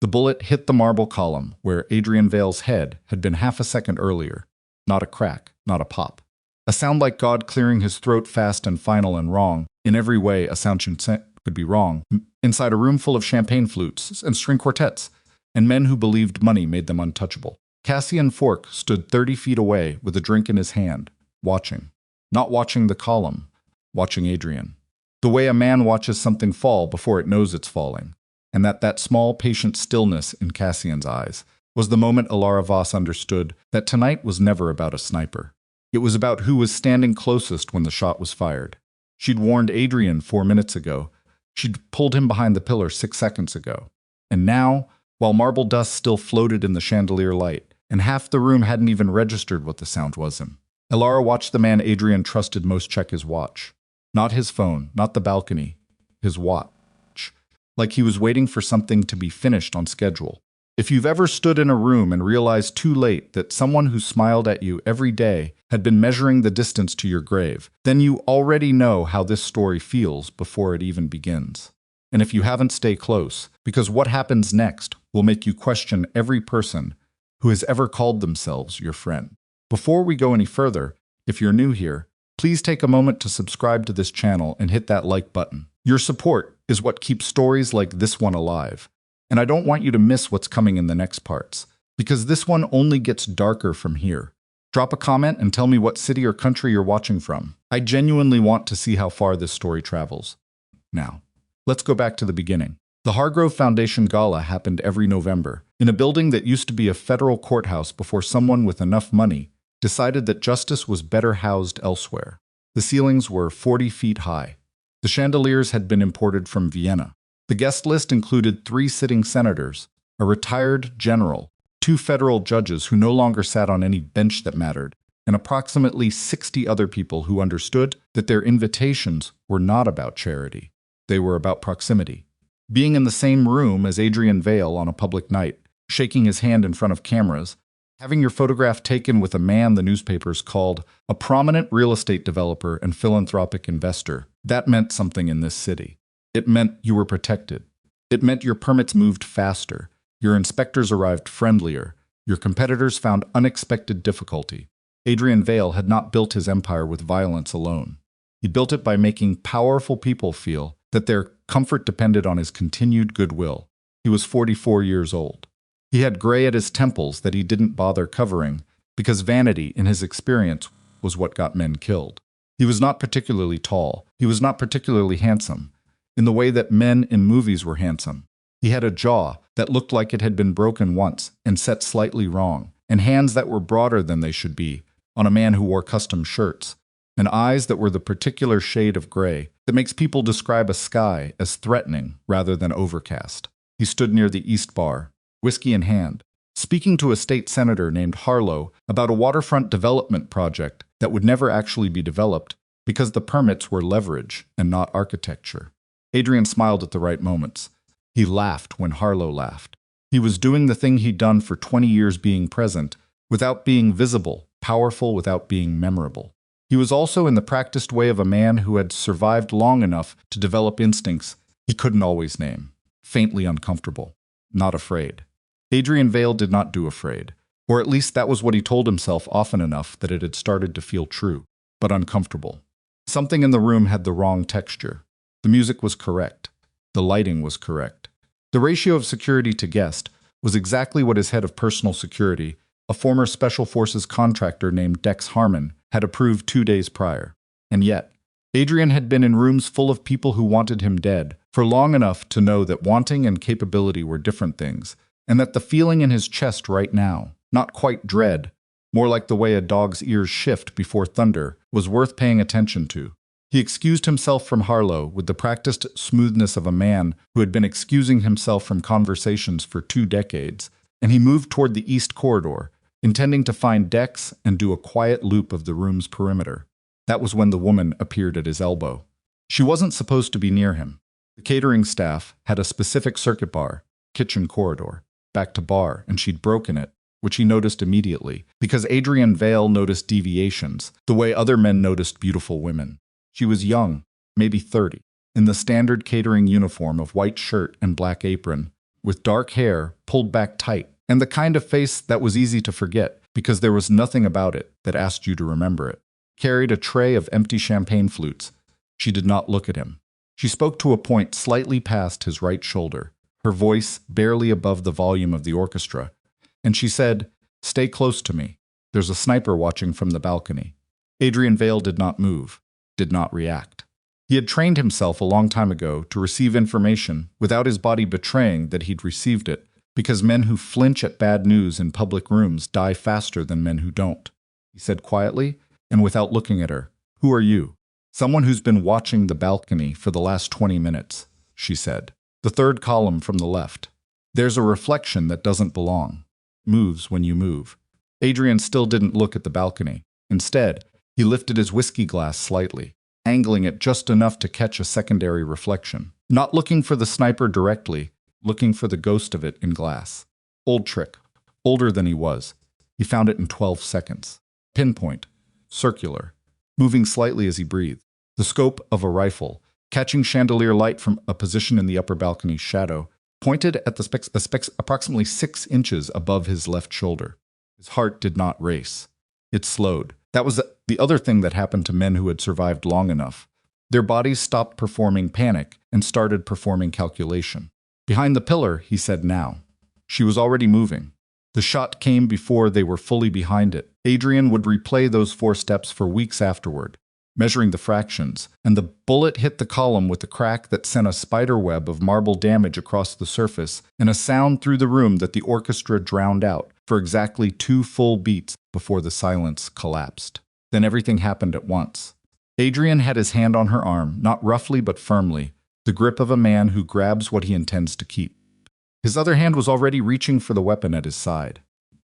The bullet hit the marble column where Adrian Vale's head had been half a second earlier. Not a crack, not a pop. A sound like God clearing his throat, fast and final and wrong. In every way a sound could be wrong. Inside a room full of champagne flutes and string quartets, and men who believed money made them untouchable. Cassian Fork stood 30 feet away with a drink in his hand, watching. Not watching the column, watching Adrian. The way a man watches something fall before it knows it's falling. And that small, patient stillness in Cassian's eyes was the moment Alara Voss understood that tonight was never about a sniper. It was about who was standing closest when the shot was fired. She'd warned Adrian 4 minutes ago. She'd pulled him behind the pillar 6 seconds ago. And now, while marble dust still floated in the chandelier light, and half the room hadn't even registered what the sound was in, Alara watched the man Adrian trusted most check his watch. Not his phone, not the balcony, his watch. Like he was waiting for something to be finished on schedule. If you've ever stood in a room and realized too late that someone who smiled at you every day had been measuring the distance to your grave, then you already know how this story feels before it even begins. And if you haven't, stay close, because what happens next will make you question every person who has ever called themselves your friend. Before we go any further, if you're new here, please take a moment to subscribe to this channel and hit that like button. Your support is what keeps stories like this one alive. And I don't want you to miss what's coming in the next parts, because this one only gets darker from here. Drop a comment and tell me what city or country you're watching from. I genuinely want to see how far this story travels. Now, let's go back to the beginning. The Hargrove Foundation Gala happened every November, in a building that used to be a federal courthouse before someone with enough money decided that justice was better housed elsewhere. The ceilings were 40 feet high. The chandeliers had been imported from Vienna. The guest list included 3 sitting senators, a retired general, 2 federal judges who no longer sat on any bench that mattered, and approximately 60 other people who understood that their invitations were not about charity. They were about proximity. Being in the same room as Adrian Vale on a public night, shaking his hand in front of cameras, having your photograph taken with a man the newspapers called a prominent real estate developer and philanthropic investor, that meant something in this city. It meant you were protected. It meant your permits moved faster, your inspectors arrived friendlier, your competitors found unexpected difficulty. Adrian Vale had not built his empire with violence alone. He built it by making powerful people feel that their comfort depended on his continued goodwill. He was 44 years old. He had gray at his temples that he didn't bother covering, because vanity, in his experience, was what got men killed. He was not particularly tall. He was not particularly handsome, in the way that men in movies were handsome. He had a jaw that looked like it had been broken once and set slightly wrong, and hands that were broader than they should be on a man who wore custom shirts, and eyes that were the particular shade of gray that makes people describe a sky as threatening rather than overcast. He stood near the East Bar, whiskey in hand, speaking to a state senator named Harlow about a waterfront development project that would never actually be developed because the permits were leverage and not architecture. Adrian smiled at the right moments. He laughed when Harlow laughed. He was doing the thing he'd done for 20 years, being present, without being visible, powerful without being memorable. He was also in the practiced way of a man who had survived long enough to develop instincts he couldn't always name. Faintly uncomfortable. Not afraid. Adrian Vale did not do afraid, or at least that was what he told himself often enough that it had started to feel true, but uncomfortable. Something in the room had the wrong texture. The music was correct. The lighting was correct. The ratio of security to guest was exactly what his head of personal security, a former Special Forces contractor named Dex Harmon, had approved 2 days prior. And yet, Adrian had been in rooms full of people who wanted him dead for long enough to know that wanting and capability were different things, and that the feeling in his chest right now, not quite dread, more like the way a dog's ears shift before thunder, was worth paying attention to. He excused himself from Harlow with the practiced smoothness of a man who had been excusing himself from conversations for 2 decades, and he moved toward the east corridor, intending to find Dex and do a quiet loop of the room's perimeter. That was when the woman appeared at his elbow. She wasn't supposed to be near him. The catering staff had a specific circuit bar, kitchen corridor, back to bar, and she'd broken it, which he noticed immediately, because Adrian Vale noticed deviations, the way other men noticed beautiful women. She was young, maybe 30, in the standard catering uniform of white shirt and black apron, with dark hair pulled back tight, and the kind of face that was easy to forget because there was nothing about it that asked you to remember it. Carried a tray of empty champagne flutes. She did not look at him. She spoke to a point slightly past his right shoulder, her voice barely above the volume of the orchestra, and she said, "Stay close to me. There's a sniper watching from the balcony." Adrian Vale did not move, did not react. He had trained himself a long time ago to receive information without his body betraying that he'd received it, because men who flinch at bad news in public rooms die faster than men who don't. He said quietly, and without looking at her, "Who are you?" "Someone who's been watching the balcony for the last 20 minutes, she said. The third column from the left. "There's a reflection that doesn't belong. Moves when you move." Adrian still didn't look at the balcony. Instead, he lifted his whiskey glass slightly, angling it just enough to catch a secondary reflection. Not looking for the sniper directly, looking for the ghost of it in glass. Old trick. Older than he was. He found it in 12 seconds. Pinpoint. Circular. Moving slightly as he breathed. The scope of a rifle, catching chandelier light from a position in the upper balcony's shadow, pointed at the specs approximately 6 inches above his left shoulder. His heart did not race. It slowed. That was the other thing that happened to men who had survived long enough. Their bodies stopped performing panic and started performing calculation. "Behind the pillar," he said now. She was already moving. The shot came before they were fully behind it. Adrian would replay those 4 steps for weeks afterward, measuring the fractions, and the bullet hit the column with a crack that sent a spider web of marble damage across the surface and a sound through the room that the orchestra drowned out for exactly 2 full beats before the silence collapsed. Then everything happened at once. Adrian had his hand on her arm, not roughly but firmly, the grip of a man who grabs what he intends to keep. His other hand was already reaching for the weapon at his side.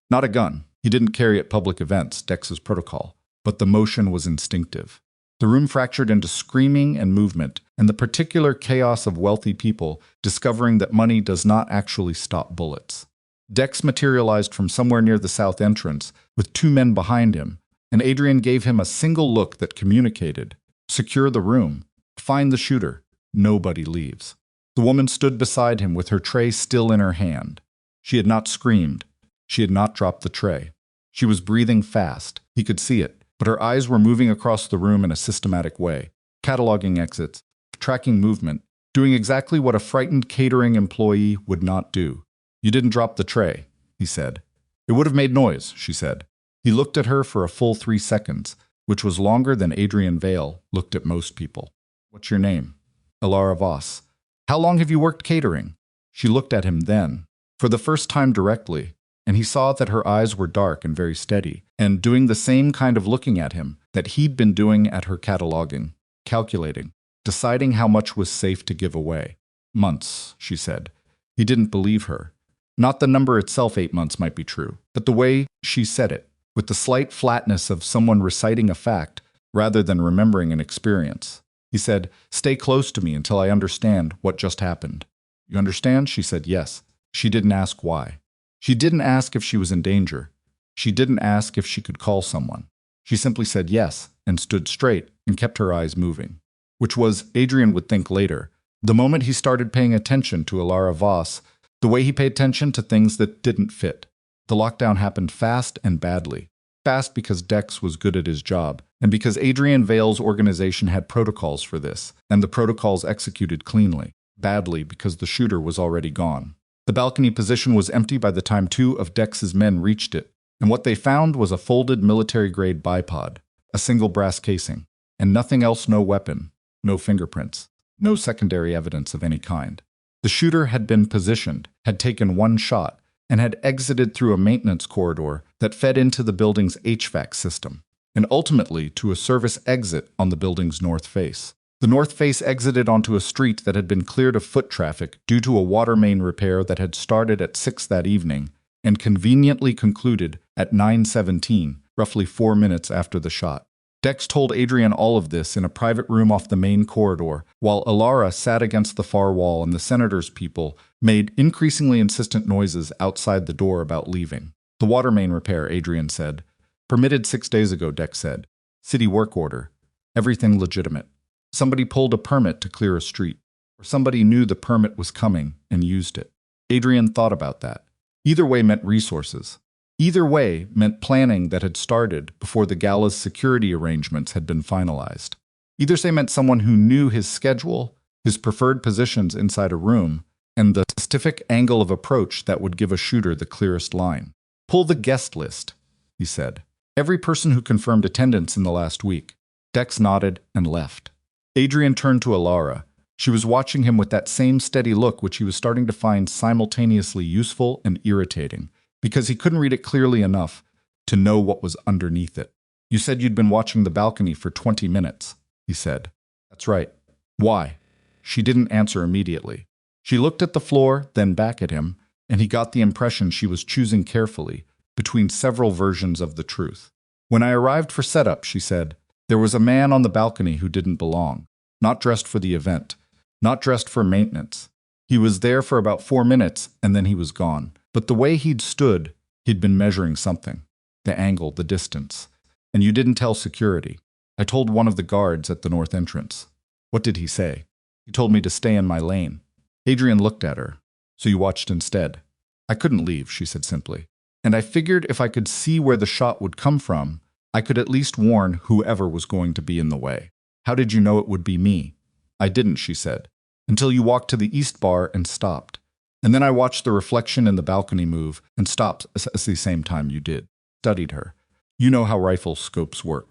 Not a gun. He didn't carry at public events, Dex's protocol, but the motion was instinctive. The room fractured into screaming and movement, and the particular chaos of wealthy people discovering that money does not actually stop bullets. Dex materialized from somewhere near the south entrance, with 2 men behind him, and Adrian gave him a single look that communicated, "Secure the room. Find the shooter. Nobody leaves." The woman stood beside him with her tray still in her hand. She had not screamed. She had not dropped the tray. She was breathing fast. He could see it, but her eyes were moving across the room in a systematic way, cataloging exits, tracking movement, doing exactly what a frightened catering employee would not do. "You didn't drop the tray," he said. "It would have made noise," she said. He looked at her for a full 3 seconds, which was longer than Adrian Vale looked at most people. "What's your name?" "Elara Voss." "How long have you worked catering?" She looked at him then, for the first time directly, and he saw that her eyes were dark and very steady, and doing the same kind of looking at him that he'd been doing at her cataloging, calculating, deciding how much was safe to give away. "Months," she said. He didn't believe her. Not the number itself, 8 months might be true, but the way she said it, with the slight flatness of someone reciting a fact rather than remembering an experience. He said, "Stay close to me until I understand what just happened." "You understand?" She said yes. She didn't ask why. She didn't ask if she was in danger. She didn't ask if she could call someone. She simply said yes and stood straight and kept her eyes moving. Which was, Adrian would think later, the moment he started paying attention to Elara Voss, the way he paid attention to things that didn't fit. The lockdown happened fast and badly. Fast because Dex was good at his job, and because Adrian Vale's organization had protocols for this, and the protocols executed cleanly. Badly because the shooter was already gone. The balcony position was empty by the time 2 of Dex's men reached it, and what they found was a folded military-grade bipod, a single brass casing, and nothing else. No weapon, no fingerprints, no secondary evidence of any kind. The shooter had been positioned, had taken 1 shot, and had exited through a maintenance corridor that fed into the building's HVAC system, and ultimately to a service exit on the building's north face. The north face exited onto a street that had been cleared of foot traffic due to a water main repair that had started at 6 that evening and conveniently concluded at 9:17, roughly 4 minutes after the shot. Dex told Adrian all of this in a private room off the main corridor, while Elara sat against the far wall and the senator's people made increasingly insistent noises outside the door about leaving. "The water main repair," Adrian said. "Permitted 6 days ago," Dex said. "City work order. Everything legitimate. Somebody pulled a permit to clear a street. Or somebody knew the permit was coming and used it." Adrian thought about that. Either way meant resources. Either way meant planning that had started before the gala's security arrangements had been finalized. Either say meant someone who knew his schedule, his preferred positions inside a room, and the specific angle of approach that would give a shooter the clearest line. Pull the guest list, he said. Every person who confirmed attendance in the last week. Dex nodded and left. Adrian turned to Alara. She was watching him with that same steady look which he was starting to find simultaneously useful and irritating, because he couldn't read it clearly enough to know what was underneath it. You said you'd been watching the balcony for 20 minutes, he said. That's right. Why? She didn't answer immediately. She looked at the floor, then back at him, and he got the impression she was choosing carefully between several versions of the truth. When I arrived for setup, she said, there was a man on the balcony who didn't belong, not dressed for the event, not dressed for maintenance. He was there for about 4 minutes, and then he was gone. But the way he'd stood, he'd been measuring something. The angle, the distance. And you didn't tell security. I told one of the guards at the north entrance. What did he say? He told me to stay in my lane. Adrian looked at her. So you watched instead. I couldn't leave, she said simply. And I figured if I could see where the shot would come from, I could at least warn whoever was going to be in the way. How did you know it would be me? I didn't, she said, until you walked to the east bar and stopped. And then I watched the reflection in the balcony move and stopped at the same time you did. Studied her. You know how rifle scopes work.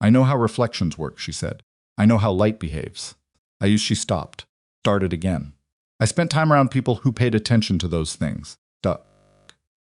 I know how reflections work, she said. I know how light behaves. She stopped. Started again. I spent time around people who paid attention to those things.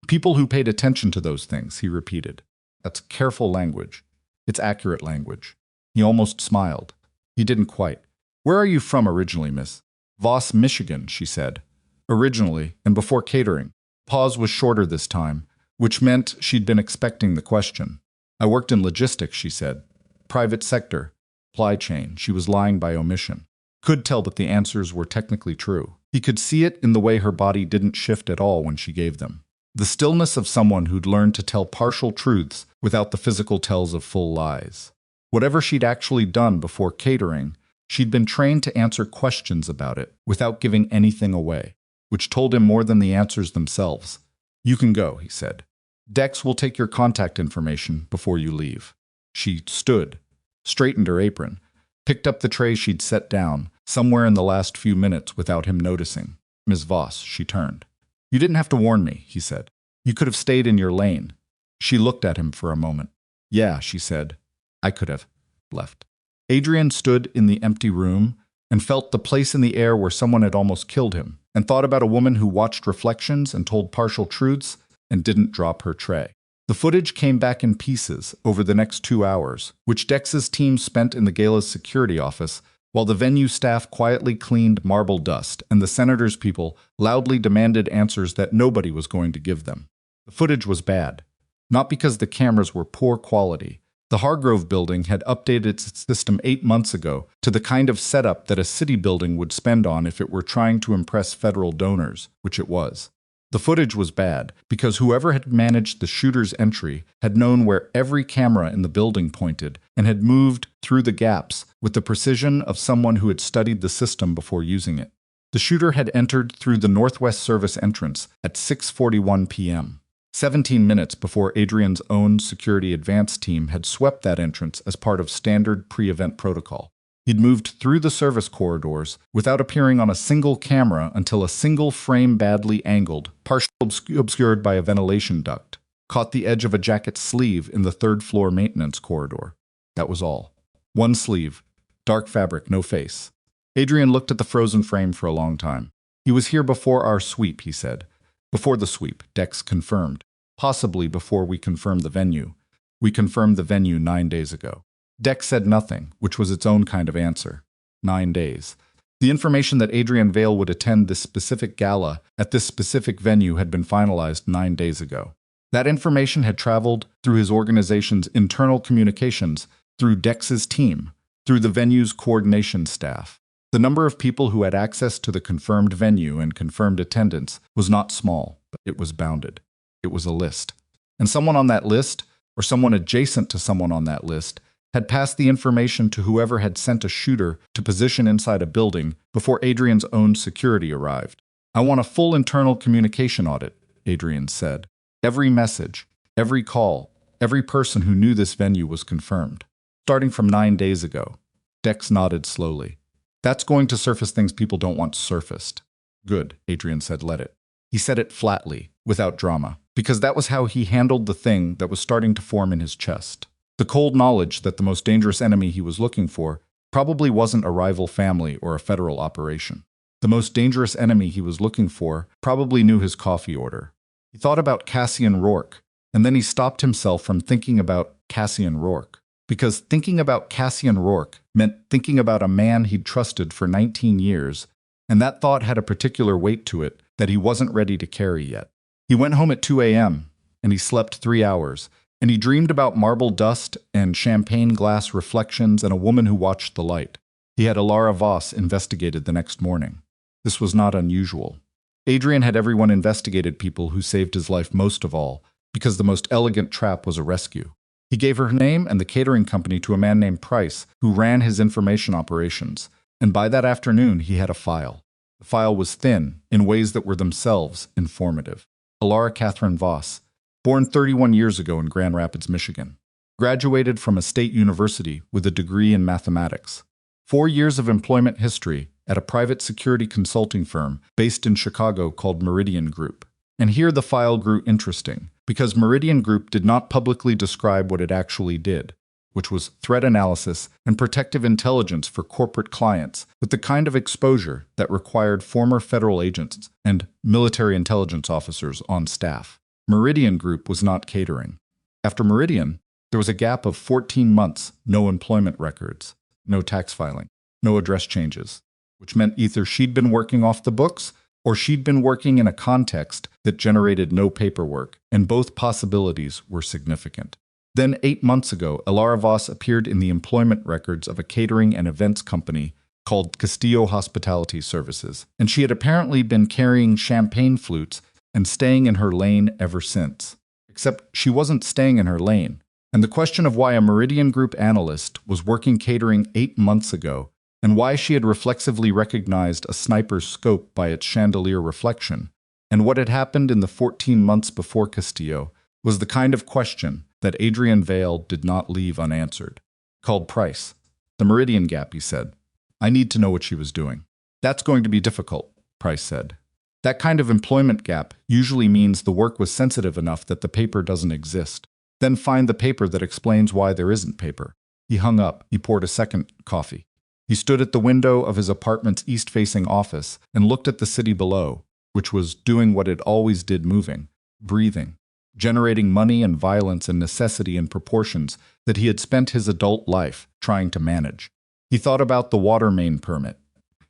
People who paid attention to those things, he repeated. That's careful language. It's accurate language. He almost smiled. He didn't quite. Where are you from originally, Miss? Voss, Michigan, she said. Originally, and before catering. Pause was shorter this time, which meant she'd been expecting the question. I worked in logistics, she said. Private sector. Supply chain. She was lying by omission. Could tell that the answers were technically true. He could see it in the way her body didn't shift at all when she gave them. The stillness of someone who'd learned to tell partial truths without the physical tells of full lies. Whatever she'd actually done before catering, she'd been trained to answer questions about it without giving anything away, which told him more than the answers themselves. You can go, he said. Dex will take your contact information before you leave. She stood, straightened her apron, picked up the tray she'd set down somewhere in the last few minutes without him noticing. Ms. Voss, she turned. You didn't have to warn me, he said. You could have stayed in your lane. She looked at him for a moment. Yeah, she said. I could have left. Adrian stood in the empty room and felt the place in the air where someone had almost killed him, and thought about a woman who watched reflections and told partial truths and didn't drop her tray. The footage came back in pieces over the next 2 hours, which Dex's team spent in the gala's security office, while the venue staff quietly cleaned marble dust and the senator's people loudly demanded answers that nobody was going to give them. The footage was bad, not because the cameras were poor quality. The Hargrove building had updated its system 8 months ago to the kind of setup that a city building would spend on if it were trying to impress federal donors, which it was. The footage was bad because whoever had managed the shooter's entry had known where every camera in the building pointed and had moved through the gaps with the precision of someone who had studied the system before using it. The shooter had entered through the Northwest Service entrance at 6:41 p.m., 17 minutes before Adrian's own security advance team had swept that entrance as part of standard pre-event protocol. He'd moved through the service corridors without appearing on a single camera until a single frame badly angled, partially obscured by a ventilation duct, caught the edge of a jacket sleeve in the third-floor maintenance corridor. That was all. One sleeve, dark fabric, no face. Adrian looked at the frozen frame for a long time. He was here before our sweep, he said. Before the sweep, Dex confirmed. Possibly before we confirmed the venue. We confirmed the venue 9 days ago. Dex said nothing, which was its own kind of answer. 9 days. The information that Adrian Vale would attend this specific gala at this specific venue had been finalized 9 days ago. That information had traveled through his organization's internal communications, through Dex's team, through the venue's coordination staff. The number of people who had access to the confirmed venue and confirmed attendance was not small, but it was bounded. It was a list. And someone on that list, or someone adjacent to someone on that list, had passed the information to whoever had sent a shooter to position inside a building before Adrian's own security arrived. I want a full internal communication audit, Adrian said. Every message, every call, every person who knew this venue was confirmed. Starting from 9 days ago. Dex nodded slowly. That's going to surface things people don't want surfaced. Good, Adrian said, let it. He said it flatly, without drama, because that was how he handled the thing that was starting to form in his chest. The cold knowledge that the most dangerous enemy he was looking for probably wasn't a rival family or a federal operation. The most dangerous enemy he was looking for probably knew his coffee order. He thought about Cassian Rourke, and then he stopped himself from thinking about Cassian Rourke. Because thinking about Cassian Rourke meant thinking about a man he'd trusted for 19 years, and that thought had a particular weight to it that he wasn't ready to carry yet. He went home at 2 a.m., and he slept 3 hours, and he dreamed about marble dust and champagne glass reflections and a woman who watched the light. He had Alara Voss investigated the next morning. This was not unusual. Adrian had everyone investigated people who saved his life most of all, because the most elegant trap was a rescue. He gave her name and the catering company to a man named Price, who ran his information operations, and by that afternoon he had a file. The file was thin, in ways that were themselves informative. Alara Catherine Voss, born 31 years ago in Grand Rapids, Michigan. Graduated from a state university with a degree in mathematics. 4 years of employment history at a private security consulting firm based in Chicago called Meridian Group. And here the file grew interesting, because Meridian Group did not publicly describe what it actually did, which was threat analysis and protective intelligence for corporate clients with the kind of exposure that required former federal agents and military intelligence officers on staff. Meridian Group was not catering. After Meridian, there was a gap of 14 months, no employment records, no tax filing, no address changes, which meant either she'd been working off the books or she'd been working in a context that generated no paperwork, and both possibilities were significant. Then 8 months ago, Alara Voss appeared in the employment records of a catering and events company called Castillo Hospitality Services, and she had apparently been carrying champagne flutes and staying in her lane ever since. Except she wasn't staying in her lane, and the question of why a Meridian Group analyst was working catering 8 months ago and why she had reflexively recognized a sniper's scope by its chandelier reflection, and what had happened in the 14 months before Castillo, was the kind of question that Adrian Vale did not leave unanswered. Called Price. The Meridian gap, he said. I need to know what she was doing. That's going to be difficult, Price said. That kind of employment gap usually means the work was sensitive enough that the paper doesn't exist. Then find the paper that explains why there isn't paper. He hung up. He poured a second coffee. He stood at the window of his apartment's east-facing office and looked at the city below, which was doing what it always did, moving, breathing, generating money and violence and necessity in proportions that he had spent his adult life trying to manage. He thought about the water main permit.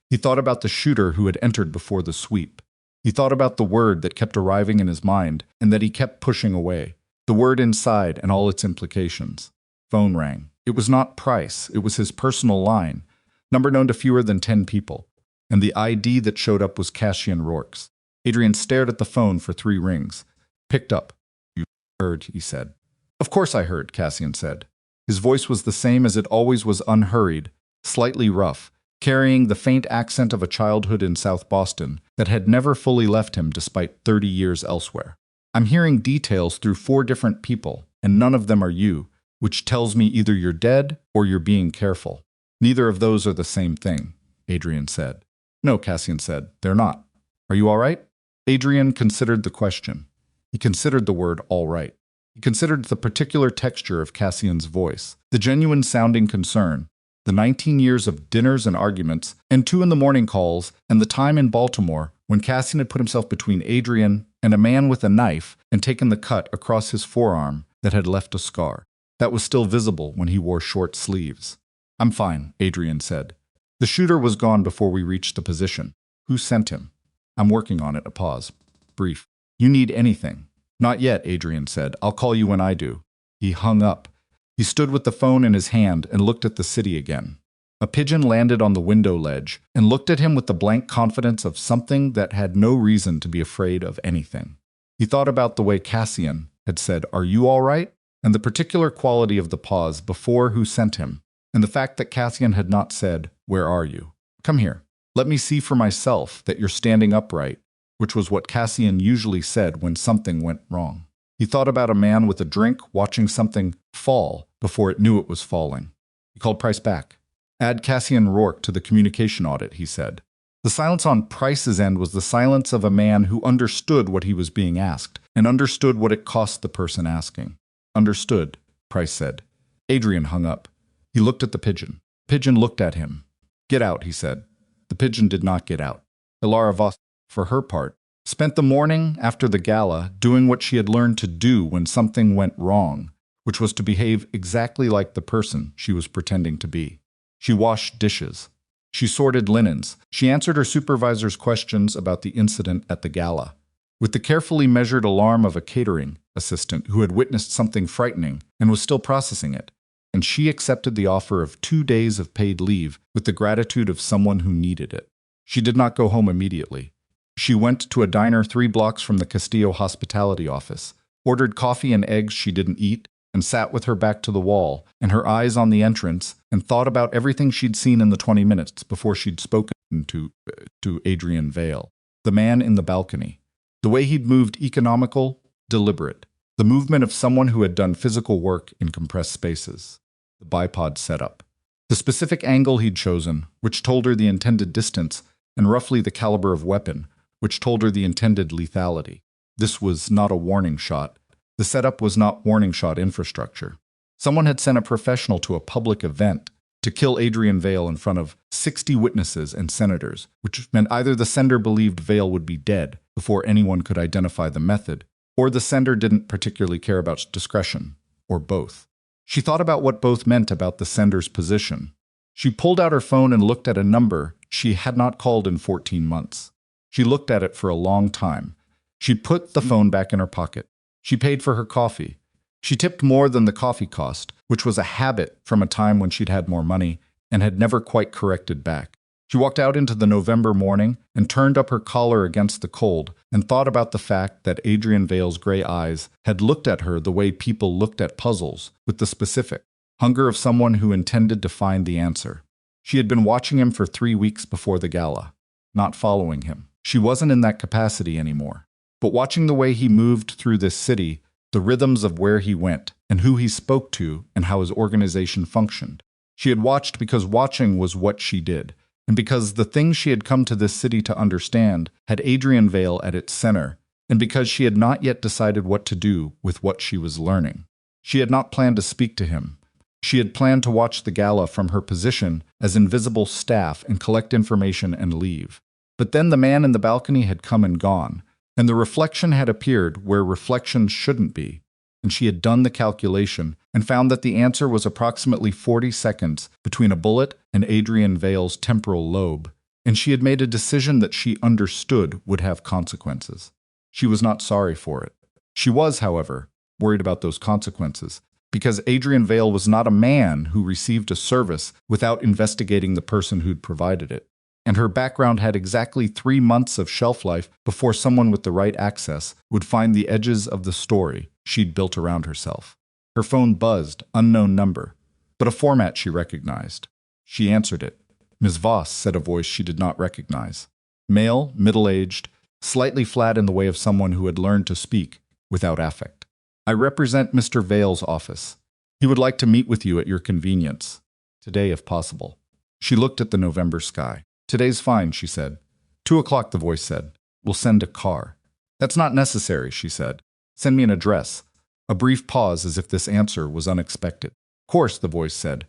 He thought about the shooter who had entered before the sweep. He thought about the word that kept arriving in his mind and that he kept pushing away. The word inside and all its implications. Phone rang. It was not Price. It was his personal line. Number known to fewer than 10 people, and the ID that showed up was Cassian Rourke's. Adrian stared at the phone for 3 rings. Picked up. You heard, he said. Of course I heard, Cassian said. His voice was the same as it always was, unhurried, slightly rough, carrying the faint accent of a childhood in South Boston that had never fully left him despite 30 years elsewhere. I'm hearing details through 4 different people, and none of them are you, which tells me either you're dead or you're being careful. Neither of those are the same thing, Adrian said. No, Cassian said, they're not. Are you all right? Adrian considered the question. He considered the word all right. He considered the particular texture of Cassian's voice, the genuine-sounding concern, the 19 years of dinners and arguments, and 2 in-the-morning calls, and the time in Baltimore when Cassian had put himself between Adrian and a man with a knife and taken the cut across his forearm that had left a scar. That was still visible when he wore short sleeves. I'm fine, Adrian said. The shooter was gone before we reached the position. Who sent him? I'm working on it. A pause. Brief. You need anything? Not yet, Adrian said. I'll call you when I do. He hung up. He stood with the phone in his hand and looked at the city again. A pigeon landed on the window ledge and looked at him with the blank confidence of something that had no reason to be afraid of anything. He thought about the way Cassian had said, "Are you all right?" and the particular quality of the pause before who sent him, and the fact that Cassian had not said, "Where are you? Come here. Let me see for myself that you're standing upright which was what Cassian usually said when something went wrong. He thought about a man with a drink watching something fall before it knew it was falling. He called Price back. Add Cassian Rourke to the communication audit, he said. The silence on Price's end was the silence of a man who understood what he was being asked and understood what it cost the person asking. Understood, Price said. Adrian hung up. He looked at the pigeon. The pigeon looked at him. Get out, he said. The pigeon did not get out. Ilara Voss, for her part, spent the morning after the gala doing what she had learned to do when something went wrong, which was to behave exactly like the person she was pretending to be. She washed dishes. She sorted linens. She answered her supervisor's questions about the incident at the gala. With the carefully measured alarm of a catering assistant who had witnessed something frightening and was still processing it, and she accepted the offer of 2 days of paid leave with the gratitude of someone who needed it. She did not go home immediately. She went to a diner 3 blocks from the Castillo hospitality office, ordered coffee and eggs she didn't eat, and sat with her back to the wall and her eyes on the entrance and thought about everything she'd seen in the 20 minutes before she'd spoken to Adrian Vale, the man in the balcony. The way he'd moved, economical, deliberate. The movement of someone who had done physical work in compressed spaces. The bipod setup. The specific angle he'd chosen, which told her the intended distance, and roughly the caliber of weapon, which told her the intended lethality. This was not a warning shot. The setup was not warning shot infrastructure. Someone had sent a professional to a public event to kill Adrian Vale in front of 60 witnesses and senators, which meant either the sender believed Vale would be dead before anyone could identify the method, or the sender didn't particularly care about discretion, or both. She thought about what both meant about the sender's position. She pulled out her phone and looked at a number she had not called in 14 months. She looked at it for a long time. She put the phone back in her pocket. She paid for her coffee. She tipped more than the coffee cost, which was a habit from a time when she'd had more money and had never quite corrected back. She walked out into the November morning and turned up her collar against the cold and thought about the fact that Adrian Vale's gray eyes had looked at her the way people looked at puzzles, with the specific hunger of someone who intended to find the answer. She had been watching him for 3 weeks before the gala, not following him. She wasn't in that capacity anymore. But watching the way he moved through this city, the rhythms of where he went, and who he spoke to, and how his organization functioned. She had watched because watching was what she did, and because the things she had come to this city to understand had Adrian Vale at its center, and because she had not yet decided what to do with what she was learning. She had not planned to speak to him. She had planned to watch the gala from her position as invisible staff and collect information and leave. But then the man in the balcony had come and gone, and the reflection had appeared where reflection shouldn't be, and she had done the calculation and found that the answer was approximately 40 seconds between a bullet and Adrian Vale's temporal lobe, and she had made a decision that she understood would have consequences. She was not sorry for it. She was, however, worried about those consequences, because Adrian Vale was not a man who received a service without investigating the person who'd provided it. And her background had exactly 3 months of shelf life before someone with the right access would find the edges of the story she'd built around herself. Her phone buzzed, unknown number, but a format she recognized. She answered it. Ms. Voss, said a voice she did not recognize. Male, middle-aged, slightly flat in the way of someone who had learned to speak without affect. I represent Mr. Vale's office. He would like to meet with you at your convenience. Today, if possible. She looked at the November sky. Today's fine, she said. 2 o'clock, the voice said. We'll send a car. That's not necessary, she said. Send me an address. A brief pause as if this answer was unexpected. Of course, the voice said.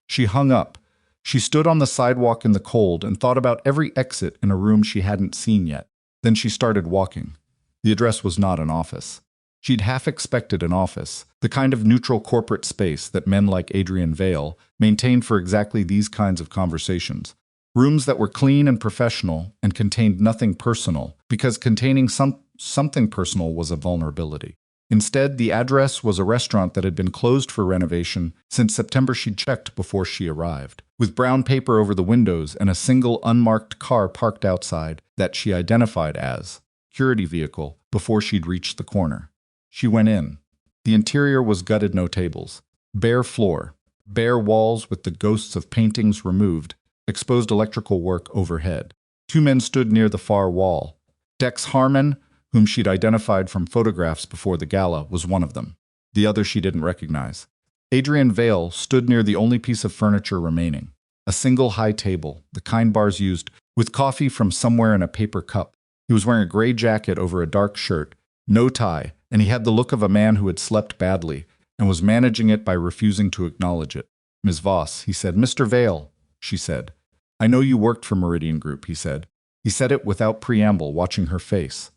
She hung up. She stood on the sidewalk in the cold and thought about every exit in a room she hadn't seen yet. Then she started walking. The address was not an office. She'd half expected an office, the kind of neutral corporate space that men like Adrian Vale maintained for exactly these kinds of conversations. Rooms that were clean and professional and contained nothing personal, because containing something personal was a vulnerability. Instead, the address was a restaurant that had been closed for renovation since September she'd checked before she arrived, with brown paper over the windows and a single unmarked car parked outside that she identified as security vehicle before she'd reached the corner. She went in. The interior was gutted, no tables. Bare floor, bare walls with the ghosts of paintings removed, exposed electrical work overhead. 2 men stood near the far wall. Dex Harmon, whom she'd identified from photographs before the gala, was one of them. The other she didn't recognize. Adrian Vale stood near the only piece of furniture remaining. A single high table, the kind bars used, with coffee from somewhere in a paper cup. He was wearing a gray jacket over a dark shirt, no tie, and he had the look of a man who had slept badly and was managing it by refusing to acknowledge it. "Ms. Voss," he said. "Mr. Vale," she said. "I know you worked for Meridian Group," he said. He said it without preamble, watching her face.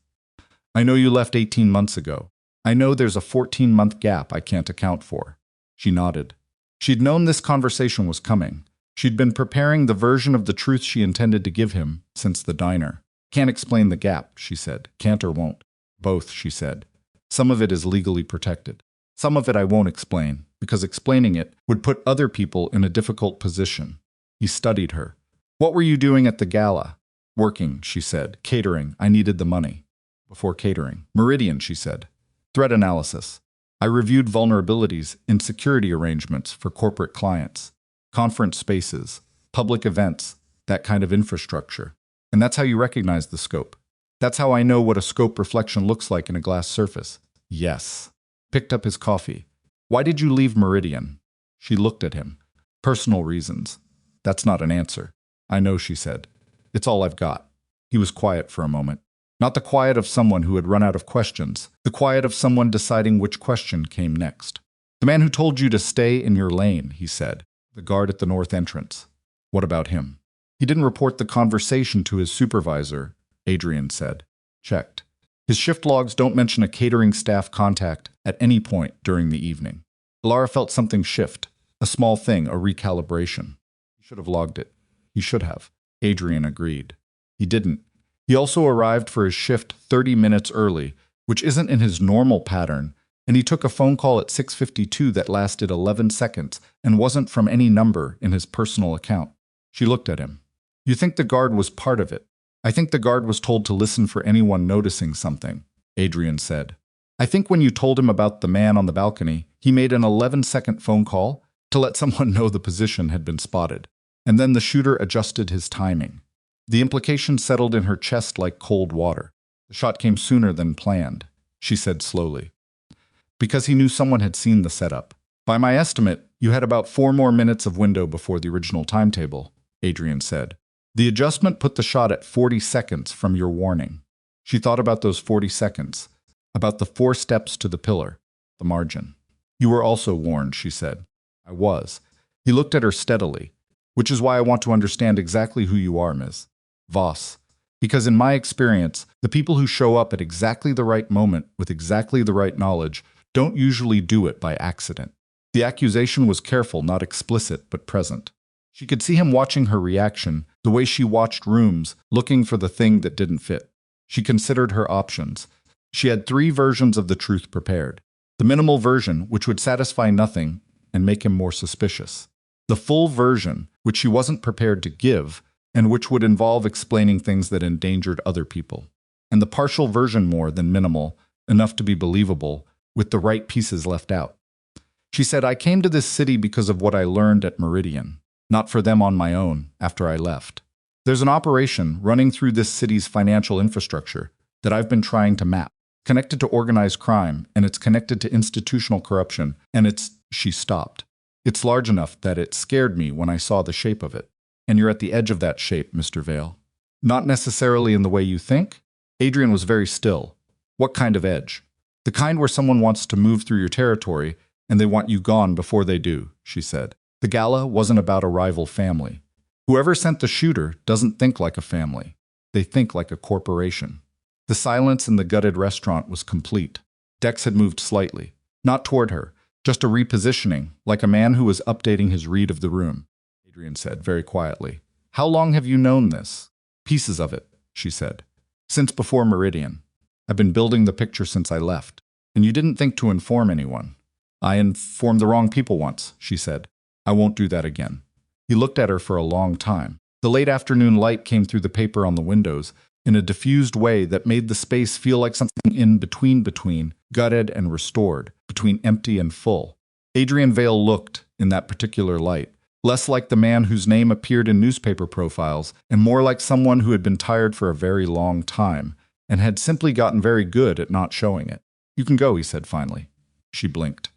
"I know you left 18 months ago. I know there's a 14-month gap I can't account for." She nodded. She'd known this conversation was coming. She'd been preparing the version of the truth she intended to give him since the diner. "Can't explain the gap," she said. "Can't or won't." "Both," she said. "Some of it is legally protected. Some of it I won't explain, because explaining it would put other people in a difficult position." He studied her. "What were you doing at the gala?" "Working," she said. "Catering. I needed the money." "Before catering." "Meridian," she said. "Threat analysis. I reviewed vulnerabilities in security arrangements for corporate clients, conference spaces, public events, that kind of infrastructure. And that's how you recognize the scope. That's how I know what a scope reflection looks like in a glass surface." "Yes." Picked up his coffee. "Why did you leave Meridian?" She looked at him. "Personal reasons." "That's not an answer." "I know," she said. "It's all I've got." He was quiet for a moment. Not the quiet of someone who had run out of questions, the quiet of someone deciding which question came next. "The man who told you to stay in your lane," he said. "The guard at the north entrance. What about him?" "He didn't report the conversation to his supervisor," Adrian said. Checked. "His shift logs don't mention a catering staff contact at any point during the evening." Lara felt something shift. A small thing, a recalibration. He should have logged it. He should have. Adrian agreed. He didn't. He also arrived for his shift 30 minutes early, which isn't in his normal pattern, and he took a phone call at 6:52 that lasted 11 seconds and wasn't from any number in his personal account. She looked at him. "You think the guard was part of it?" "I think the guard was told to listen for anyone noticing something," Adrian said. "I think when you told him about the man on the balcony, he made an 11-second phone call to let someone know the position had been spotted. And then the shooter adjusted his timing." The implication settled in her chest like cold water. "The shot came sooner than planned," she said slowly. "Because he knew someone had seen the setup. By my estimate, you had about 4 more minutes of window before the original timetable," Adrian said. "The adjustment put the shot at 40 seconds from your warning." She thought about those 40 seconds, about the 4 steps to the pillar, the margin. "You were also warned," she said. "I was." He looked at her steadily. "Which is why I want to understand exactly who you are, Ms. Voss. Because in my experience, the people who show up at exactly the right moment with exactly the right knowledge don't usually do it by accident." The accusation was careful, not explicit, but present. She could see him watching her reaction, the way she watched rooms, looking for the thing that didn't fit. She considered her options. She had 3 versions of the truth prepared. The minimal version, which would satisfy nothing and make him more suspicious. The full version, which she wasn't prepared to give, and which would involve explaining things that endangered other people. And the partial version more than minimal, enough to be believable, with the right pieces left out. She said, "I came to this city because of what I learned at Meridian, not for them on my own after I left. There's an operation running through this city's financial infrastructure that I've been trying to map, connected to organized crime, and it's connected to institutional corruption, and She stopped. "It's large enough that it scared me when I saw the shape of it. And you're at the edge of that shape, Mr. Vale." "Not necessarily in the way you think?" Adrian was very still. "What kind of edge?" "The kind where someone wants to move through your territory, and they want you gone before they do," she said. "The gala wasn't about a rival family. Whoever sent the shooter doesn't think like a family. They think like a corporation." The silence in the gutted restaurant was complete. Dex had moved slightly. Not toward her, just a repositioning, like a man who was updating his read of the room. Adrian said, very quietly. "How long have you known this?" "Pieces of it," she said. "Since before Meridian. I've been building the picture since I left. And you didn't think to inform anyone." "I informed the wrong people once," she said. "I won't do that again." He looked at her for a long time. The late afternoon light came through the paper on the windows in a diffused way that made the space feel like something in between, gutted and restored, between empty and full. Adrian Vale looked, in that particular light, less like the man whose name appeared in newspaper profiles, and more like someone who had been tired for a very long time, and had simply gotten very good at not showing it. "You can go," he said finally. She blinked.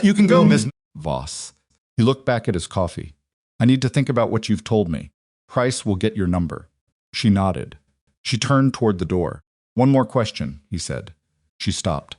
"You can go, Miss Voss." He looked back at his coffee. "I need to think about what you've told me. Price will get your number." She nodded. She turned toward the door. "One more question," he said. She stopped.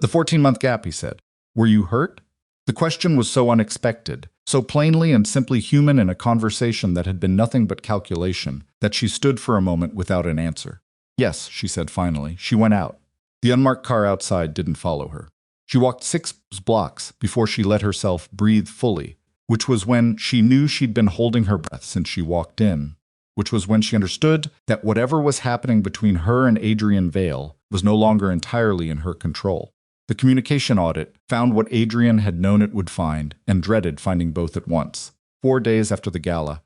"The 14-month gap," he said. "Were you hurt?" The question was so unexpected, so plainly and simply human in a conversation that had been nothing but calculation, that she stood for a moment without an answer. "Yes," she said finally. She went out. The unmarked car outside didn't follow her. She walked 6 blocks before she let herself breathe fully, which was when she knew she'd been holding her breath since she walked in, which was when she understood that whatever was happening between her and Adrian Vale was no longer entirely in her control. The communication audit found what Adrian had known it would find and dreaded finding both at once. 4 days after the gala,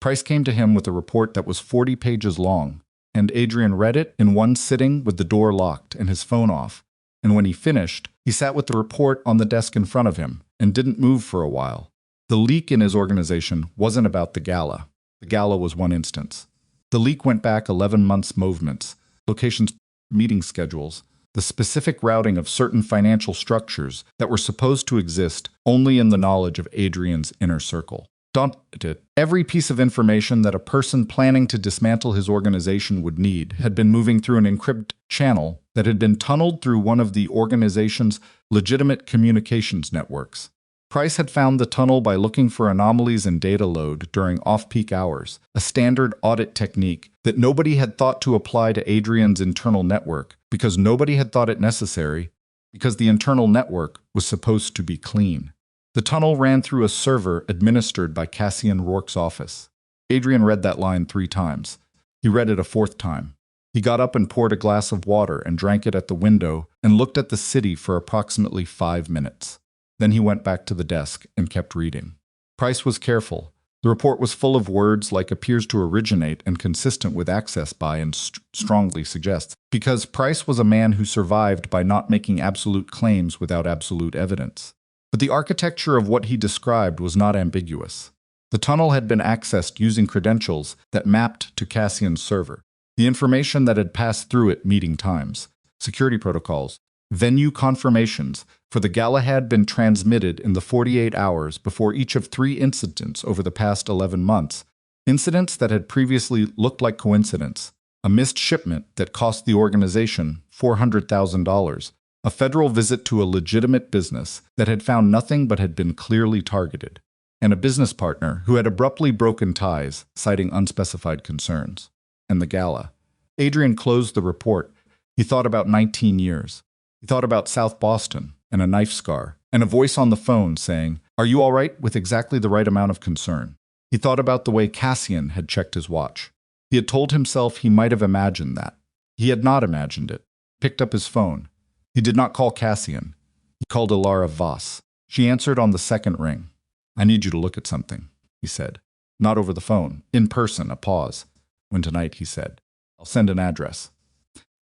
Price came to him with a report that was 40 pages long, and Adrian read it in one sitting with the door locked and his phone off. And when he finished, he sat with the report on the desk in front of him and didn't move for a while. The leak in his organization wasn't about the gala. The gala was one instance. The leak went back 11 months' movements, locations, meeting schedules, the specific routing of certain financial structures that were supposed to exist only in the knowledge of Adrian's inner circle. Daunted, every piece of information that a person planning to dismantle his organization would need had been moving through an encrypted channel that had been tunneled through one of the organization's legitimate communications networks. Price had found the tunnel by looking for anomalies in data load during off-peak hours, a standard audit technique that nobody had thought to apply to Adrian's internal network because nobody had thought it necessary, because the internal network was supposed to be clean. The tunnel ran through a server administered by Cassian Rourke's office. Adrian read that line 3 times. He read it a 4th time. He got up and poured a glass of water and drank it at the window and looked at the city for approximately 5 minutes. Then he went back to the desk and kept reading. Price was careful. The report was full of words like appears to originate and consistent with access by and strongly suggests, because Price was a man who survived by not making absolute claims without absolute evidence. But the architecture of what he described was not ambiguous. The tunnel had been accessed using credentials that mapped to Cassian's server. The information that had passed through it, meeting times, security protocols, venue confirmations for the gala had been transmitted in the 48 hours before each of 3 incidents over the past 11 months, incidents that had previously looked like coincidence, a missed shipment that cost the organization $400,000, a federal visit to a legitimate business that had found nothing but had been clearly targeted, and a business partner who had abruptly broken ties, citing unspecified concerns. And the gala. Adrian closed the report. He thought about 19 years. He thought about South Boston and a knife scar, and a voice on the phone saying, "Are you all right?" with exactly the right amount of concern. He thought about the way Cassian had checked his watch. He had told himself he might have imagined that. He had not imagined it. Picked up his phone. He did not call Cassian. He called Ilara Voss. She answered on the 2nd ring. "I need you to look at something," he said. Not over the phone. In person, a pause. "When tonight," he said. "I'll send an address."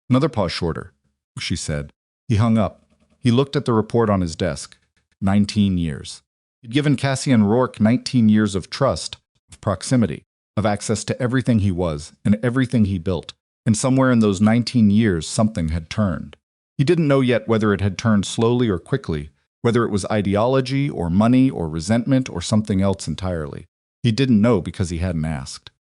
Another pause shorter. She said. He hung up. He looked at the report on his desk. 19 years. He'd given Cassian Rourke 19 years of trust, of proximity, of access to everything he was and everything he built. And somewhere in those 19 years, something had turned. He didn't know yet whether it had turned slowly or quickly, whether it was ideology or money or resentment or something else entirely. He didn't know because he hadn't asked.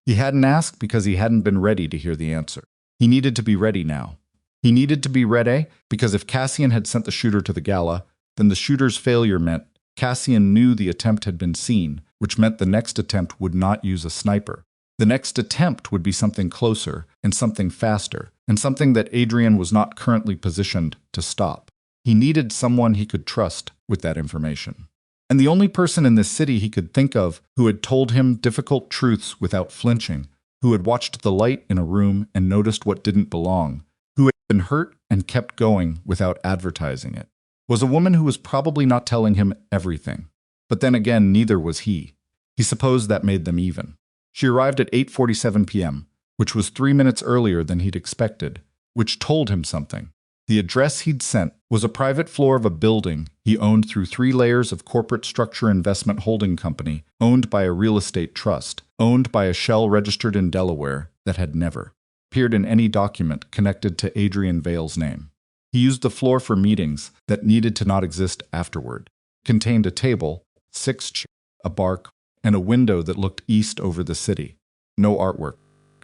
He hadn't asked because he hadn't been ready to hear the answer. He needed to be ready now. He needed to be ready because if Cassian had sent the shooter to the gala, then the shooter's failure meant Cassian knew the attempt had been seen, which meant the next attempt would not use a sniper. The next attempt would be something closer and something faster, and something that Adrian was not currently positioned to stop. He needed someone he could trust with that information. And the only person in this city he could think of who had told him difficult truths without flinching, who had watched the light in a room and noticed what didn't belong, who had been hurt and kept going without advertising it, was a woman who was probably not telling him everything. But then again, neither was he. He supposed that made them even. She arrived at 8:47 p.m., which was 3 minutes earlier than he'd expected, which told him something. The address he'd sent was a private floor of a building he owned through 3 layers of corporate structure investment holding company, owned by a real estate trust, owned by a shell registered in Delaware that had never. appeared in any document connected to Adrian Vale's name. He used the floor for meetings that needed to not exist afterward. It contained a table, 6 chairs, a bar, and a window that looked east over the city. No artwork,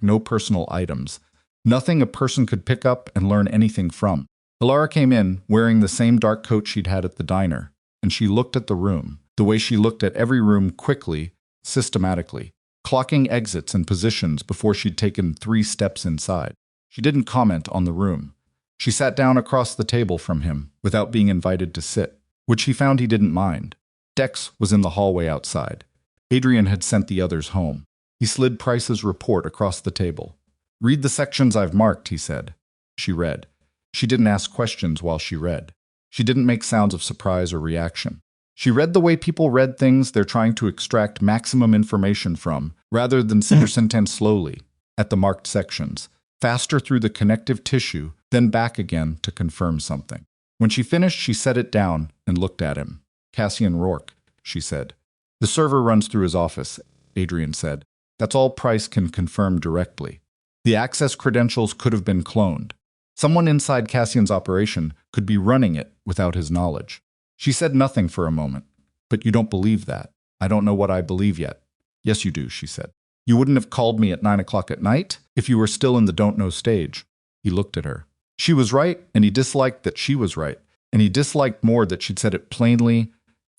no personal items, nothing a person could pick up and learn anything from. Alara came in, wearing the same dark coat she'd had at the diner, and she looked at the room, the way she looked at every room quickly, systematically, clocking exits and positions before she'd taken 3 steps inside. She didn't comment on the room. She sat down across the table from him, without being invited to sit, which he found he didn't mind. Dex was in the hallway outside. Adrian had sent the others home. He slid Price's report across the table. "Read the sections I've marked," he said. She read. She didn't ask questions while she read. She didn't make sounds of surprise or reaction. She read the way people read things they're trying to extract maximum information from, rather than sentence slowly, at the marked sections, faster through the connective tissue, then back again to confirm something. When she finished, she set it down and looked at him. "Cassian Rourke," she said. "The server runs through his office," Adrian said. "That's all Price can confirm directly. The access credentials could have been cloned. Someone inside Cassian's operation could be running it without his knowledge." She said nothing for a moment. "But you don't believe that." "I don't know what I believe yet." "Yes, you do," she said. "You wouldn't have called me at 9 o'clock at night if you were still in the don't know stage." He looked at her. She was right, and he disliked that she was right, and he disliked more that she'd said it plainly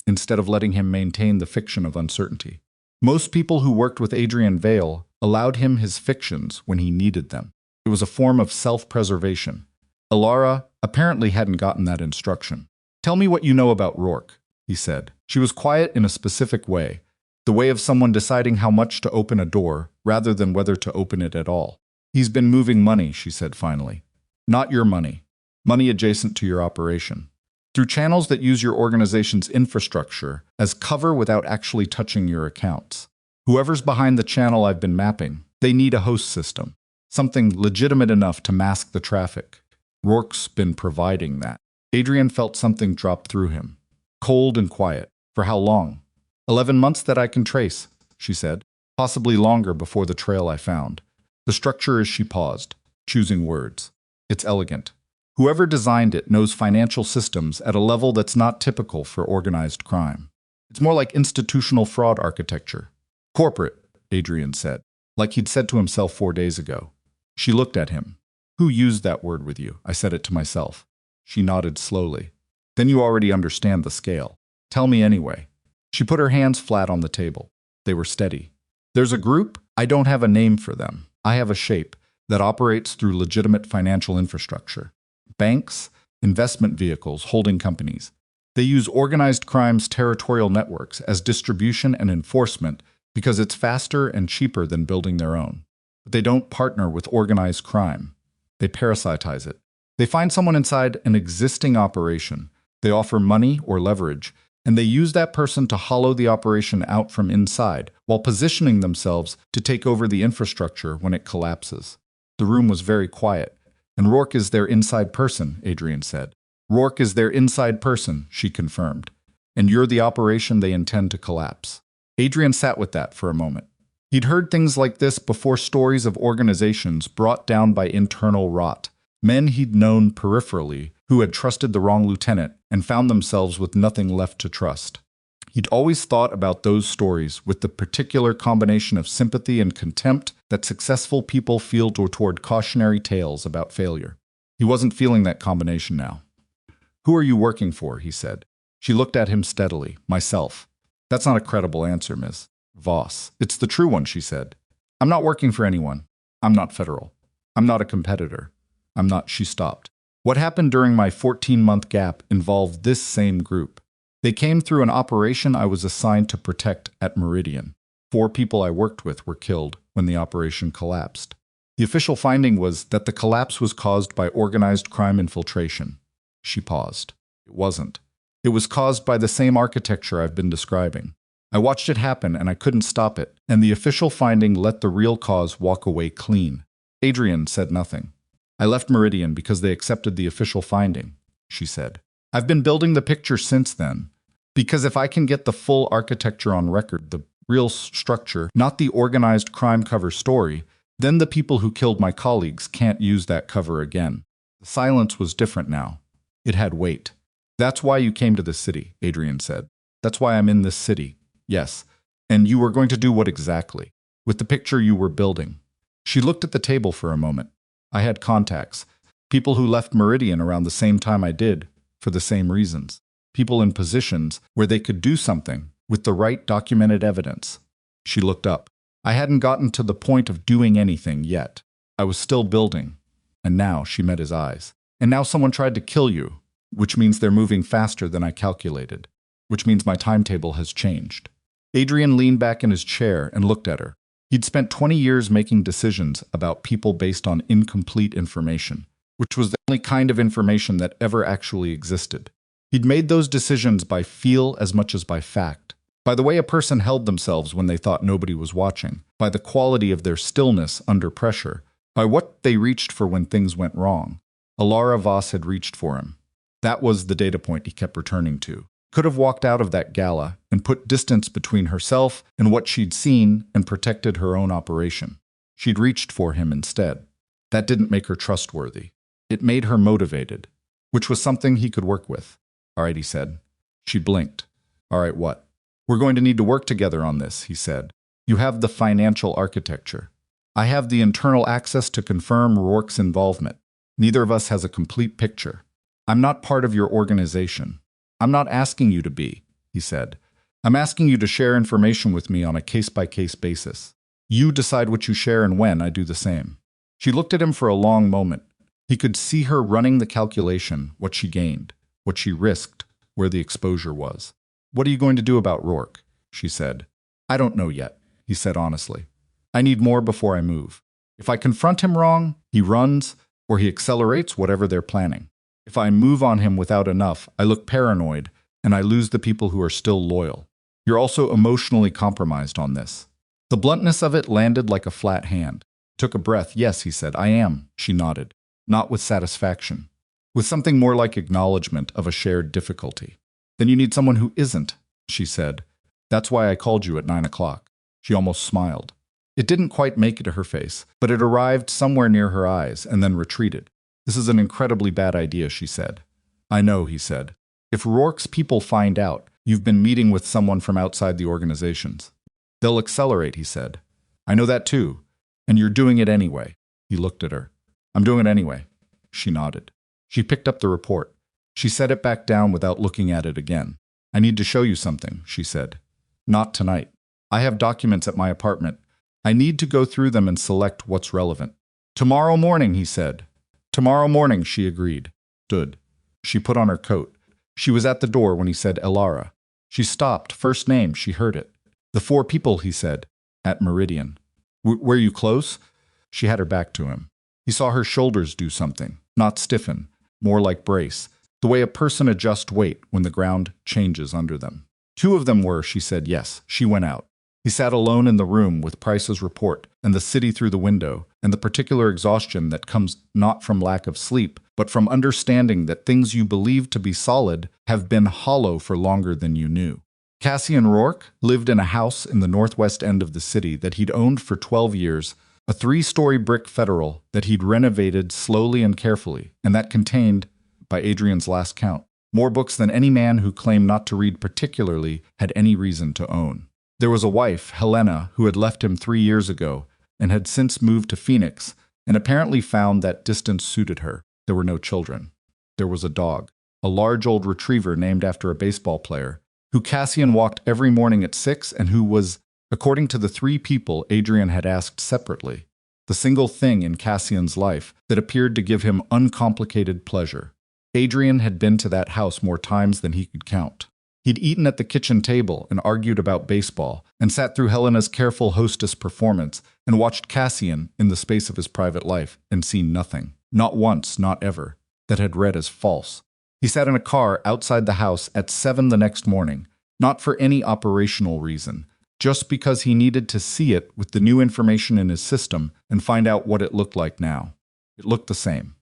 instead of letting him maintain the fiction of uncertainty. Most people who worked with Adrian Vale allowed him his fictions when he needed them. It was a form of self-preservation. Alara apparently hadn't gotten that instruction. "Tell me what you know about Rourke," he said. She was quiet in a specific way, the way of someone deciding how much to open a door rather than whether to open it at all. "He's been moving money," she said finally. "Not your money. Money adjacent to your operation. Through channels that use your organization's infrastructure as cover without actually touching your accounts. Whoever's behind the channel I've been mapping, they need a host system. Something legitimate enough to mask the traffic. Rourke's been providing that." Adrian felt something drop through him. Cold and quiet. "For how long?" 11 months that I can trace," she said. "Possibly longer before the trail I found." The structure is, she paused, choosing words. "It's elegant. Whoever designed it knows financial systems at a level that's not typical for organized crime. It's more like institutional fraud architecture. Corporate," Adrian said, like he'd said to himself 4 days ago. She looked at him. "Who used that word with you?" "I said it to myself." She nodded slowly. "Then you already understand the scale. Tell me anyway." She put her hands flat on the table. They were steady. "There's a group. I don't have a name for them. I have a shape that operates through legitimate financial infrastructure. Banks, investment vehicles, holding companies. They use organized crime's territorial networks as distribution and enforcement because it's faster and cheaper than building their own. But they don't partner with organized crime. They parasitize it. They find someone inside an existing operation. They offer money or leverage, and they use that person to hollow the operation out from inside while positioning themselves to take over the infrastructure when it collapses." The room was very quiet. "And Rourke is their inside person," Adrian said. "Rourke is their inside person," she confirmed. "And you're the operation they intend to collapse." Adrian sat with that for a moment. He'd heard things like this before, stories of organizations brought down by internal rot. Men he'd known peripherally who had trusted the wrong lieutenant and found themselves with nothing left to trust. He'd always thought about those stories with the particular combination of sympathy and contempt that successful people feel toward cautionary tales about failure. He wasn't feeling that combination now. "Who are you working for?" he said. She looked at him steadily. "Myself." "That's not a credible answer, Miss Voss." "It's the true one," she said. "I'm not working for anyone. I'm not federal. I'm not a competitor. I'm not—" She stopped. "What happened during my 14-month gap involved this same group. They came through an operation I was assigned to protect at Meridian. 4 people I worked with were killed when the operation collapsed. The official finding was that the collapse was caused by organized crime infiltration." She paused. "It wasn't. It was caused by the same architecture I've been describing. I watched it happen and I couldn't stop it, and the official finding let the real cause walk away clean." Adrian said nothing. "I left Meridian because they accepted the official finding," she said. "I've been building the picture since then. Because if I can get the full architecture on record, the real structure, not the organized crime cover story, Then the people who killed my colleagues can't use that cover again. The silence was different now. It had weight. That's why you came to this city, Adrian said. That's why I'm in this city. Yes. And you were going to do what exactly? With the picture you were building. She looked at the table for a moment. I had contacts. People who left Meridian around the same time I did, for the same reasons. People in positions where they could do something with the right documented evidence. She looked up. I hadn't gotten to the point of doing anything yet. I was still building. And now she met his eyes. And now someone tried to kill you, which means they're moving faster than I calculated, which means my timetable has changed. Adrian leaned back in his chair and looked at her. He'd spent 20 years making decisions about people based on incomplete information, which was the only kind of information that ever actually existed. He'd made those decisions by feel as much as by fact, by the way a person held themselves when they thought nobody was watching, by the quality of their stillness under pressure, by what they reached for when things went wrong. Alara Voss had reached for him. That was the data point he kept returning to. Could have walked out of that gala and put distance between herself and what she'd seen and protected her own operation. She'd reached for him instead. That didn't make her trustworthy. It made her motivated, which was something he could work with. All right, he said. She blinked. All right, what? We're going to need to work together on this, he said. You have the financial architecture. I have the internal access to confirm Rourke's involvement. Neither of us has a complete picture. I'm not part of your organization. I'm not asking you to be, he said. I'm asking you to share information with me on a case-by-case basis. You decide what you share and when I do the same. She looked at him for a long moment. He could see her running the calculation, what she gained, what she risked, where the exposure was. What are you going to do about Rourke? She said. I don't know yet, he said honestly. I need more before I move. If I confront him wrong, he runs, or he accelerates whatever they're planning. If I move on him without enough, I look paranoid, and I lose the people who are still loyal. You're also emotionally compromised on this. The bluntness of it landed like a flat hand. Took a breath. Yes, he said. I am, she nodded. Not with satisfaction. With something more like acknowledgement of a shared difficulty. Then you need someone who isn't, she said. That's why I called you at 9 o'clock. She almost smiled. It didn't quite make it to her face, but it arrived somewhere near her eyes and then retreated. This is an incredibly bad idea, she said. I know, he said. If Rourke's people find out, you've been meeting with someone from outside the organizations. They'll accelerate, he said. I know that too. And you're doing it anyway. He looked at her. I'm doing it anyway. She nodded. She picked up the report. She set it back down without looking at it again. I need to show you something, she said. Not tonight. I have documents at my apartment. I need to go through them and select what's relevant. Tomorrow morning, he said. Tomorrow morning, she agreed. Stood. She put on her coat. She was at the door when he said Elara. She stopped. First name, she heard it. The 4 people, he said. At Meridian. Were you close? She had her back to him. He saw her shoulders do something. Not stiffen. More like brace. The way a person adjusts weight when the ground changes under them. 2 of them were, she said, yes. She went out. He sat alone in the room with Price's report and the city through the window and the particular exhaustion that comes not from lack of sleep, but from understanding that things you believe to be solid have been hollow for longer than you knew. Cassian Rourke lived in a house in the northwest end of the city that he'd owned for 12 years, a 3-story brick federal that he'd renovated slowly and carefully, and that contained, by Adrian's last count, more books than any man who claimed not to read particularly had any reason to own. There was a wife, Helena, who had left him 3 years ago and had since moved to Phoenix and apparently found that distance suited her. There were no children. There was a dog, a large old retriever named after a baseball player, who Cassian walked every morning at 6 and who was, according to the 3 people Adrian had asked separately, the single thing in Cassian's life that appeared to give him uncomplicated pleasure. Adrian had been to that house more times than he could count. He'd eaten at the kitchen table and argued about baseball, and sat through Helena's careful hostess performance and watched Cassian in the space of his private life and seen nothing, not once, not ever, that had read as false. He sat in a car outside the house at 7 the next morning, not for any operational reason, just because he needed to see it with the new information in his system and find out what it looked like now. It looked the same.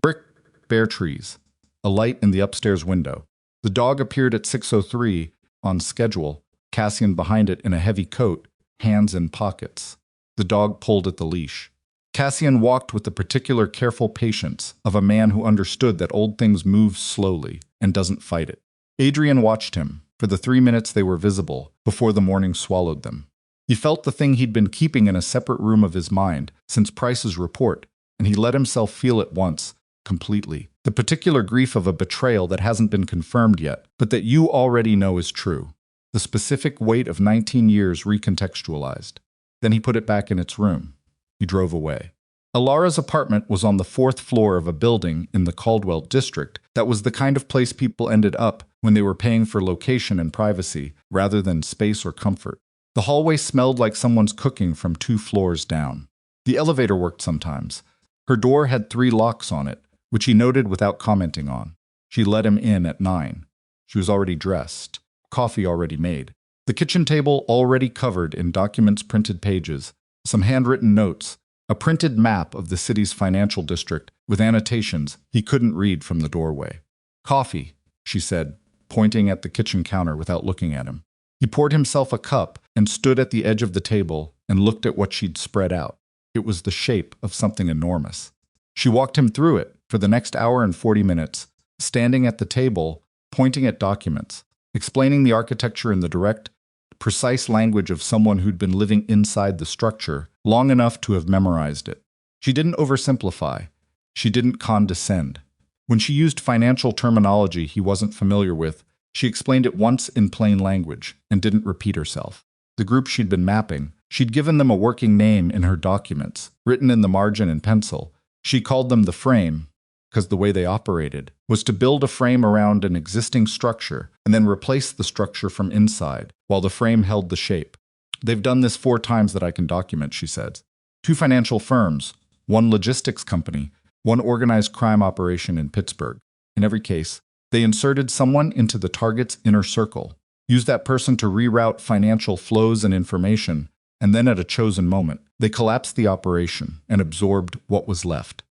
Brick, bare trees, a light in the upstairs window. The dog appeared at 6:03 on schedule, Cassian behind it in a heavy coat, hands in pockets. The dog pulled at the leash. Cassian walked with the particular careful patience of a man who understood that old things move slowly and doesn't fight it. Adrian watched him for the 3 minutes they were visible before the morning swallowed them. He felt the thing he'd been keeping in a separate room of his mind since Price's report, and he let himself feel it once, completely. The particular grief of a betrayal that hasn't been confirmed yet, but that you already know is true. The specific weight of 19 years recontextualized. Then he put it back in its room. He drove away. Alara's apartment was on the 4th floor of a building in the Caldwell district that was the kind of place people ended up when they were paying for location and privacy rather than space or comfort. The hallway smelled like someone's cooking from 2 floors down. The elevator worked sometimes. Her door had 3 locks on it, which he noted without commenting on. She let him in at 9. She was already dressed, coffee already made, the kitchen table already covered in documents, printed pages, some handwritten notes, a printed map of the city's financial district with annotations he couldn't read from the doorway. "Coffee," she said, pointing at the kitchen counter without looking at him. He poured himself a cup and stood at the edge of the table and looked at what she'd spread out. It was the shape of something enormous. She walked him through it for the next hour and 40 minutes, standing at the table, pointing at documents, explaining the architecture in the direct, precise language of someone who'd been living inside the structure long enough to have memorized it. She didn't oversimplify. She didn't condescend. When she used financial terminology he wasn't familiar with, she explained it once in plain language and didn't repeat herself. The group she'd been mapping, she'd given them a working name in her documents, written in the margin in pencil. She called them the frame, because the way they operated was to build a frame around an existing structure and then replace the structure from inside, while the frame held the shape. "They've done this 4 times that I can document," she said. 2 financial firms, 1 logistics company, 1 organized crime operation in Pittsburgh. In every case, they inserted someone into the target's inner circle, used that person to reroute financial flows and information, and then at a chosen moment, they collapsed the operation and absorbed what was left.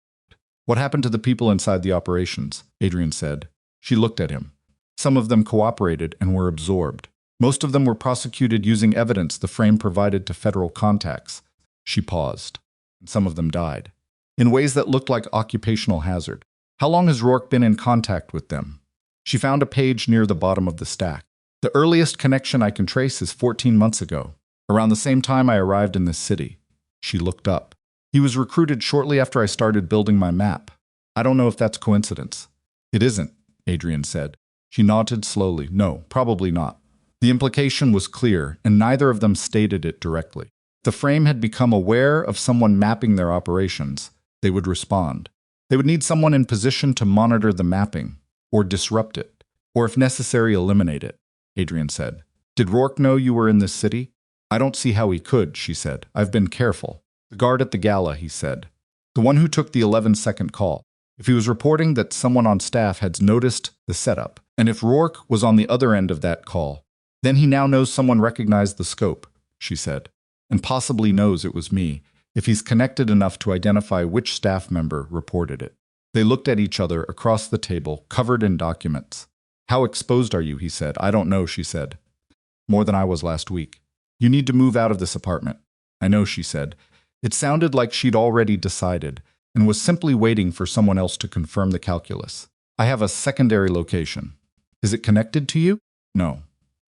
"What happened to the people inside the operations?" Adrian said. She looked at him. Some of them cooperated and were absorbed. Most of them were prosecuted using evidence the frame provided to federal contacts. She paused. And some of them died. In ways that looked like occupational hazard. "How long has Rourke been in contact with them?" She found a page near the bottom of the stack. "The earliest connection I can trace is 14 months ago, around the same time I arrived in this city." She looked up. "He was recruited shortly after I started building my map. I don't know if that's coincidence." "It isn't," Adrian said. She nodded slowly. "No, probably not." The implication was clear, and neither of them stated it directly. The frame had become aware of someone mapping their operations. They would respond. They would need someone in position to monitor the mapping, or disrupt it, or if necessary eliminate it, Adrian said. "Did Rourke know you were in this city?" "I don't see how he could," she said. "I've been careful." "The guard at the gala," he said. "The one who took the 11-second call. If he was reporting that someone on staff had noticed the setup, and if Rourke was on the other end of that call, then he now knows someone recognized the scope," she said, "and possibly knows it was me, if he's connected enough to identify which staff member reported it." They looked at each other across the table, covered in documents. "How exposed are you?" he said. "I don't know," she said. "More than I was last week." "You need to move out of this apartment." "I know," she said. It sounded like she'd already decided, and was simply waiting for someone else to confirm the calculus. "I have a secondary location." "Is it connected to you?" "No."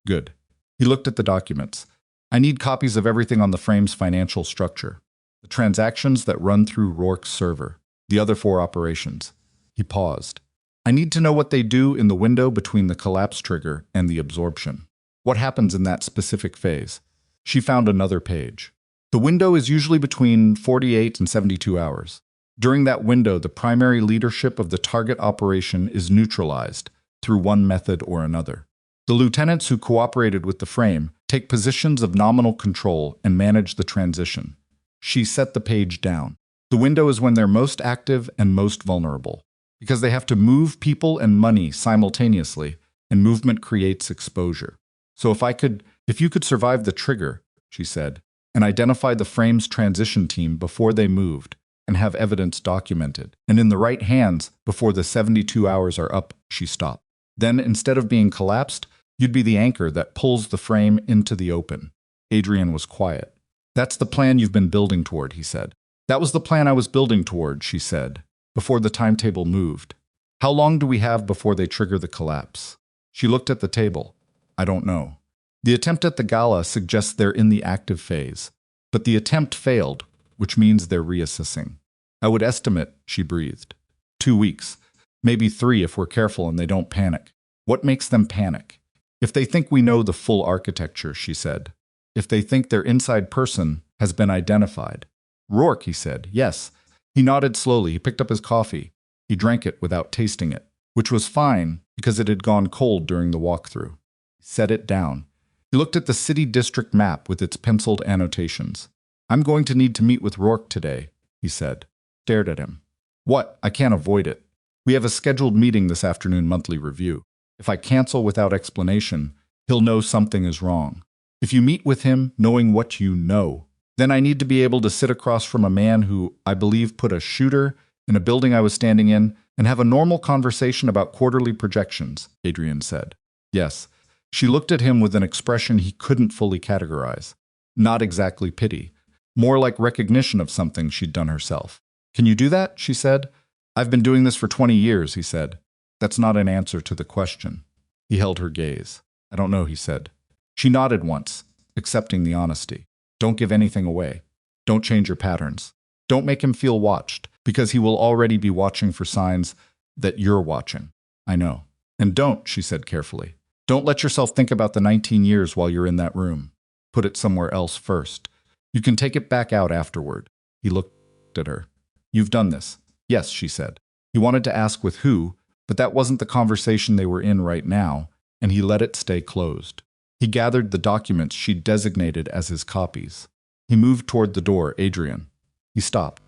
"Good." He looked at the documents. "I need copies of everything on the frame's financial structure. The transactions that run through Rourke's server. The other 4 operations." He paused. "I need to know what they do in the window between the collapse trigger and the absorption. What happens in that specific phase?" She found another page. "The window is usually between 48 and 72 hours. During that window, the primary leadership of the target operation is neutralized through one method or another. The lieutenants who cooperated with the frame take positions of nominal control and manage the transition." She set the page down. "The window is when they're most active and most vulnerable, because they have to move people and money simultaneously, and movement creates exposure. So if you could survive the trigger," she said, "and identify the frame's transition team before they moved, and have evidence documented, and in the right hands before the 72 hours are up," she stopped. "Then, instead of being collapsed, you'd be the anchor that pulls the frame into the open." Adrian was quiet. "That's the plan you've been building toward," he said. That was the plan I was building toward, she said, before the timetable moved. How long do we have before they trigger the collapse? She looked at the table. I don't know. The attempt at the gala suggests they're in the active phase, but the attempt failed, which means they're reassessing. I would estimate, she breathed, 2 weeks, maybe 3 if we're careful and they don't panic. What makes them panic? If they think we know the full architecture, she said. If they think their inside person has been identified. Rourke, he said, yes. He nodded slowly. He picked up his coffee. He drank it without tasting it, which was fine because it had gone cold during the walkthrough. He set it down. He looked at the city district map with its penciled annotations. I'm going to need to meet with Rourke today, he said. Stared at him. What? I can't avoid it. We have a scheduled meeting this afternoon, monthly review. If I cancel without explanation, he'll know something is wrong. If you meet with him knowing what you know, then I need to be able to sit across from a man who, I believe, put a shooter in a building I was standing in and have a normal conversation about quarterly projections, Adrian said. Yes. She looked at him with an expression he couldn't fully categorize. Not exactly pity. More like recognition of something she'd done herself. Can you do that? She said. I've been doing this for 20 years, he said. That's not an answer to the question. He held her gaze. I don't know, he said. She nodded once, accepting the honesty. Don't give anything away. Don't change your patterns. Don't make him feel watched, because he will already be watching for signs that you're watching. I know. And don't, she said carefully. Don't let yourself think about the 19 years while you're in that room. Put it somewhere else first. You can take it back out afterward. He looked at her. You've done this. Yes, she said. He wanted to ask with who, but that wasn't the conversation they were in right now, and he let it stay closed. He gathered the documents she'd designated as his copies. He moved toward the door, Adrian. He stopped.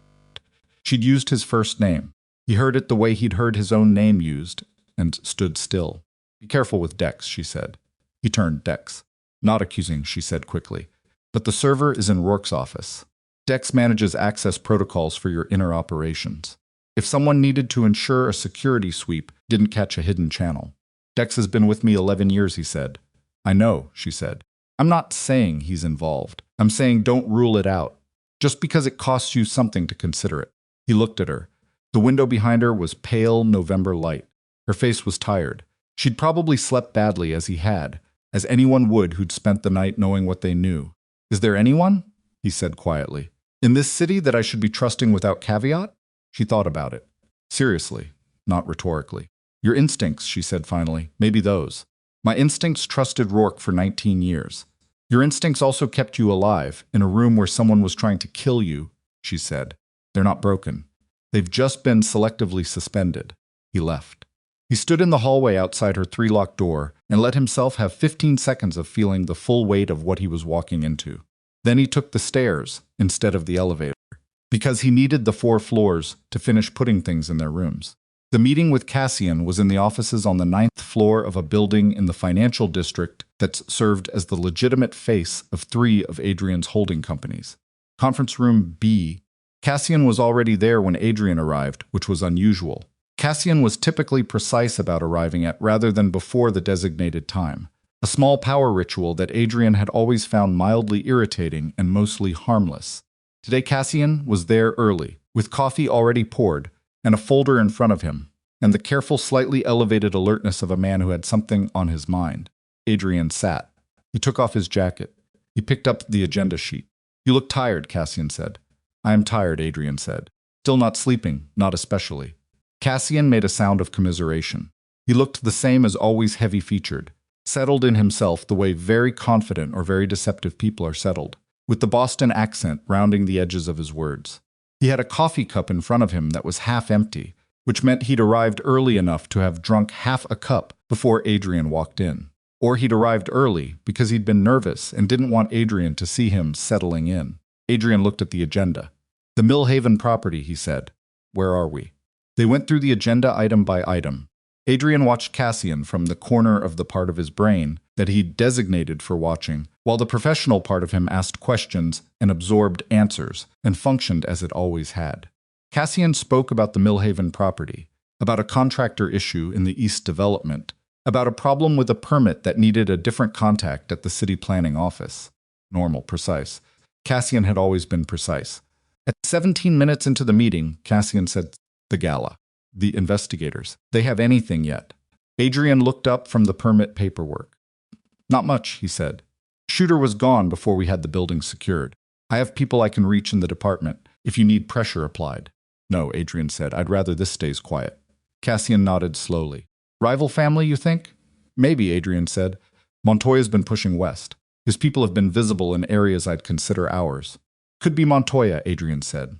She'd used his first name. He heard it the way he'd heard his own name used, and stood still. Be careful with Dex, she said. He turned. Dex. Not accusing, she said quickly. But the server is in Rourke's office. Dex manages access protocols for your inner operations. If someone needed to ensure a security sweep didn't catch a hidden channel. Dex has been with me 11 years, he said. I know, she said. I'm not saying he's involved. I'm saying don't rule it out. Just because it costs you something to consider it. He looked at her. The window behind her was pale November light. Her face was tired. She'd probably slept badly as he had, as anyone would who'd spent the night knowing what they knew. Is there anyone? He said quietly. In this city that I should be trusting without caveat? She thought about it. Seriously, not rhetorically. Your instincts, she said finally, maybe those. My instincts trusted Rourke for 19 years. Your instincts also kept you alive, in a room where someone was trying to kill you, she said. They're not broken. They've just been selectively suspended. He left. He stood in the hallway outside her 3-locked door and let himself have 15 seconds of feeling the full weight of what he was walking into. Then he took the stairs instead of the elevator, because he needed the 4 floors to finish putting things in their rooms. The meeting with Cassian was in the offices on the 9th floor of a building in the financial district that served as the legitimate face of 3 of Adrian's holding companies. Conference room B. Cassian was already there when Adrian arrived, which was unusual. Cassian was typically precise about arriving at rather than before the designated time, a small power ritual that Adrian had always found mildly irritating and mostly harmless. Today Cassian was there early, with coffee already poured, and a folder in front of him, and the careful, slightly elevated alertness of a man who had something on his mind. Adrian sat. He took off his jacket. He picked up the agenda sheet. You look tired, Cassian said. I am tired, Adrian said. Still not sleeping, not especially. Cassian made a sound of commiseration. He looked the same as always heavy-featured, settled in himself the way very confident or very deceptive people are settled, with the Boston accent rounding the edges of his words. He had a coffee cup in front of him that was half empty, which meant he'd arrived early enough to have drunk half a cup before Adrian walked in. Or he'd arrived early because he'd been nervous and didn't want Adrian to see him settling in. Adrian looked at the agenda. The Millhaven property, he said. Where are we? They went through the agenda item by item. Adrian watched Cassian from the corner of the part of his brain that he'd designated for watching, while the professional part of him asked questions and absorbed answers, and functioned as it always had. Cassian spoke about the Millhaven property, about a contractor issue in the East Development, about a problem with a permit that needed a different contact at the city planning office. Normal, precise. Cassian had always been precise. At 17 minutes into the meeting, Cassian said, "The gala. The investigators. They have anything yet?" Adrian looked up from the permit paperwork. "Not much," he said. "Shooter was gone before we had the building secured. I have people I can reach in the department if you need pressure applied." "No," Adrian said. "I'd rather this stays quiet." Cassian nodded slowly. "Rival family, you think?" "Maybe," Adrian said. "Montoya's been pushing west. His people have been visible in areas I'd consider ours." "Could be Montoya," Adrian said.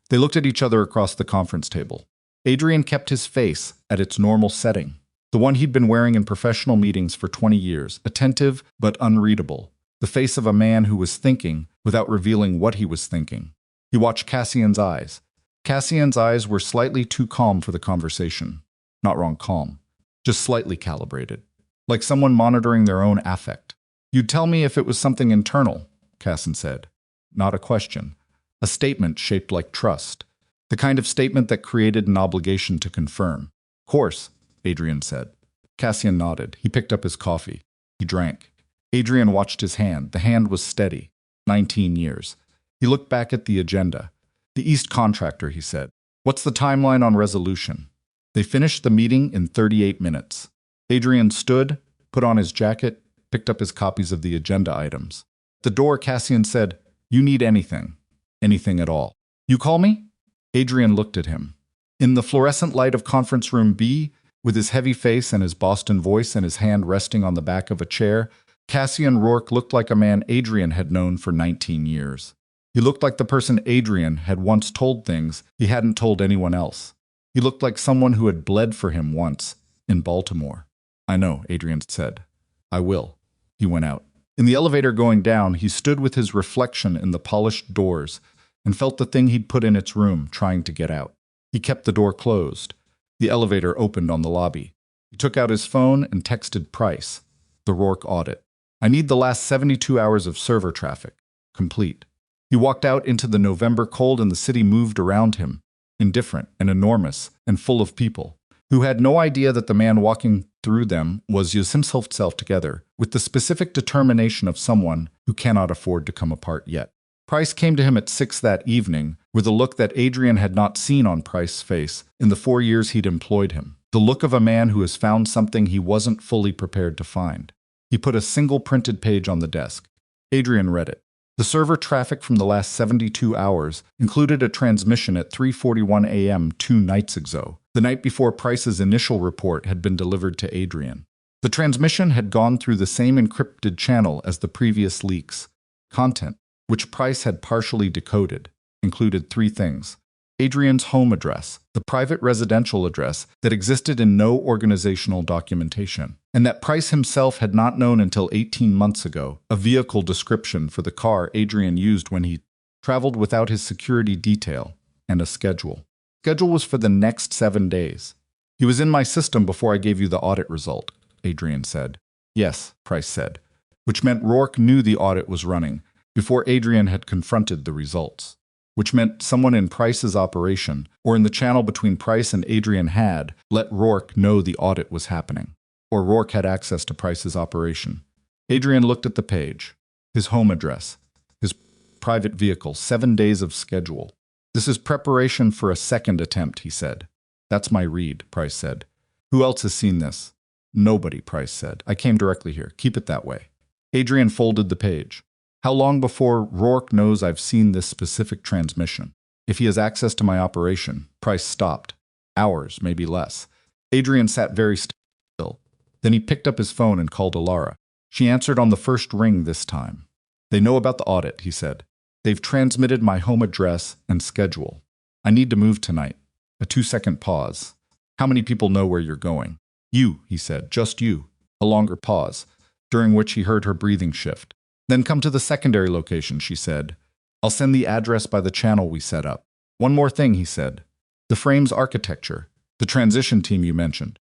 They looked at each other across the conference table. Adrian kept his face at its normal setting, the one he'd been wearing in professional meetings for 20 years, attentive but unreadable, the face of a man who was thinking without revealing what he was thinking. He watched Cassian's eyes. Cassian's eyes were slightly too calm for the conversation. Not wrong calm, just slightly calibrated, like someone monitoring their own affect. "You'd tell me if it was something internal," Cassian said. Not a question. A statement shaped like trust. The kind of statement that created an obligation to confirm. "Course," Adrian said. Cassian nodded. He picked up his coffee. He drank. Adrian watched his hand. The hand was steady. 19 years. He looked back at the agenda. "The East contractor," he said. "What's the timeline on resolution?" They finished the meeting in 38 minutes. Adrian stood, put on his jacket, picked up his copies of the agenda items. At the door, Cassian said, "You need anything. Anything at all. You call me?" Adrian looked at him. In the fluorescent light of conference room B, with his heavy face and his Boston voice and his hand resting on the back of a chair, Cassian Rourke looked like a man Adrian had known for 19 years. He looked like the person Adrian had once told things he hadn't told anyone else. He looked like someone who had bled for him once, in Baltimore. "I know," Adrian said. "I will." He went out. In the elevator going down, he stood with his reflection in the polished doors and felt the thing he'd put in its room, trying to get out. He kept the door closed. The elevator opened on the lobby. He took out his phone and texted Price. The Rourke audit. "I need the last 72 hours of server traffic. Complete." He walked out into the November cold and the city moved around him, indifferent and enormous and full of people, who had no idea that the man walking through them was himself together, with the specific determination of someone who cannot afford to come apart yet. Price came to him at 6 that evening with a look that Adrian had not seen on Price's face in the 4 years he'd employed him, the look of a man who has found something he wasn't fully prepared to find. He put a single printed page on the desk. Adrian read it. The server traffic from the last 72 hours included a transmission at 3:41 a.m. 2 nights ago, the night before Price's initial report had been delivered to Adrian. The transmission had gone through the same encrypted channel as the previous leaks. Content, which Price had partially decoded, included 3 things. Adrian's home address, the private residential address that existed in no organizational documentation, and that Price himself had not known until 18 months ago, a vehicle description for the car Adrian used when he traveled without his security detail, and a schedule. Schedule was for the next 7 days. "He was in my system before I gave you the audit result," Adrian said. "Yes," Price said, which meant Rourke knew the audit was running before Adrian had confronted the results. Which meant someone in Price's operation, or in the channel between Price and Adrian had, let Rourke know the audit was happening. Or Rourke had access to Price's operation. Adrian looked at the page. His home address. His private vehicle. 7 days of schedule. "This is preparation for a second attempt," he said. "That's my read," Price said. "Who else has seen this?" "Nobody," Price said. "I came directly here. Keep it that way." Adrian folded the page. "How long before Rourke knows I've seen this specific transmission? If he has access to my operation." Price stopped. "Hours, maybe less." Adrian sat very still. Then he picked up his phone and called Alara. She answered on the first ring this time. "They know about the audit," he said. "They've transmitted my home address and schedule. I need to move tonight." A 2-second pause. "How many people know where you're going?" "You," he said. "Just you." A longer pause, during which he heard her breathing shift. "Then come to the secondary location," she said. "I'll send the address by the channel we set up." "One more thing," he said. "The frame's architecture. The transition team you mentioned.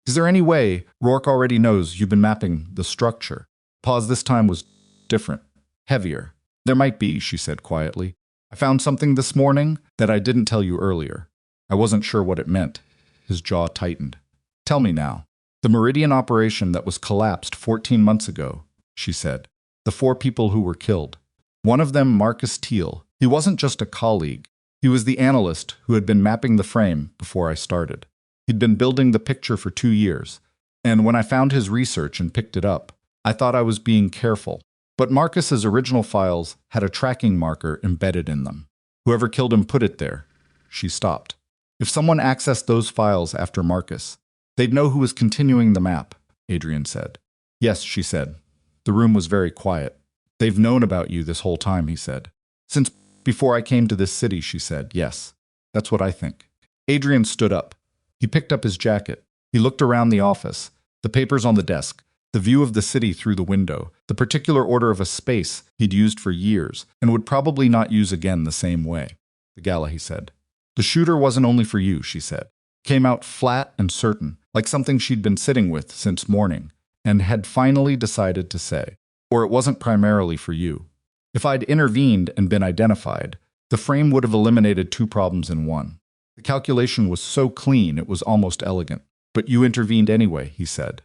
Is there any way Rourke already knows you've been mapping the structure?" Pause this time was different. Heavier. "There might be," she said quietly. "I found something this morning that I didn't tell you earlier. I wasn't sure what it meant." His jaw tightened. "Tell me now." "The Meridian operation that was collapsed 14 months ago," she said. "The 4 people who were killed. One of them, Marcus Teal, He wasn't just a colleague. He was the analyst who had been mapping the frame before I started. He'd been building the picture for 2 years, and when I found his research and picked it up, I thought I was being careful. But Marcus's original files had a tracking marker embedded in them. Whoever killed him put it there. She stopped. If someone accessed those files after Marcus, they'd know who was continuing the map, Adrian said. Yes, she said. The room was very quiet. They've known about you this whole time, he said. Since before I came to this city, she said. Yes, that's what I think. Adrian stood up. He picked up his jacket. He looked around the office, the papers on the desk, the view of the city through the window, the particular order of a space he'd used for years and would probably not use again the same way. The gala, he said. The shooter wasn't only for you, she said. Came out flat and certain, like something she'd been sitting with since morning, and had finally decided to say. Or it wasn't primarily for you. If I'd intervened and been identified, the frame would have eliminated 2 problems in one. The calculation was so clean it was almost elegant. But you intervened anyway, he said.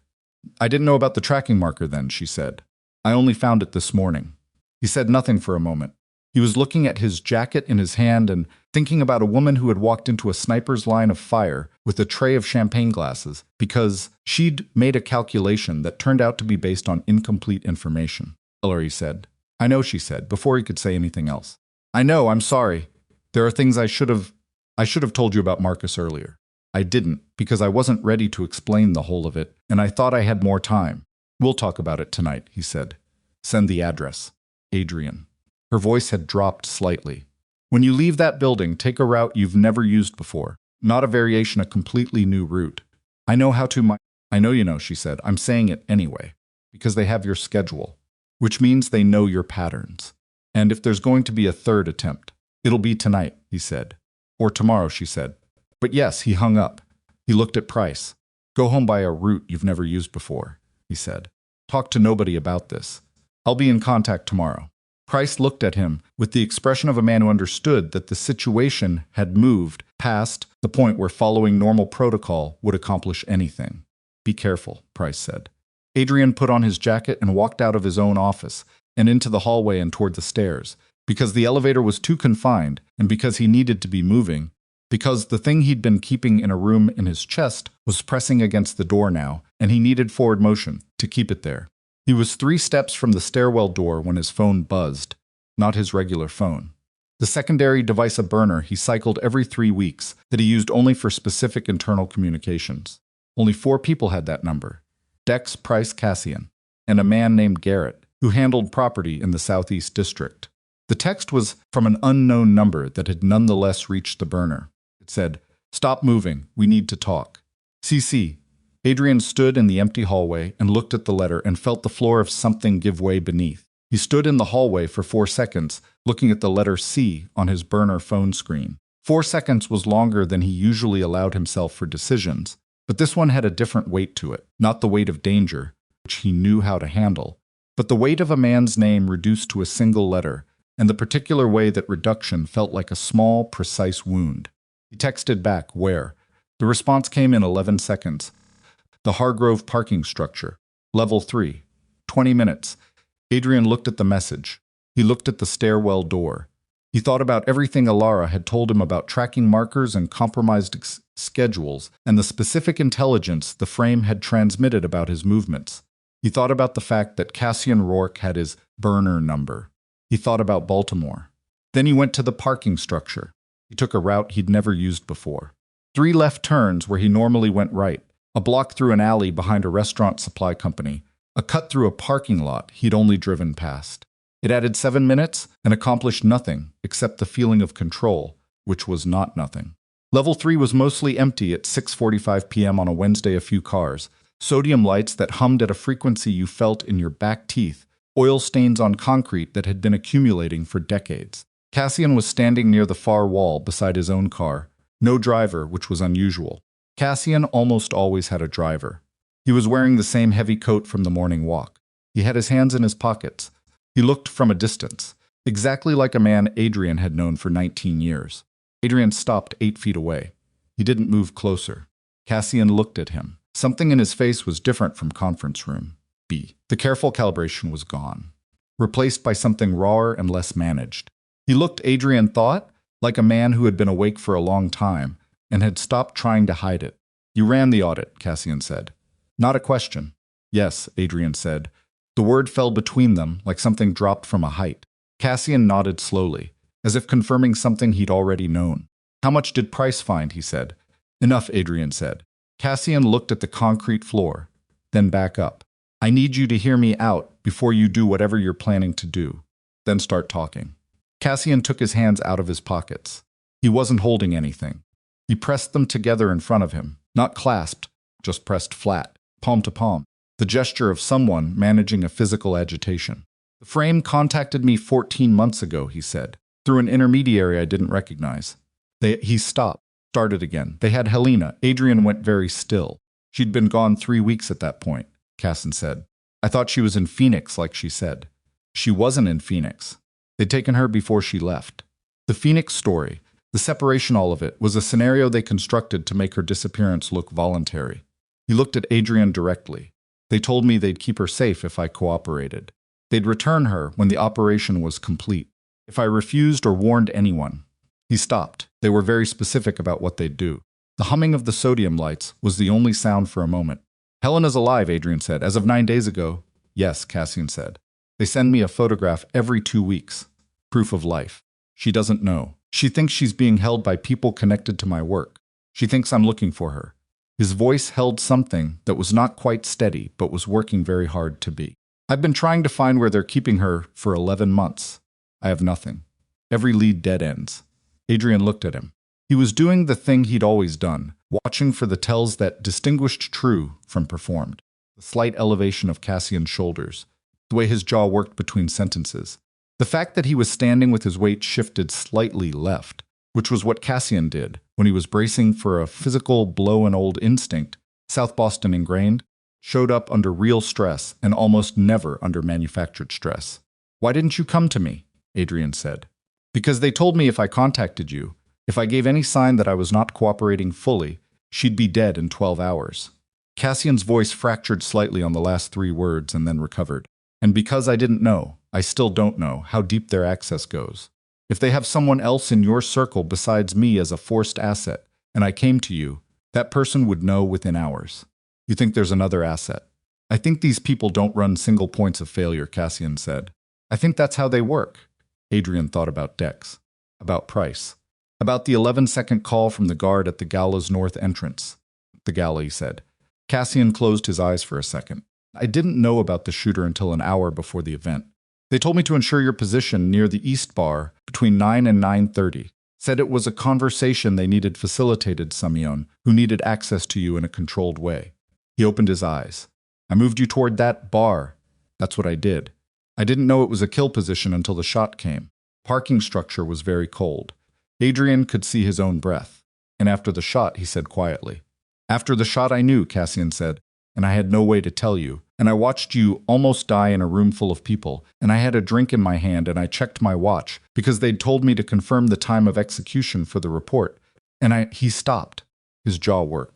I didn't know about the tracking marker then, she said. I only found it this morning. He said nothing for a moment. He was looking at his jacket in his hand and thinking about a woman who had walked into a sniper's line of fire with a tray of champagne glasses because she'd made a calculation that turned out to be based on incomplete information. Hillary said. I know, she said, before he could say anything else. I know, I'm sorry. There are things I should have told you about Marcus earlier. I didn't, because I wasn't ready to explain the whole of it, and I thought I had more time. We'll talk about it tonight, he said. Send the address. Adrian. Her voice had dropped slightly. When you leave that building, take a route you've never used before. Not a variation, a completely new route. I know how to I know you know, she said. I'm saying it anyway. Because they have your schedule. Which means they know your patterns. And if there's going to be a third attempt, it'll be tonight, he said. Or tomorrow, she said. But yes, he hung up. He looked at Price. Go home by a route you've never used before, he said. Talk to nobody about this. I'll be in contact tomorrow. Price looked at him with the expression of a man who understood that the situation had moved past the point where following normal protocol would accomplish anything. Be careful, Price said. Adrian put on his jacket and walked out of his own office and into the hallway and toward the stairs. Because the elevator was too confined and because he needed to be moving, because the thing he'd been keeping in a room in his chest was pressing against the door now, and he needed forward motion to keep it there. He was 3 steps from the stairwell door when his phone buzzed, not his regular phone. The secondary device, a burner he cycled every 3 weeks that he used only for specific internal communications. Only 4 people had that number. Dex, Price, Cassian, and a man named Garrett, who handled property in the Southeast District. The text was from an unknown number that had nonetheless reached the burner. It said, Stop moving, we need to talk. CC. Adrian stood in the empty hallway and looked at the letter and felt the floor of something give way beneath. He stood in the hallway for 4 seconds, looking at the letter C on his burner phone screen. 4 seconds was longer than he usually allowed himself for decisions, but this one had a different weight to it, not the weight of danger, which he knew how to handle, but the weight of a man's name reduced to a single letter, and the particular way that reduction felt like a small, precise wound. He texted back, where? The response came in 11 seconds. The Hargrove parking structure. Level 3. 20 minutes. Adrian looked at the message. He looked at the stairwell door. He thought about everything Alara had told him about tracking markers and compromised schedules, and the specific intelligence the frame had transmitted about his movements. He thought about the fact that Cassian Rourke had his burner number. He thought about Baltimore. Then he went to the parking structure. He took a route he'd never used before. 3 left turns where he normally went right, a block through an alley behind a restaurant supply company, a cut through a parking lot he'd only driven past. It added 7 minutes and accomplished nothing except the feeling of control, which was not nothing. Level 3 was mostly empty at 6:45 p.m. on a Wednesday. A few cars, sodium lights that hummed at a frequency you felt in your back teeth, oil stains on concrete that had been accumulating for decades. Cassian was standing near the far wall beside his own car. No driver, which was unusual. Cassian almost always had a driver. He was wearing the same heavy coat from the morning walk. He had his hands in his pockets. He looked from a distance, exactly like a man Adrian had known for 19 years. Adrian stopped 8 feet away. He didn't move closer. Cassian looked at him. Something in his face was different from conference room B. The careful calibration was gone, replaced by something rawer and less managed. He looked, Adrian thought, like a man who had been awake for a long time and had stopped trying to hide it. You ran the audit, Cassian said. Not a question. Yes, Adrian said. The word fell between them like something dropped from a height. Cassian nodded slowly, as if confirming something he'd already known. How much did Price find, he said. Enough, Adrian said. Cassian looked at the concrete floor, then back up. I need you to hear me out before you do whatever you're planning to do. Then start talking. Cassian took his hands out of his pockets. He wasn't holding anything. He pressed them together in front of him, not clasped, just pressed flat, palm to palm, the gesture of someone managing a physical agitation. The frame contacted me 14 months ago, he said, through an intermediary I didn't recognize. He stopped, started again. They had Helena. Adrian went very still. She'd been gone 3 weeks at that point, Cassian said. I thought she was in Phoenix, like she said. She wasn't in Phoenix. They'd taken her before she left. The Phoenix story, the separation, all of it, was a scenario they constructed to make her disappearance look voluntary. He looked at Adrian directly. They told me they'd keep her safe if I cooperated. They'd return her when the operation was complete. If I refused or warned anyone. He stopped. They were very specific about what they'd do. The humming of the sodium lights was the only sound for a moment. Helena's alive, Adrian said, as of 9 days ago. Yes, Cassian said. They send me a photograph every 2 weeks. Proof of life. She doesn't know. She thinks she's being held by people connected to my work. She thinks I'm looking for her. His voice held something that was not quite steady, but was working very hard to be. I've been trying to find where they're keeping her for 11 months. I have nothing. Every lead dead ends. Adrian looked at him. He was doing the thing he'd always done, watching for the tells that distinguished true from performed. The slight elevation of Cassian's shoulders, the way his jaw worked between sentences. The fact that he was standing with his weight shifted slightly left, which was what Cassian did when he was bracing for a physical blow. An old instinct, South Boston ingrained, showed up under real stress and almost never under manufactured stress. Why didn't you come to me? Adrian said. Because they told me if I contacted you, if I gave any sign that I was not cooperating fully, she'd be dead in 12 hours. Cassian's voice fractured slightly on the last 3 words and then recovered. And because I didn't know, I still don't know how deep their access goes. If they have someone else in your circle besides me as a forced asset, and I came to you, that person would know within hours. You think there's another asset? I think these people don't run single points of failure, Cassian said. I think that's how they work. Adrian thought about Dex, about Price, about the 11-second call from the guard at the gala's north entrance. The gala, he said. Cassian closed his eyes for a second. I didn't know about the shooter until an hour before the event. They told me to ensure your position near the East Bar between 9 and 9:30. Said it was a conversation they needed facilitated, Samion, who needed access to you in a controlled way. He opened his eyes. I moved you toward that bar. That's what I did. I didn't know it was a kill position until the shot came. Parking structure was very cold. Adrian could see his own breath. And after the shot, he said quietly. After the shot I knew, Cassian said, and I had no way to tell you. And I watched you almost die in a room full of people, and I had a drink in my hand and I checked my watch because they'd told me to confirm the time of execution for the report. And he stopped. His jaw worked.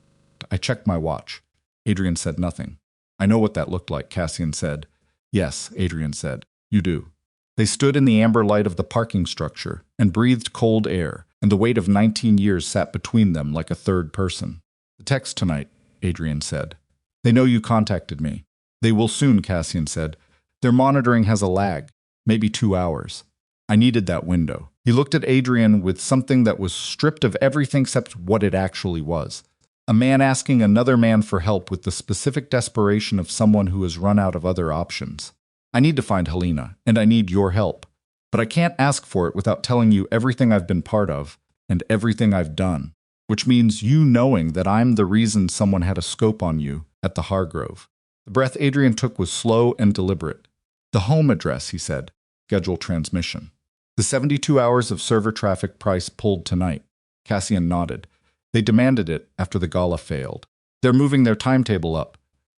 I checked my watch. Adrian said nothing. I know what that looked like, Cassian said. Yes, Adrian said. You do. They stood in the amber light of the parking structure and breathed cold air, and the weight of 19 years sat between them like a third person. The text tonight, Adrian said. They know you contacted me. They will soon, Cassian said. Their monitoring has a lag, maybe 2 hours. I needed that window. He looked at Adrian with something that was stripped of everything except what it actually was. A man asking another man for help with the specific desperation of someone who has run out of other options. I need to find Helena, and I need your help. But I can't ask for it without telling you everything I've been part of, and everything I've done. Which means you knowing that I'm the reason someone had a scope on you at the Hargrove. The breath Adrian took was slow and deliberate. The home address, he said. Scheduled transmission. The 72 hours of server traffic Price pulled tonight. Cassian nodded. They demanded it after the gala failed. They're moving their timetable up.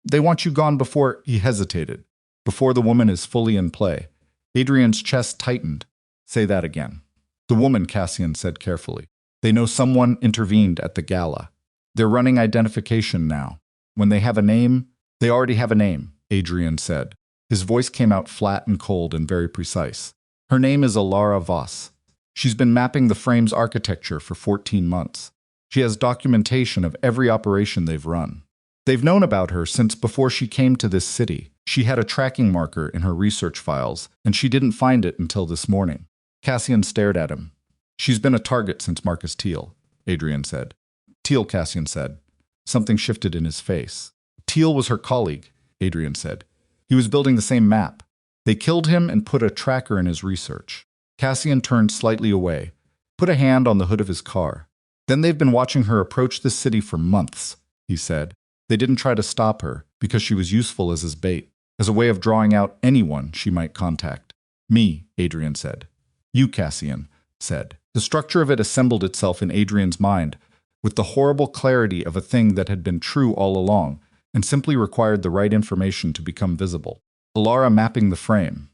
They want you gone before, he hesitated, before the woman is fully in play. Adrian's chest tightened. Say that again. The woman, Cassian said carefully. They know someone intervened at the gala. They're running identification now. When they have a name, they already have a name, Adrian said. His voice came out flat and cold and very precise. Her name is Alara Voss. She's been mapping the frame's architecture for 14 months. She has documentation of every operation they've run. They've known about her since before she came to this city. She had a tracking marker in her research files, and she didn't find it until this morning. Cassian stared at him. She's been a target since Marcus Teal, Adrian said. Teal, Cassian said. Something shifted in his face. Teal was her colleague, Adrian said. He was building the same map. They killed him and put a tracker in his research. Cassian turned slightly away, put a hand on the hood of his car. Then they've been watching her approach this city for months, he said. They didn't try to stop her because she was useful as his bait, as a way of drawing out anyone she might contact. Me, Adrian said. You, Cassian said. The structure of it assembled itself in Adrian's mind with the horrible clarity of a thing that had been true all along and simply required the right information to become visible. Alara mapping the frame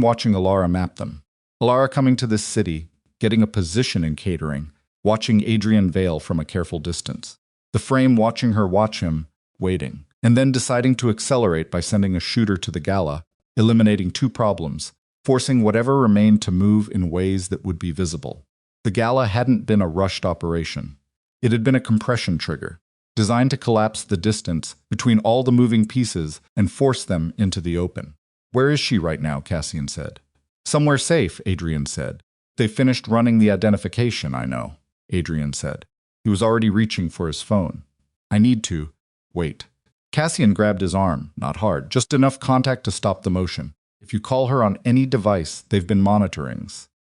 watching Alara map them. Alara coming to this city, getting a position in catering, watching Adrian Vale from a careful distance. The frame watching her watch him, waiting, and then deciding to accelerate by sending a shooter to the gala, eliminating two problems, forcing whatever remained to move in ways that would be visible. The gala hadn't been a rushed operation. It had been a compression trigger, designed to collapse the distance between all the moving pieces and force them into the open. Where is she right now? Cassian said. Somewhere safe, Adrian said. They finished running the identification, I know, Adrian said. He was already reaching for his phone. I need to. Wait. Cassian grabbed his arm, not hard, just enough contact to stop the motion. If you call her on any device, they've been monitoring.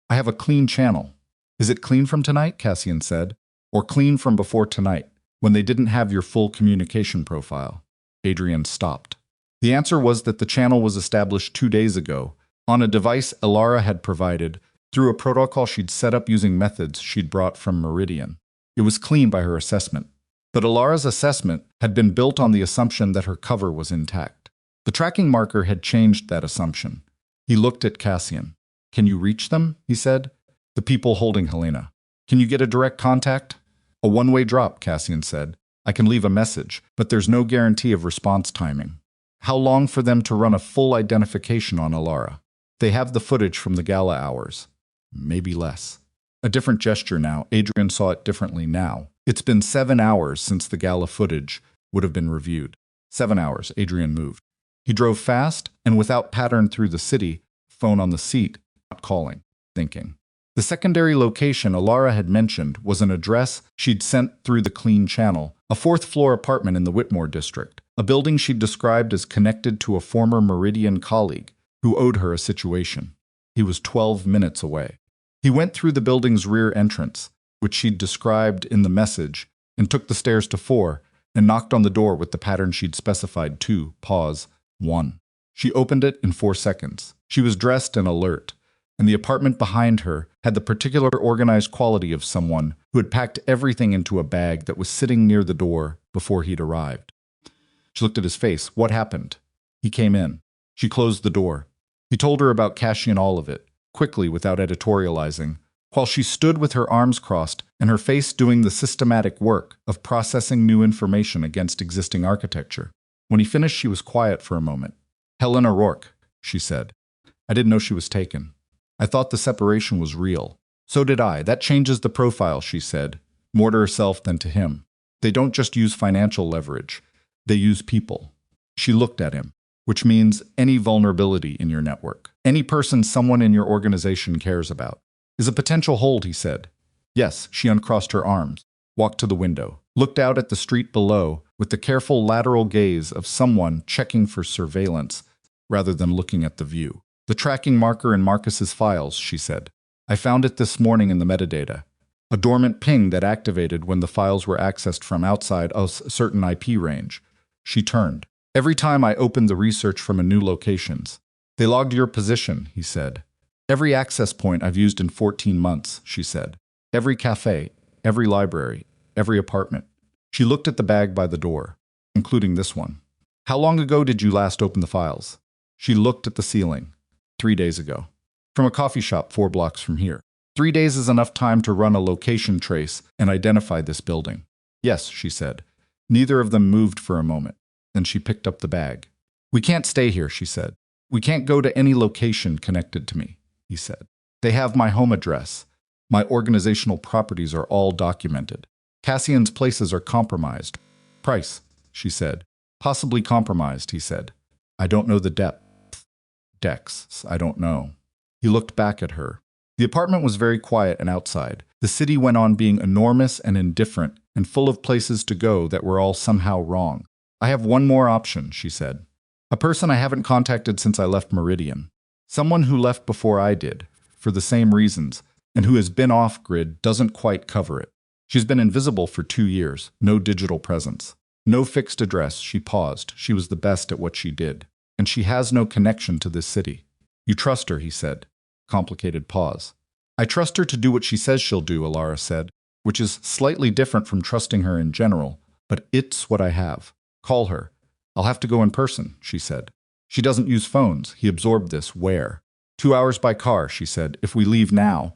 I have a clean channel. Is it clean from tonight? Cassian said. Or clean from before tonight, when they didn't have your full communication profile? Adrian stopped. The answer was that the channel was established 2 days ago, on a device Alara had provided, through a protocol she'd set up using methods she'd brought from Meridian. It was clean by her assessment. But Alara's assessment had been built on the assumption that her cover was intact. The tracking marker had changed that assumption. He looked at Cassian. Can you reach them? He said. The people holding Helena. Can you get a direct contact? A one-way drop, Cassian said. I can leave a message, but there's no guarantee of response timing. How long for them to run a full identification on Alara? They have the footage from the gala hours. Maybe less. A different gesture now. Adrian saw it differently now. It's been 7 hours since the gala footage would have been reviewed. 7 hours, Adrian moved. He drove fast and without pattern through the city, phone on the seat, not calling, thinking. The secondary location Alara had mentioned was an address she'd sent through the clean channel, a fourth-floor apartment in the Whitmore district, a building she'd described as connected to a former Meridian colleague who owed her a situation. He was 12 minutes away. He went through the building's rear entrance, which she'd described in the message, and took the stairs to 4, and knocked on the door with the pattern she'd specified 2, pause, 1. She opened it in 4 seconds. She was dressed and alert, and the apartment behind her had the particular organized quality of someone who had packed everything into a bag that was sitting near the door before he'd arrived. She looked at his face. What happened? He came in. She closed the door. He told her about Cassian, all of it, quickly without editorializing, while she stood with her arms crossed and her face doing the systematic work of processing new information against existing architecture. When he finished, she was quiet for a moment. Helena Rourke, she said. I didn't know she was taken. I thought the separation was real. So did I. That changes the profile, she said, more to herself than to him. They don't just use financial leverage. They use people. She looked at him, which means any vulnerability in your network, any person someone in your organization cares about, is a potential hold, he said. Yes, she uncrossed her arms, walked to the window, looked out at the street below with the careful lateral gaze of someone checking for surveillance rather than looking at the view. The tracking marker in Marcus's files, she said. I found it this morning in the metadata. A dormant ping that activated when the files were accessed from outside a certain IP range. She turned. Every time I opened the research from a new locations. They logged your position, he said. Every access point I've used in 14 months, she said. Every cafe, every library, every apartment. She looked at the bag by the door, including this one. How long ago did you last open the files? She looked at the ceiling. 3 days ago. From a coffee shop 4 blocks from here. 3 days is enough time to run a location trace and identify this building. Yes, she said. Neither of them moved for a moment. Then she picked up the bag. We can't stay here, she said. We can't go to any location connected to me, he said. They have my home address. My organizational properties are all documented. Cassian's places are compromised. Price, she said. Possibly compromised, he said. I don't know the depth. Dex, I don't know. He looked back at her. The apartment was very quiet and outside. The city went on being enormous and indifferent and full of places to go that were all somehow wrong. I have one more option, she said. A person I haven't contacted since I left Meridian. Someone who left before I did, for the same reasons, and who has been off-grid doesn't quite cover it. She's been invisible for 2 years, no digital presence. No fixed address, she paused. She was the best at what she did. And she has no connection to this city. You trust her, he said. Complicated pause. I trust her to do what she says she'll do, Alara said, which is slightly different from trusting her in general, but it's what I have. Call her. I'll have to go in person, she said. She doesn't use phones. He absorbed this. Where? 2 hours by car, she said. If we leave now.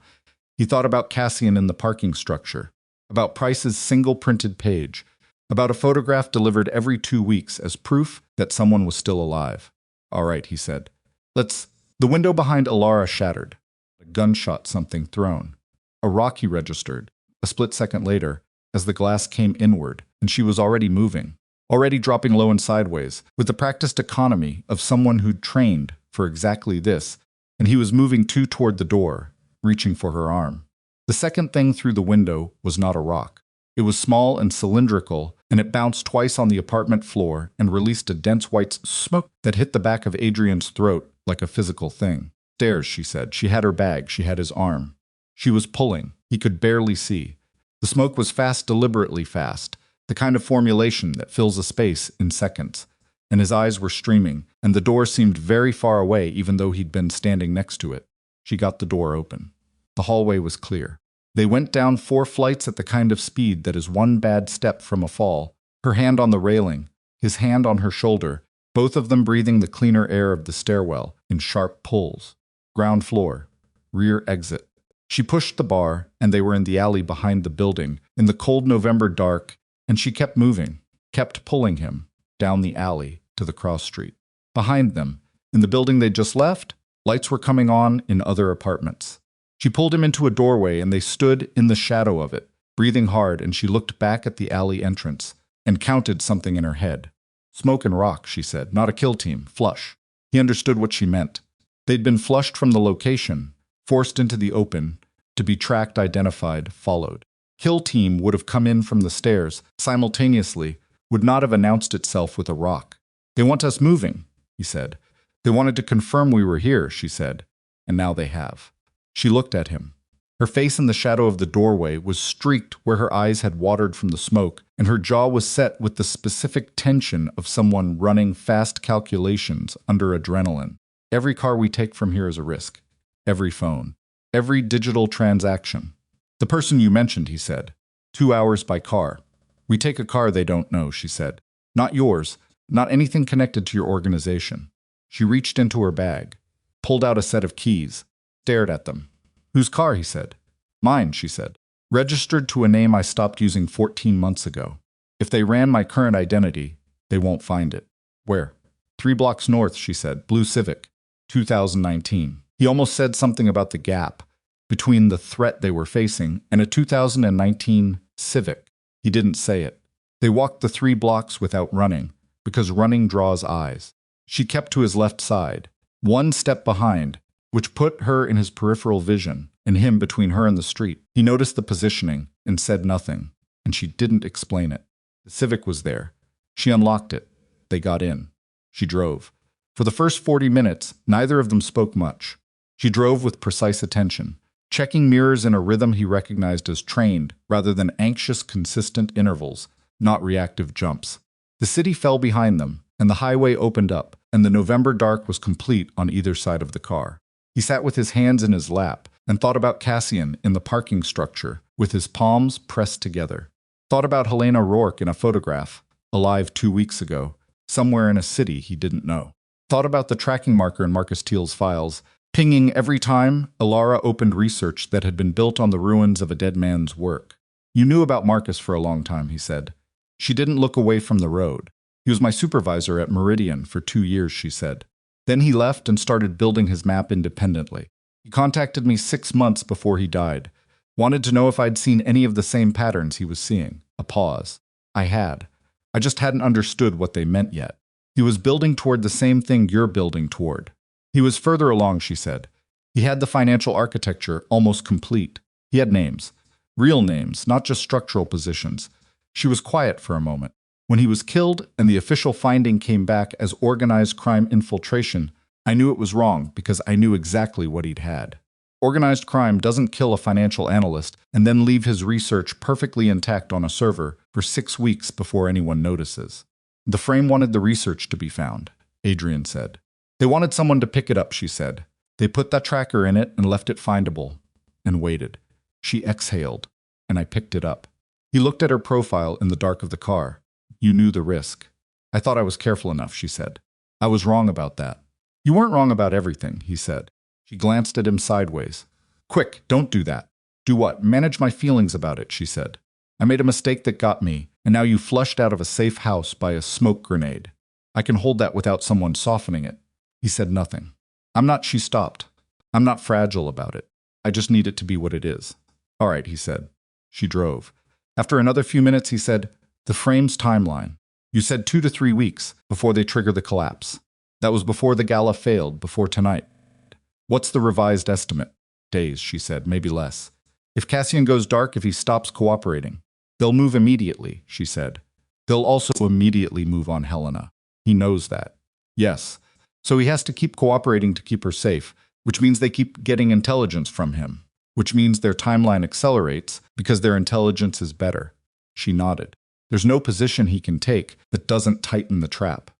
He thought about Cassian in the parking structure, about Price's single printed page, about a photograph delivered every 2 weeks as proof that someone was still alive. All right, he said. Let's... The window behind Alara shattered. A gunshot, something thrown. A rock, he registered. A split second later, as the glass came inward, and she was already moving, already dropping low and sideways, with the practiced economy of someone who'd trained for exactly this, and he was moving toward the door, reaching for her arm. The second thing through the window was not a rock. It was small and cylindrical, and it bounced twice on the apartment floor and released a dense white smoke that hit the back of Adrian's throat like a physical thing. Stairs, she said. She had her bag. She had his arm. She was pulling. He could barely see. The smoke was fast, deliberately fast, the kind of formulation that fills a space in seconds. And his eyes were streaming, and the door seemed very far away even though he'd been standing next to it. She got the door open. The hallway was clear. They went down 4 flights at the kind of speed that is one bad step from a fall, her hand on the railing, his hand on her shoulder, both of them breathing the cleaner air of the stairwell in sharp pulls. Ground floor. Rear exit. She pushed the bar, and they were in the alley behind the building, in the cold November dark, and she kept moving, kept pulling him, down the alley, to the cross street. Behind them, in the building they'd just left, lights were coming on in other apartments. She pulled him into a doorway, and they stood in the shadow of it, breathing hard, and she looked back at the alley entrance, and counted something in her head. Smoke and rock, she said, not a kill team, flush. He understood what she meant. They'd been flushed from the location, forced into the open, to be tracked, identified, followed. Kill team would have come in from the stairs, simultaneously, would not have announced itself with a rock. They want us moving, he said. They wanted to confirm we were here, she said, and now they have. She looked at him. Her face in the shadow of the doorway was streaked where her eyes had watered from the smoke, and her jaw was set with the specific tension of someone running fast calculations under adrenaline. Every car we take from here is a risk. Every phone. Every digital transaction. The person you mentioned, he said. 2 hours by car. We take a car they don't know, she said. Not yours. Not anything connected to your organization. She reached into her bag, pulled out a set of keys, stared at them. Whose car, he said. Mine, she said. Registered to a name I stopped using 14 months ago. If they ran my current identity, they won't find it. Where? 3 blocks north, she said. Blue Civic. 2019. He almost said something about the gap between the threat they were facing and a 2019 Civic. He didn't say it. They walked the 3 blocks without running, because running draws eyes. She kept to his left side, 1 step behind, which put her in his peripheral vision, and him between her and the street. He noticed the positioning and said nothing, and she didn't explain it. The Civic was there. She unlocked it. They got in. She drove. For the first 40 minutes, neither of them spoke much. She drove with precise attention, checking mirrors in a rhythm he recognized as trained rather than anxious, consistent intervals, not reactive jumps. The city fell behind them, and the highway opened up, and the November dark was complete on either side of the car. He sat with his hands in his lap and thought about Cassian in the parking structure with his palms pressed together. Thought about Helena Rourke in a photograph, alive 2 weeks ago, somewhere in a city he didn't know. Thought about the tracking marker in Marcus Teal's files, pinging every time Alara opened research that had been built on the ruins of a dead man's work. You knew about Marcus for a long time, he said. She didn't look away from the road. He was my supervisor at Meridian for 2 years, she said. Then he left and started building his map independently. He contacted me 6 months before he died. Wanted to know if I'd seen any of the same patterns he was seeing. A pause. I had. I just hadn't understood what they meant yet. He was building toward the same thing you're building toward. He was further along, she said. He had the financial architecture almost complete. He had names. Real names, not just structural positions. She was quiet for a moment. When he was killed and the official finding came back as organized crime infiltration, I knew it was wrong because I knew exactly what he'd had. Organized crime doesn't kill a financial analyst and then leave his research perfectly intact on a server for 6 weeks before anyone notices. The frame wanted the research to be found, Adrian said. They wanted someone to pick it up, she said. They put that tracker in it and left it findable, and waited. She exhaled, and I picked it up. He looked at her profile in the dark of the car. You knew the risk. I thought I was careful enough, she said. I was wrong about that. You weren't wrong about everything, he said. She glanced at him sideways. Quick, don't do that. Do what? Manage my feelings about it, she said. I made a mistake that got me, and now you flushed out of a safe house by a smoke grenade. I can hold that without someone softening it. He said nothing. She stopped. I'm not fragile about it. I just need it to be what it is. All right, he said. She drove. After another few minutes, he said, the frame's timeline. You said 2 to 3 weeks before they trigger the collapse. That was before the gala failed, before tonight. What's the revised estimate? Days, she said, maybe less. If Cassian goes dark, if he stops cooperating, they'll move immediately, she said. They'll also immediately move on Helena. He knows that. Yes. So he has to keep cooperating to keep her safe, which means they keep getting intelligence from him, which means their timeline accelerates because their intelligence is better. She nodded. There's no position he can take that doesn't tighten the trap.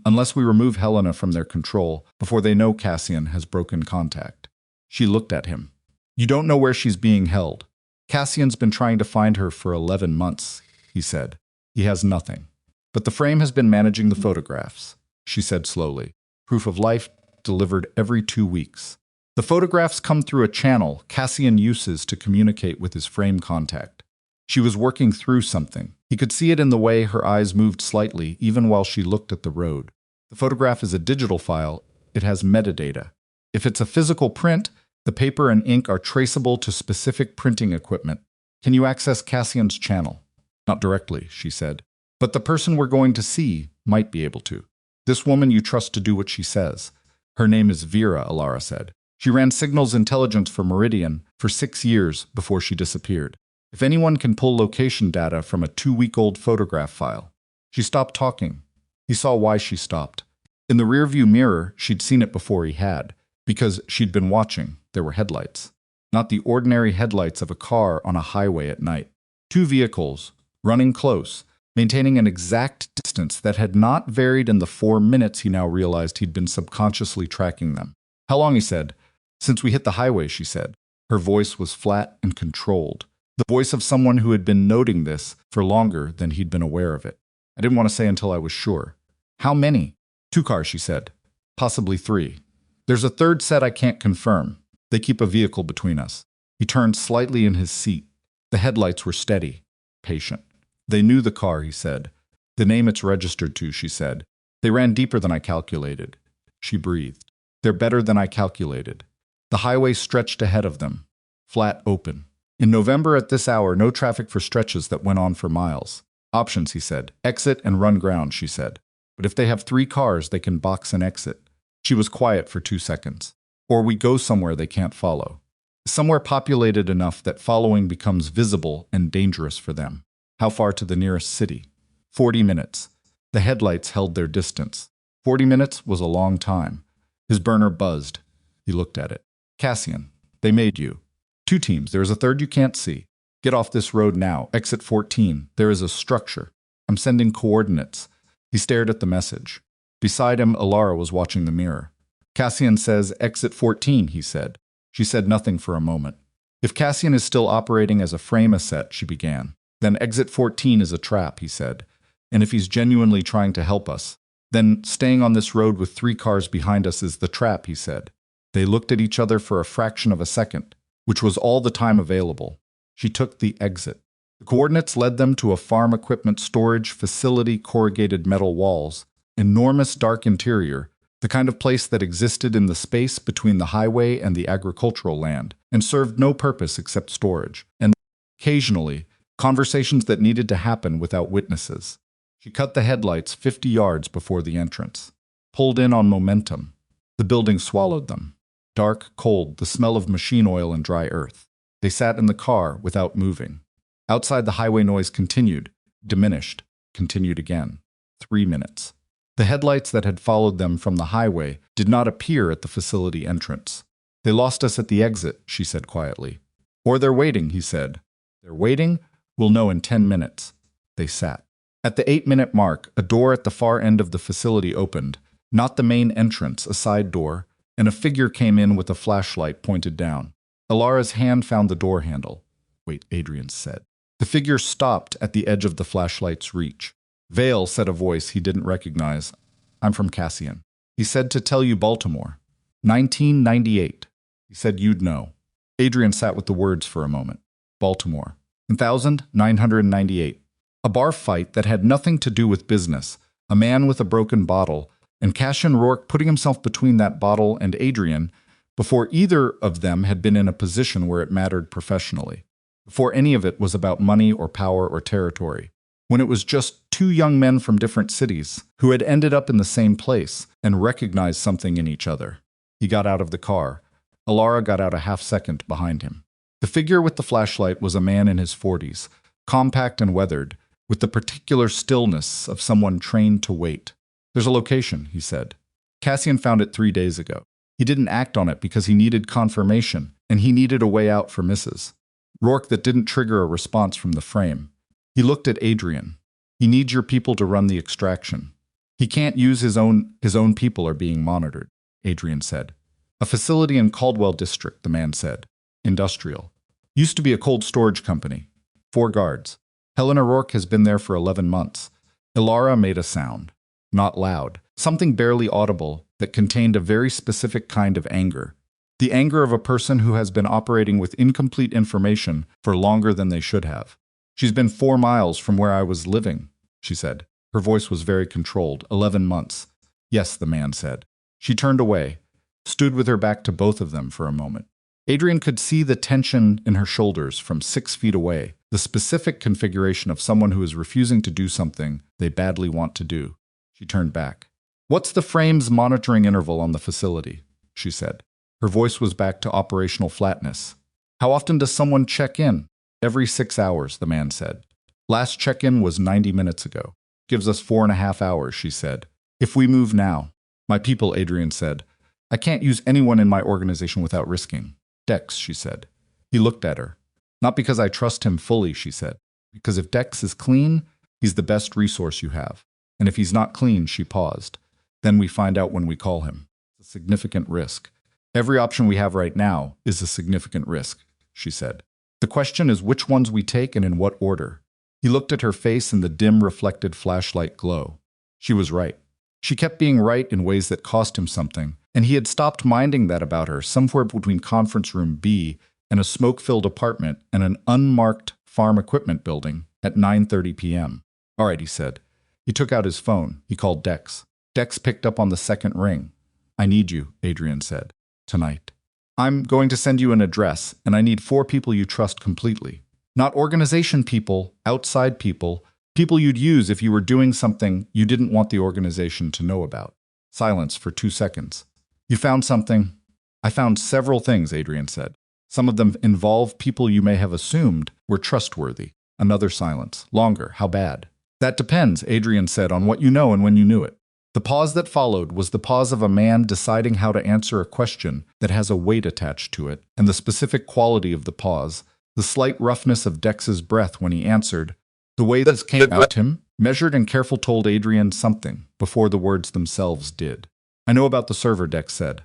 Unless we remove Helena from their control before they know Cassian has broken contact. She looked at him. You don't know where she's being held. Cassian's been trying to find her for 11 months, he said. He has nothing. But the frame has been managing the photographs, she said slowly. Proof of life delivered every 2 weeks. The photographs come through a channel Cassian uses to communicate with his frame contact. She was working through something. He could see it in the way her eyes moved slightly even while she looked at the road. The photograph is a digital file. It has metadata. If it's a physical print, the paper and ink are traceable to specific printing equipment. Can you access Cassian's channel? Not directly, she said. But the person we're going to see might be able to. This woman you trust to do what she says. Her name is Vera, Alara said. She ran signals intelligence for Meridian for 6 years before she disappeared. If anyone can pull location data from a 2-week-old photograph file. She stopped talking. He saw why she stopped. In the rearview mirror, she'd seen it before he had, because she'd been watching. There were headlights. Not the ordinary headlights of a car on a highway at night. 2 vehicles, running close, maintaining an exact distance that had not varied in the 4 minutes he now realized he'd been subconsciously tracking them. How long, he said. Since we hit the highway, she said. Her voice was flat and controlled. The voice of someone who had been noting this for longer than he'd been aware of it. I didn't want to say until I was sure. How many? 2 cars, she said. Possibly 3. There's a 3rd set I can't confirm. They keep a vehicle between us. He turned slightly in his seat. The headlights were steady, patient. They knew the car, he said. The name it's registered to, she said. They ran deeper than I calculated. She breathed. They're better than I calculated. The highway stretched ahead of them, flat open. In November at this hour, no traffic for stretches that went on for miles. Options, he said. Exit and run ground, she said. But if they have 3 cars, they can box and exit. She was quiet for 2 seconds. Or we go somewhere they can't follow. Somewhere populated enough that following becomes visible and dangerous for them. How far to the nearest city? 40 minutes. The headlights held their distance. 40 minutes was a long time. His burner buzzed. He looked at it. Cassian, they made you. 2 teams. There is a 3rd you can't see. Get off this road now. Exit 14. There is a structure. I'm sending coordinates. He stared at the message. Beside him, Alara was watching the mirror. Cassian says exit 14, he said. She said nothing for a moment. If Cassian is still operating as a frame asset, she began, then exit 14 is a trap, he said. And if he's genuinely trying to help us, then staying on this road with 3 cars behind us is the trap, he said. They looked at each other for a fraction of a second, which was all the time available. She took the exit. The coordinates led them to a farm equipment storage facility, corrugated metal walls, enormous dark interior, The kind of place that existed in the space between the highway and the agricultural land, and served no purpose except storage, and occasionally, conversations that needed to happen without witnesses. She cut the headlights 50 yards before the entrance, pulled in on momentum. The building swallowed them. Dark, cold, the smell of machine oil and dry earth. They sat in the car without moving. Outside, the highway noise continued, diminished, continued again. 3 minutes. The headlights that had followed them from the highway did not appear at the facility entrance. They lost us at the exit, she said quietly. Or they're waiting, he said. They're waiting? We'll know in 10 minutes. They sat. At the 8-minute mark, a door at the far end of the facility opened, not the main entrance, a side door, and a figure came in with a flashlight pointed down. Elara's hand found the door handle. Wait, Adrian said. The figure stopped at the edge of the flashlight's reach. Vale, said a voice he didn't recognize. I'm from Cassian. He said to tell you Baltimore. 1998. He said you'd know. Adrian sat with the words for a moment. Baltimore. 1998. A bar fight that had nothing to do with business, a man with a broken bottle, and Cassian Rourke putting himself between that bottle and Adrian before either of them had been in a position where it mattered professionally, before any of it was about money or power or territory, when it was just two young men from different cities who had ended up in the same place and recognized something in each other. He got out of the car. Elara got out a half-second behind him. The figure with the flashlight was a man in his 40s, compact and weathered, with the particular stillness of someone trained to wait. There's a location, he said. Cassian found it 3 days ago. He didn't act on it because he needed confirmation, and he needed a way out for Mrs. Rourke that didn't trigger a response from the frame. He looked at Adrian. He needs your people to run the extraction. He can't use his own people are being monitored, Adrian said. A facility in Caldwell District, the man said. Industrial. Used to be a cold storage company. 4 guards. Helena Rourke has been there for 11 months. Elara made a sound. Not loud. Something barely audible that contained a very specific kind of anger. The anger of a person who has been operating with incomplete information for longer than they should have. She's been 4 miles from where I was living, she said. Her voice was very controlled. 11 months. Yes, the man said. She turned away, stood with her back to both of them for a moment. Adrian could see the tension in her shoulders from 6 feet away, the specific configuration of someone who is refusing to do something they badly want to do. She turned back. What's the frame's monitoring interval on the facility? She said. Her voice was back to operational flatness. How often does someone check in? Every 6 hours, the man said. Last check-in was 90 minutes ago. Gives us 4.5 hours, she said. If we move now. My people, Adrian said. I can't use anyone in my organization without risking. Dex, she said. He looked at her. Not because I trust him fully, she said. Because if Dex is clean, he's the best resource you have. And if he's not clean, she paused. Then we find out when we call him. It's a significant risk. Every option we have right now is a significant risk, she said. The question is which ones we take and in what order. He looked at her face in the dim reflected flashlight glow. She was right. She kept being right in ways that cost him something, and he had stopped minding that about her somewhere between conference room B and a smoke-filled apartment and an unmarked farm equipment building at 9:30 p.m. All right, he said. He took out his phone. He called Dex. Dex picked up on the second ring. I need you, Adrian said. Tonight. I'm going to send you an address, and I need 4 people you trust completely. Not organization people, outside people, people you'd use if you were doing something you didn't want the organization to know about. Silence for 2 seconds. You found something? I found several things, Adrian said. Some of them involve people you may have assumed were trustworthy. Another silence. Longer. How bad? That depends, Adrian said, on what you know and when you knew it. The pause that followed was the pause of a man deciding how to answer a question that has a weight attached to it, and the specific quality of the pause, the slight roughness of Dex's breath when he answered, the way this came out him, measured and careful told Adrian something before the words themselves did. I know about the server, Dex said.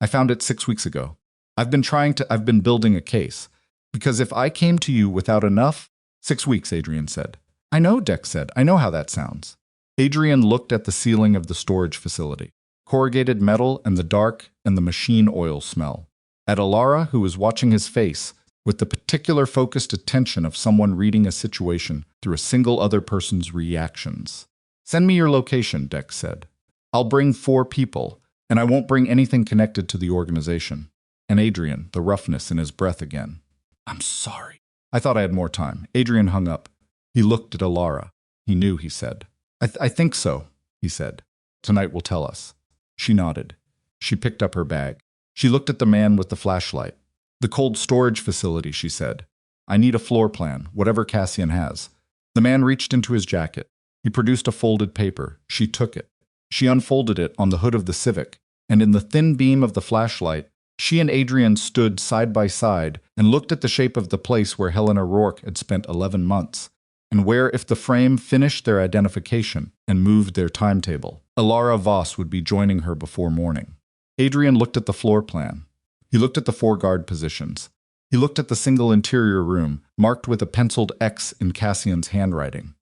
I found it 6 weeks ago. I've been building a case. Because if I came to you without enough... 6 weeks, Adrian said. I know, Dex said. I know how that sounds. Adrian looked at the ceiling of the storage facility. Corrugated metal and the dark and the machine oil smell. At Elara, who was watching his face, with the particular focused attention of someone reading a situation through a single other person's reactions. Send me your location, Dex said. I'll bring 4 people. And I won't bring anything connected to the organization. And Adrian, the roughness in his breath again. I'm sorry. I thought I had more time. Adrian hung up. He looked at Alara. He knew, he said. I think so, he said. Tonight will tell us. She nodded. She picked up her bag. She looked at the man with the flashlight. The cold storage facility, she said. I need a floor plan, whatever Cassian has. The man reached into his jacket. He produced a folded paper. She took it. She unfolded it on the hood of the Civic, and in the thin beam of the flashlight, she and Adrian stood side by side and looked at the shape of the place where Helena Rourke had spent 11 months, and where, if the frame finished their identification and moved their timetable, Alara Voss would be joining her before morning. Adrian looked at the floor plan. He looked at the 4 guard positions. He looked at the single interior room, marked with a penciled X in Cassian's handwriting.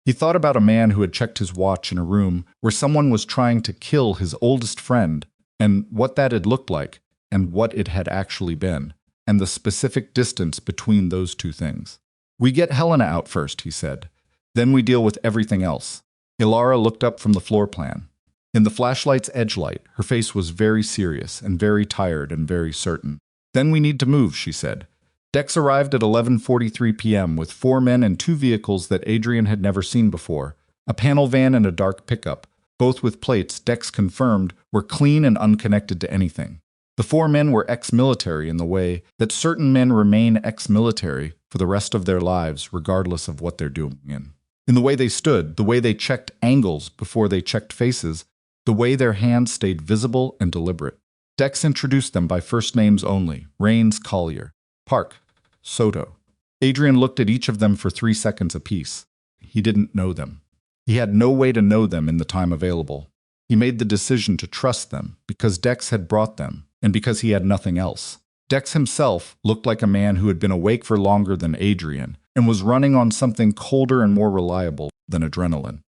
He thought about a man who had checked his watch in a room where someone was trying to kill his oldest friend, and what that had looked like, and what it had actually been, and the specific distance between those two things. We get Helena out first, he said. Then we deal with everything else. Alara looked up from the floor plan. In the flashlight's edge light, her face was very serious and very tired and very certain. Then we need to move, she said. Dex arrived at 11:43 p.m. with 4 men and 2 vehicles that Adrian had never seen before, a panel van and a dark pickup, both with plates Dex confirmed were clean and unconnected to anything. The 4 men were ex-military in the way that certain men remain ex-military for the rest of their lives regardless of what they're doing in the way they stood, the way they checked angles before they checked faces, the way their hands stayed visible and deliberate. Dex introduced them by first names only, Rains Collier, Park, Soto. Adrian looked at each of them for 3 seconds apiece. He didn't know them. He had no way to know them in the time available. He made the decision to trust them because Dex had brought them, and because he had nothing else. Dex himself looked like a man who had been awake for longer than Adrian, and was running on something colder and more reliable than adrenaline.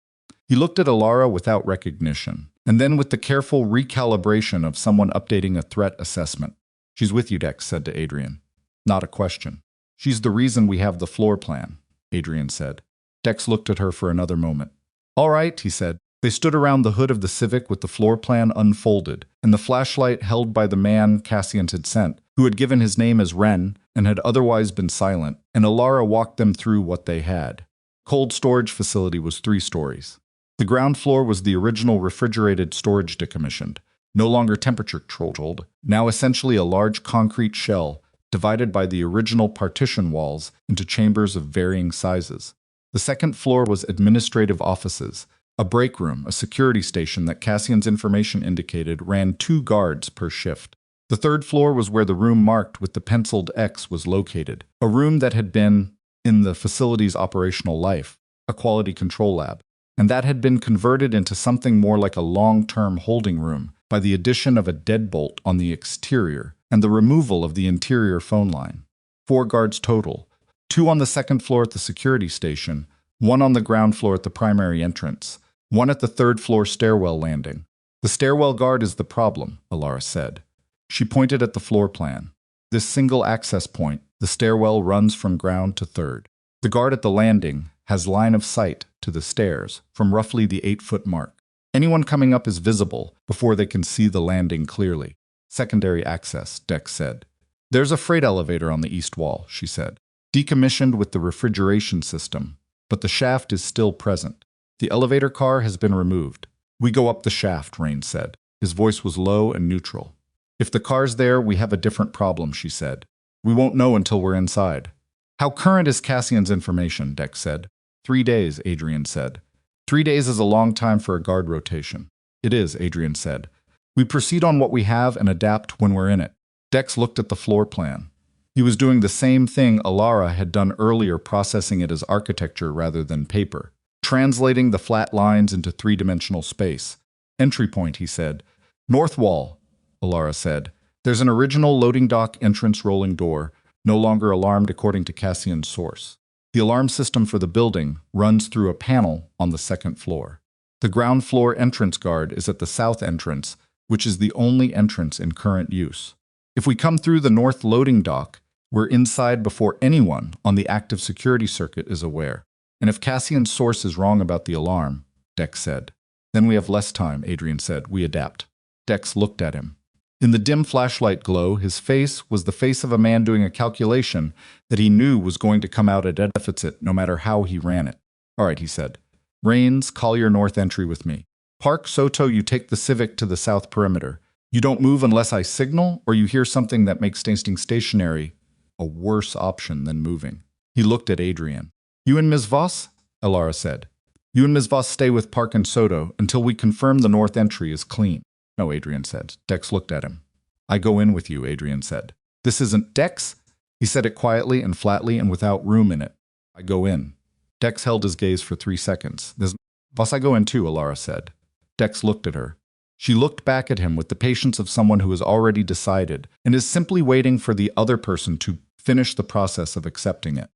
He looked at Alara without recognition, and then with the careful recalibration of someone updating a threat assessment. She's with you, Dex said to Adrian. Not a question. She's the reason we have the floor plan, Adrian said. Dex looked at her for another moment. All right, he said. They stood around the hood of the Civic with the floor plan unfolded, and the flashlight held by the man Cassian had sent, who had given his name as Ren and had otherwise been silent, and Alara walked them through what they had. Cold storage facility was 3 stories. The ground floor was the original refrigerated storage decommissioned, no longer temperature controlled, now essentially a large concrete shell divided by the original partition walls into chambers of varying sizes. The second floor was administrative offices, a break room, a security station that Cassian's information indicated ran 2 guards per shift. The third floor was where the room marked with the penciled X was located, a room that had been, in the facility's operational life, a quality control lab, and that had been converted into something more like a long-term holding room by the addition of a deadbolt on the exterior and the removal of the interior phone line. 4 guards total, 2 on the second floor at the security station, 1 on the ground floor at the primary entrance, 1 at the third floor stairwell landing. The stairwell guard is the problem, Alara said. She pointed at the floor plan. This single access point, the stairwell runs from ground to third. The guard at the landing has line of sight to the stairs from roughly the 8-foot mark. Anyone coming up is visible before they can see the landing clearly. Secondary access, Dex said. There's a freight elevator on the east wall, she said. Decommissioned with the refrigeration system, but the shaft is still present. The elevator car has been removed. We go up the shaft, Rain said. His voice was low and neutral. If the car's there, we have a different problem, she said. We won't know until we're inside. How current is Cassian's information, Dex said. 3 days, Adrian said. 3 days is a long time for a guard rotation. It is, Adrian said. We proceed on what we have and adapt when we're in it. Dex looked at the floor plan. He was doing the same thing Alara had done earlier, processing it as architecture rather than paper, translating the flat lines into 3-dimensional space. Entry point, he said. North wall, Alara said. There's an original loading dock entrance rolling door, no longer alarmed according to Cassian's source. The alarm system for the building runs through a panel on the second floor. The ground floor entrance guard is at the south entrance, which is the only entrance in current use. If we come through the north loading dock, we're inside before anyone on the active security circuit is aware. And if Cassian's source is wrong about the alarm, Dex said. Then we have less time, Adrian said. We adapt. Dex looked at him. In the dim flashlight glow, his face was the face of a man doing a calculation that he knew was going to come out at a deficit no matter how he ran it. "All right," he said. "Rains, Collier North entry with me. Park, Soto, you take the Civic to the south perimeter. You don't move unless I signal, or you hear something that makes staying stationary a worse option than moving." He looked at Adrian. "You and Ms. Voss?" Alara said. "You and Ms. Voss stay with Park and Soto until we confirm the north entry is clean." "No," Adrian said. Dex looked at him. "I go in with you," Adrian said. "This isn't Dex." He said it quietly and flatly and without room in it. "I go in." Dex held his gaze for 3 seconds. "Ms. Voss, I go in too," Alara said. Dex looked at her. She looked back at him with the patience of someone who has already decided and is simply waiting for the other person to finish the process of accepting it.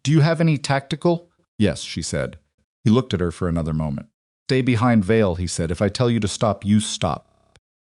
"Do you have any tactical?" "Yes," she said. He looked at her for another moment. "Stay behind Vale," he said. "If I tell you to stop, you stop.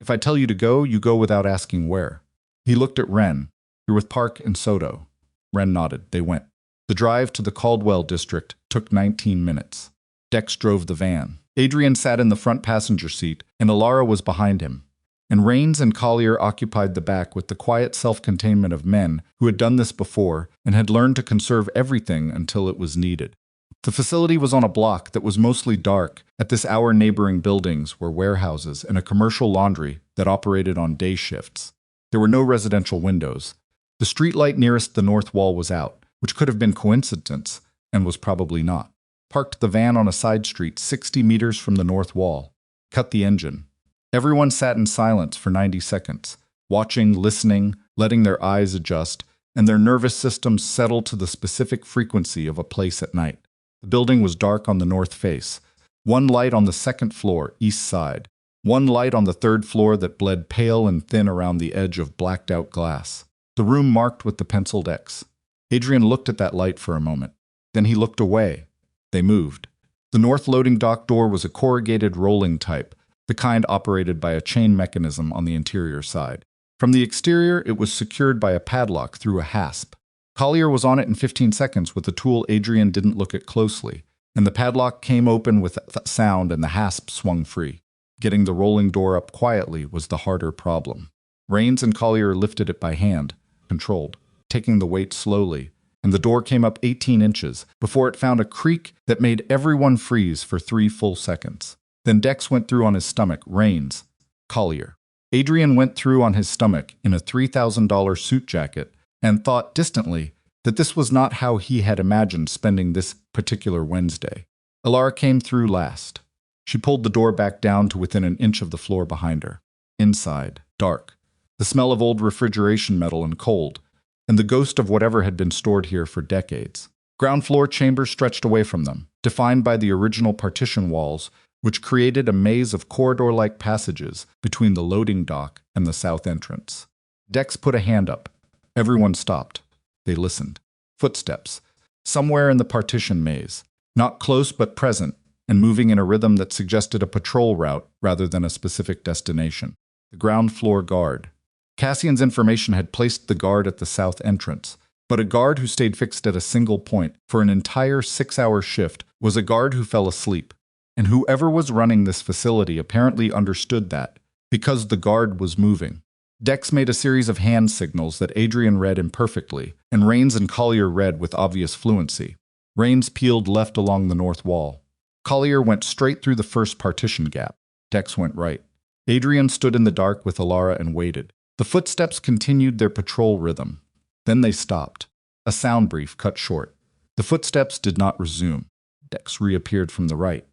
If I tell you to go, you go without asking where." He looked at Ren. "You're with Park and Soto." Ren nodded. They went. The drive to the Caldwell district took 19 minutes. Dex drove the van. Adrian sat in the front passenger seat, and Alara was behind him. And Rains and Collier occupied the back with the quiet self-containment of men who had done this before and had learned to conserve everything until it was needed. The facility was on a block that was mostly dark. At this hour, neighboring buildings were warehouses and a commercial laundry that operated on day shifts. There were no residential windows. The streetlight nearest the north wall was out, which could have been coincidence, and was probably not. Parked the van on a side street 60 meters from the north wall. Cut the engine. Everyone sat in silence for 90 seconds, watching, listening, letting their eyes adjust, and their nervous systems settle to the specific frequency of a place at night. The building was dark on the north face. One light on the second floor, east side. One light on the third floor that bled pale and thin around the edge of blacked-out glass. The room marked with the penciled X. Adrian looked at that light for a moment. Then he looked away. They moved. The north loading dock door was a corrugated rolling type, the kind operated by a chain mechanism on the interior side. From the exterior, it was secured by a padlock through a hasp. Collier was on it in 15 seconds with a tool Adrian didn't look at closely, and the padlock came open with a sound and the hasp swung free. Getting the rolling door up quietly was the harder problem. Rains and Collier lifted it by hand, controlled, taking the weight slowly, and the door came up 18 inches before it found a creak that made everyone freeze for 3 full seconds. Then Dex went through on his stomach, Rains, Collier. Adrian went through on his stomach in a $3,000 suit jacket and thought distantly that this was not how he had imagined spending this particular Wednesday. Alara came through last. She pulled the door back down to within an inch of the floor behind her. Inside, dark. The smell of old refrigeration metal and cold, and the ghost of whatever had been stored here for decades. Ground floor chambers stretched away from them, defined by the original partition walls, which created a maze of corridor-like passages between the loading dock and the south entrance. Dex put a hand up. Everyone stopped. They listened. Footsteps. Somewhere in the partition maze. Not close but present, and moving in a rhythm that suggested a patrol route rather than a specific destination. The ground floor guard. Cassian's information had placed the guard at the south entrance, but a guard who stayed fixed at a single point for an entire 6-hour shift was a guard who fell asleep. And whoever was running this facility apparently understood that, because the guard was moving. Dex made a series of hand signals that Adrian read imperfectly, and Rains and Collier read with obvious fluency. Rains peeled left along the north wall. Collier went straight through the first partition gap. Dex went right. Adrian stood in the dark with Alara and waited. The footsteps continued their patrol rhythm. Then they stopped. A sound brief cut short. The footsteps did not resume. Dex reappeared from the right.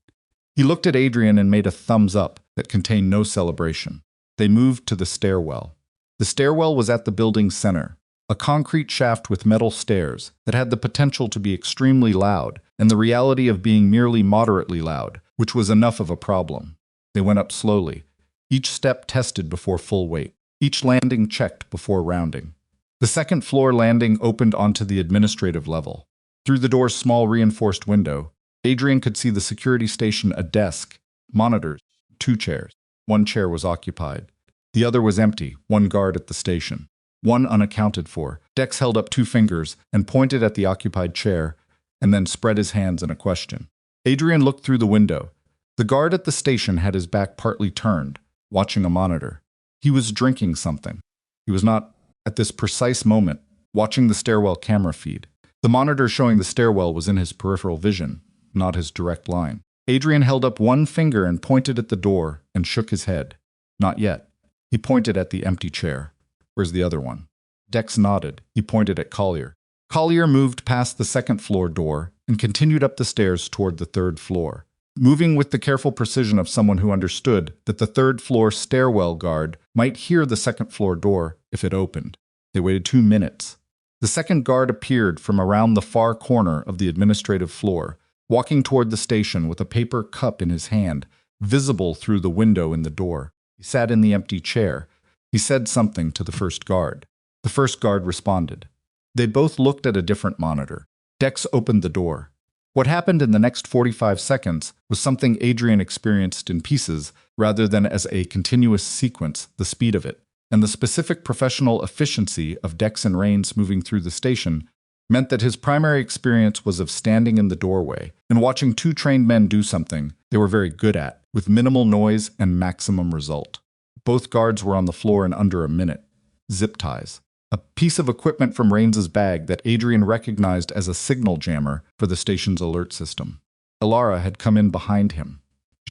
He looked at Adrian and made a thumbs up that contained no celebration. They moved to the stairwell. The stairwell was at the building's center, a concrete shaft with metal stairs that had the potential to be extremely loud and the reality of being merely moderately loud, which was enough of a problem. They went up slowly, each step tested before full weight, each landing checked before rounding. The second floor landing opened onto the administrative level. Through the door's small reinforced window, Adrian could see the security station, a desk, monitors, 2 chairs. 1 chair was occupied. The other was empty, 1 guard at the station. 1 unaccounted for. Dex held up 2 fingers and pointed at the occupied chair, and then spread his hands in a question. Adrian looked through the window. The guard at the station had his back partly turned, watching a monitor. He was drinking something. He was not, at this precise moment, watching the stairwell camera feed. The monitor showing the stairwell was in his peripheral vision, not his direct line. Adrian held up one finger and pointed at the door and shook his head. Not yet. He pointed at the empty chair. Where's the other one? Dex nodded. He pointed at Collier. Collier moved past the second-floor door and continued up the stairs toward the third floor, moving with the careful precision of someone who understood that the third-floor stairwell guard might hear the second-floor door if it opened. They waited 2 minutes. The second guard appeared from around the far corner of the administrative floor, walking toward the station with a paper cup in his hand, visible through the window in the door. He sat in the empty chair. He said something to the first guard. The first guard responded. They both looked at a different monitor. Dex opened the door. What happened in the next 45 seconds was something Adrian experienced in pieces rather than as a continuous sequence, the speed of it, and the specific professional efficiency of Dex and Rains moving through the station meant that his primary experience was of standing in the doorway and watching two trained men do something they were very good at, with minimal noise and maximum result. Both guards were on the floor in under a minute. Zip ties. A piece of equipment from Rains's bag that Adrian recognized as a signal jammer for the station's alert system. Alara had come in behind him.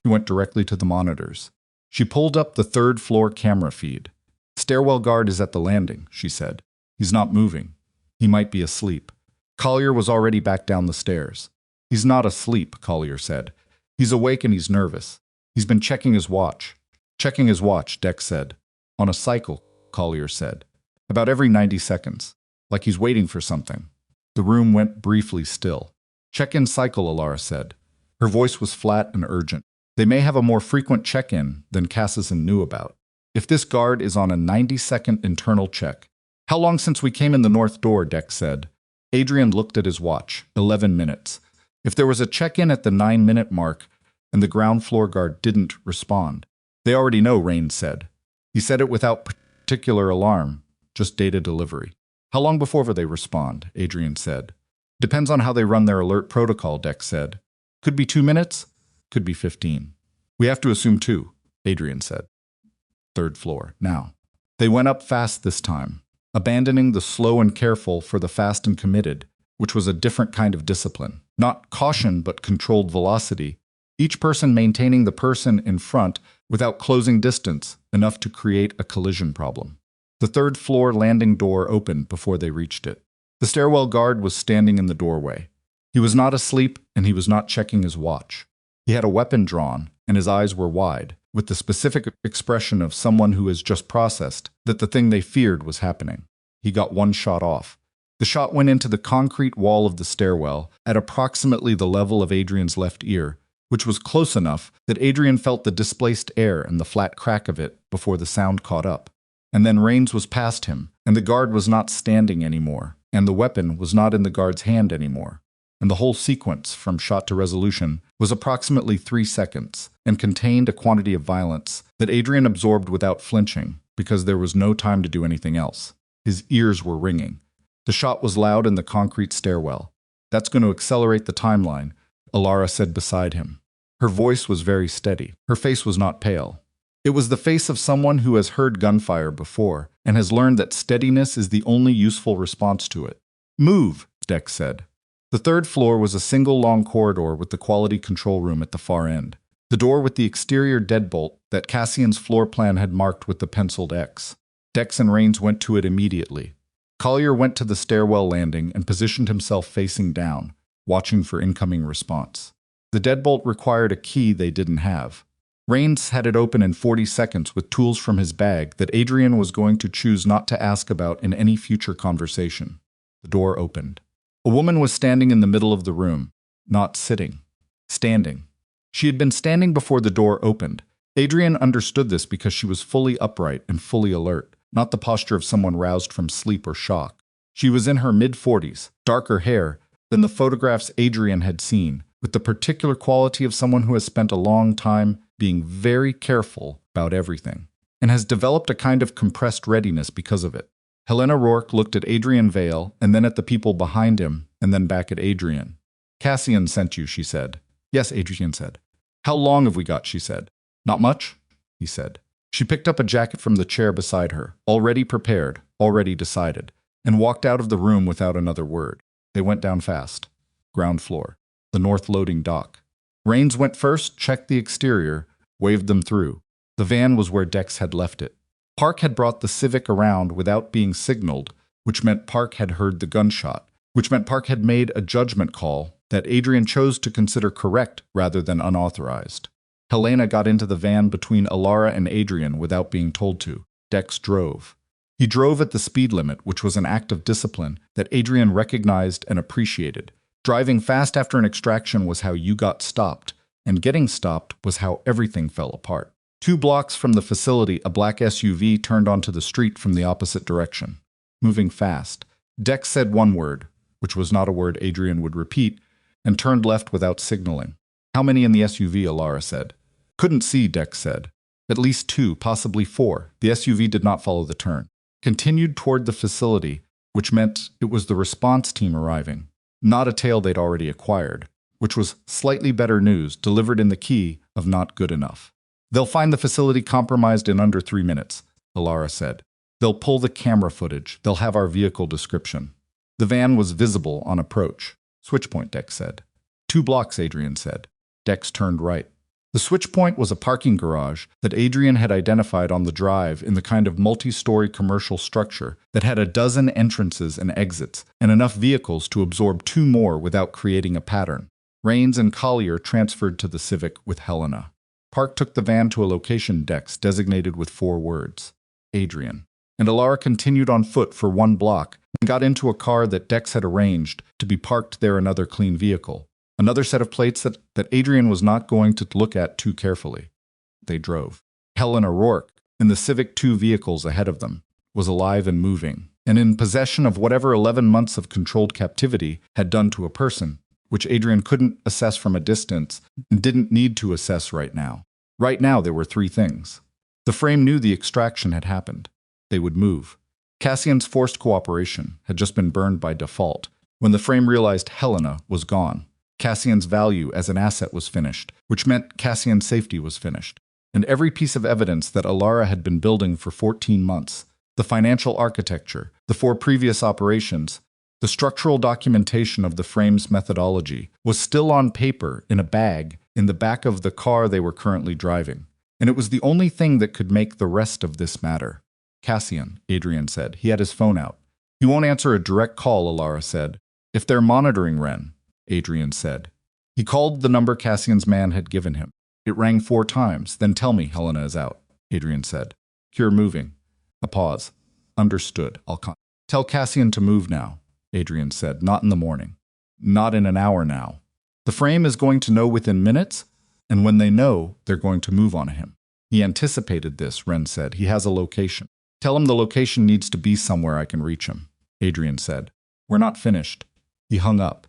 She went directly to the monitors. She pulled up the third-floor camera feed. "Stairwell guard is at the landing," she said. "He's not moving. He might be asleep." Collier was already back down the stairs. "He's not asleep," Collier said. "He's awake and he's nervous. He's been checking his watch." "Checking his watch," Dex said. "On a cycle," Collier said. "About every 90 seconds. Like he's waiting for something." The room went briefly still. "Check-in cycle," Alara said. Her voice was flat and urgent. "They may have a more frequent check-in than Cassison knew about. If this guard is on a 90-second internal check." "How long since we came in the north door?" Dex said. Adrian looked at his watch. 11 minutes. If there was a check-in at the 9-minute mark and the ground floor guard didn't respond. "They already know," Rains said. He said it without particular alarm. Just data delivery. "How long before they respond?" Adrian said. "Depends on how they run their alert protocol," Dex said. "Could be 2 minutes, could be 15. "We have to assume 2, Adrian said. Third floor, now. They went up fast this time, abandoning the slow and careful for the fast and committed, which was a different kind of discipline. Not caution, but controlled velocity. Each person maintaining the person in front without closing distance enough to create a collision problem. The third-floor landing door opened before they reached it. The stairwell guard was standing in the doorway. He was not asleep, and he was not checking his watch. He had a weapon drawn, and his eyes were wide, with the specific expression of someone who has just processed that the thing they feared was happening. He got one shot off. The shot went into the concrete wall of the stairwell at approximately the level of Adrian's left ear, which was close enough that Adrian felt the displaced air and the flat crack of it before the sound caught up. And then Rains was past him, and the guard was not standing anymore, and the weapon was not in the guard's hand anymore. And the whole sequence, from shot to resolution, was approximately 3 seconds, and contained a quantity of violence that Adrian absorbed without flinching, because there was no time to do anything else. His ears were ringing. The shot was loud in the concrete stairwell. "That's going to accelerate the timeline," Alara said beside him. Her voice was very steady. Her face was not pale. It was the face of someone who has heard gunfire before and has learned that steadiness is the only useful response to it. "Move," Dex said. The third floor was a single long corridor with the quality control room at the far end. The door with the exterior deadbolt that Cassian's floor plan had marked with the penciled X. Dex and Rains went to it immediately. Collier went to the stairwell landing and positioned himself facing down, watching for incoming response. The deadbolt required a key they didn't have. Rains had it open in 40 seconds with tools from his bag that Adrian was going to choose not to ask about in any future conversation. The door opened. A woman was standing in the middle of the room, not sitting, standing. She had been standing before the door opened. Adrian understood this because she was fully upright and fully alert, not the posture of someone roused from sleep or shock. She was in her mid-40s, darker hair than the photographs Adrian had seen, with the particular quality of someone who has spent a long time being very careful about everything, and has developed a kind of compressed readiness because of it. Helena Rourke looked at Adrian Vale, and then at the people behind him, and then back at Adrian. "Cassian sent you," she said. "Yes," Adrian said. "How long have we got?" she said. "Not much," he said. She picked up a jacket from the chair beside her, already prepared, already decided, and walked out of the room without another word. They went down fast. Ground floor. The north loading dock. Rains went first, checked the exterior, waved them through. The van was where Dex had left it. Park had brought the Civic around without being signaled, which meant Park had heard the gunshot, which meant Park had made a judgment call that Adrian chose to consider correct rather than unauthorized. Helena got into the van between Alara and Adrian without being told to. Dex drove. He drove at the speed limit, which was an act of discipline that Adrian recognized and appreciated. Driving fast after an extraction was how you got stopped, and getting stopped was how everything fell apart. 2 blocks from the facility, a black SUV turned onto the street from the opposite direction. Moving fast, Dex said one word, which was not a word Adrian would repeat, and turned left without signaling. How many in the SUV, Alara said. Couldn't see, Dex said. At least 2, possibly 4. The SUV did not follow the turn. Continued toward the facility, which meant it was the response team arriving, not a tail they'd already acquired, which was slightly better news delivered in the key of not good enough. They'll find the facility compromised in under 3 minutes, Alara said. They'll pull the camera footage. They'll have our vehicle description. The van was visible on approach. Switch point, Dex said. 2 blocks, Adrian said. Dex turned right. The switch point was a parking garage that Adrian had identified on the drive in the kind of multi-story commercial structure that had a dozen entrances and exits and enough vehicles to absorb 2 more without creating a pattern. Rains and Collier transferred to the Civic with Helena. Park took the van to a location Dex designated with 4 words. Adrian. And Alara continued on foot for 1 block and got into a car that Dex had arranged to be parked there, another clean vehicle. Another set of plates that Adrian was not going to look at too carefully. They drove. Helena Rourke, in the Civic 2 vehicles ahead of them, was alive and moving, and in possession of whatever 11 months of controlled captivity had done to a person, which Adrian couldn't assess from a distance and didn't need to assess right now. Right now there were 3 things. The frame knew the extraction had happened. They would move. Cassian's forced cooperation had just been burned by default when the frame realized Helena was gone. Cassian's value as an asset was finished, which meant Cassian's safety was finished. And every piece of evidence that Alara had been building for 14 months, the financial architecture, the 4 previous operations, the structural documentation of the frame's methodology, was still on paper in a bag in the back of the car they were currently driving. And it was the only thing that could make the rest of this matter. Cassian, Adrian said. He had his phone out. He won't answer a direct call, Alara said. If they're monitoring Ren, Adrian said. He called the number Cassian's man had given him. It rang 4 times. Then tell me Helena is out, Adrian said. You're moving. A pause. Understood. Tell Cassian to move now, Adrian said. Not in the morning. Not in an hour now. The frame is going to know within minutes, and when they know, they're going to move on him. He anticipated this, Ren said. He has a location. Tell him the location needs to be somewhere I can reach him, Adrian said. We're not finished. He hung up.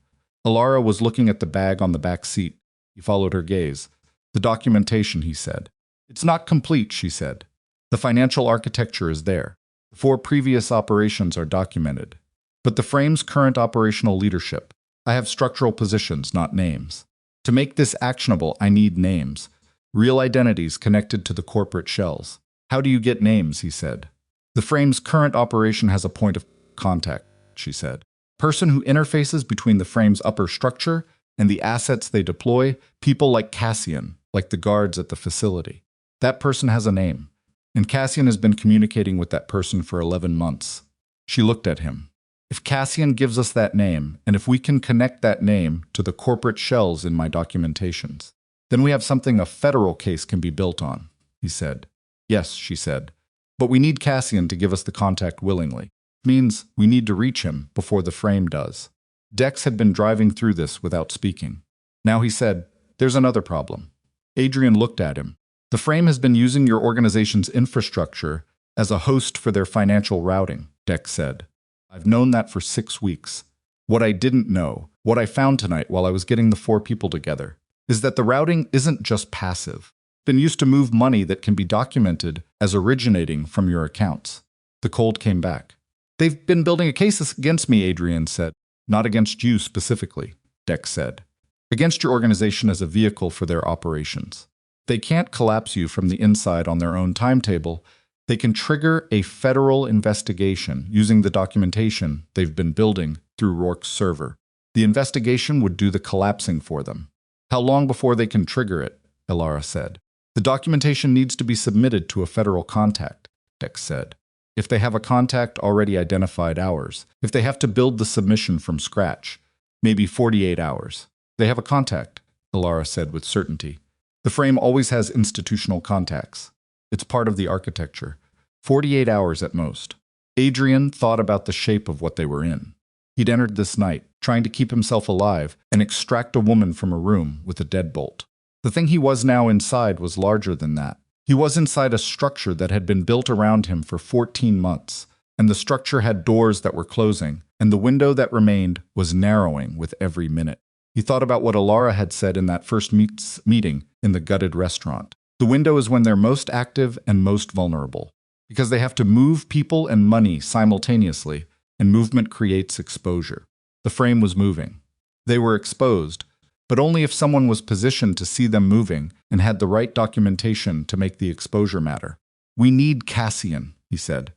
Alara was looking at the bag on the back seat. He followed her gaze. The documentation, he said. It's not complete, she said. The financial architecture is there. The 4 previous operations are documented. But the frame's current operational leadership. I have structural positions, not names. To make this actionable, I need names. Real identities connected to the corporate shells. How do you get names, he said. The frame's current operation has a point of contact, she said. Person who interfaces between the frame's upper structure and the assets they deploy, people like Cassian, like the guards at the facility. That person has a name, and Cassian has been communicating with that person for 11 months. She looked at him. If Cassian gives us that name, and if we can connect that name to the corporate shells in my documentations, then we have something a federal case can be built on, he said. Yes, she said, but we need Cassian to give us the contact willingly. Means we need to reach him before the frame does. Dex had been driving through this without speaking. Now he said, there's another problem. Adrian looked at him. The frame has been using your organization's infrastructure as a host for their financial routing, Dex said. I've known that for 6 weeks. What I didn't know, what I found tonight while I was getting the 4 people together, is that the routing isn't just passive. It's been used to move money that can be documented as originating from your accounts. The cold came back. They've been building a case against me, Adrian said. Not against you specifically, Dex said. Against your organization as a vehicle for their operations. They can't collapse you from the inside on their own timetable. They can trigger a federal investigation using the documentation they've been building through Rourke's server. The investigation would do the collapsing for them. How long before they can trigger it? Elara said. The documentation needs to be submitted to a federal contact, Dex said. If they have a contact already identified hours, if they have to build the submission from scratch, maybe 48 hours. They have a contact, Elara said with certainty. The frame always has institutional contacts. It's part of the architecture. 48 hours at most. Adrian thought about the shape of what they were in. He'd entered this night, trying to keep himself alive and extract a woman from a room with a deadbolt. The thing he was now inside was larger than that. He was inside a structure that had been built around him for 14 months, and the structure had doors that were closing, and the window that remained was narrowing with every minute. He thought about what Elara had said in that first meeting in the gutted restaurant. The window is when they're most active and most vulnerable, because they have to move people and money simultaneously, and movement creates exposure. The frame was moving. They were exposed, but only if someone was positioned to see them moving and had the right documentation to make the exposure matter. We need Cassian, he said.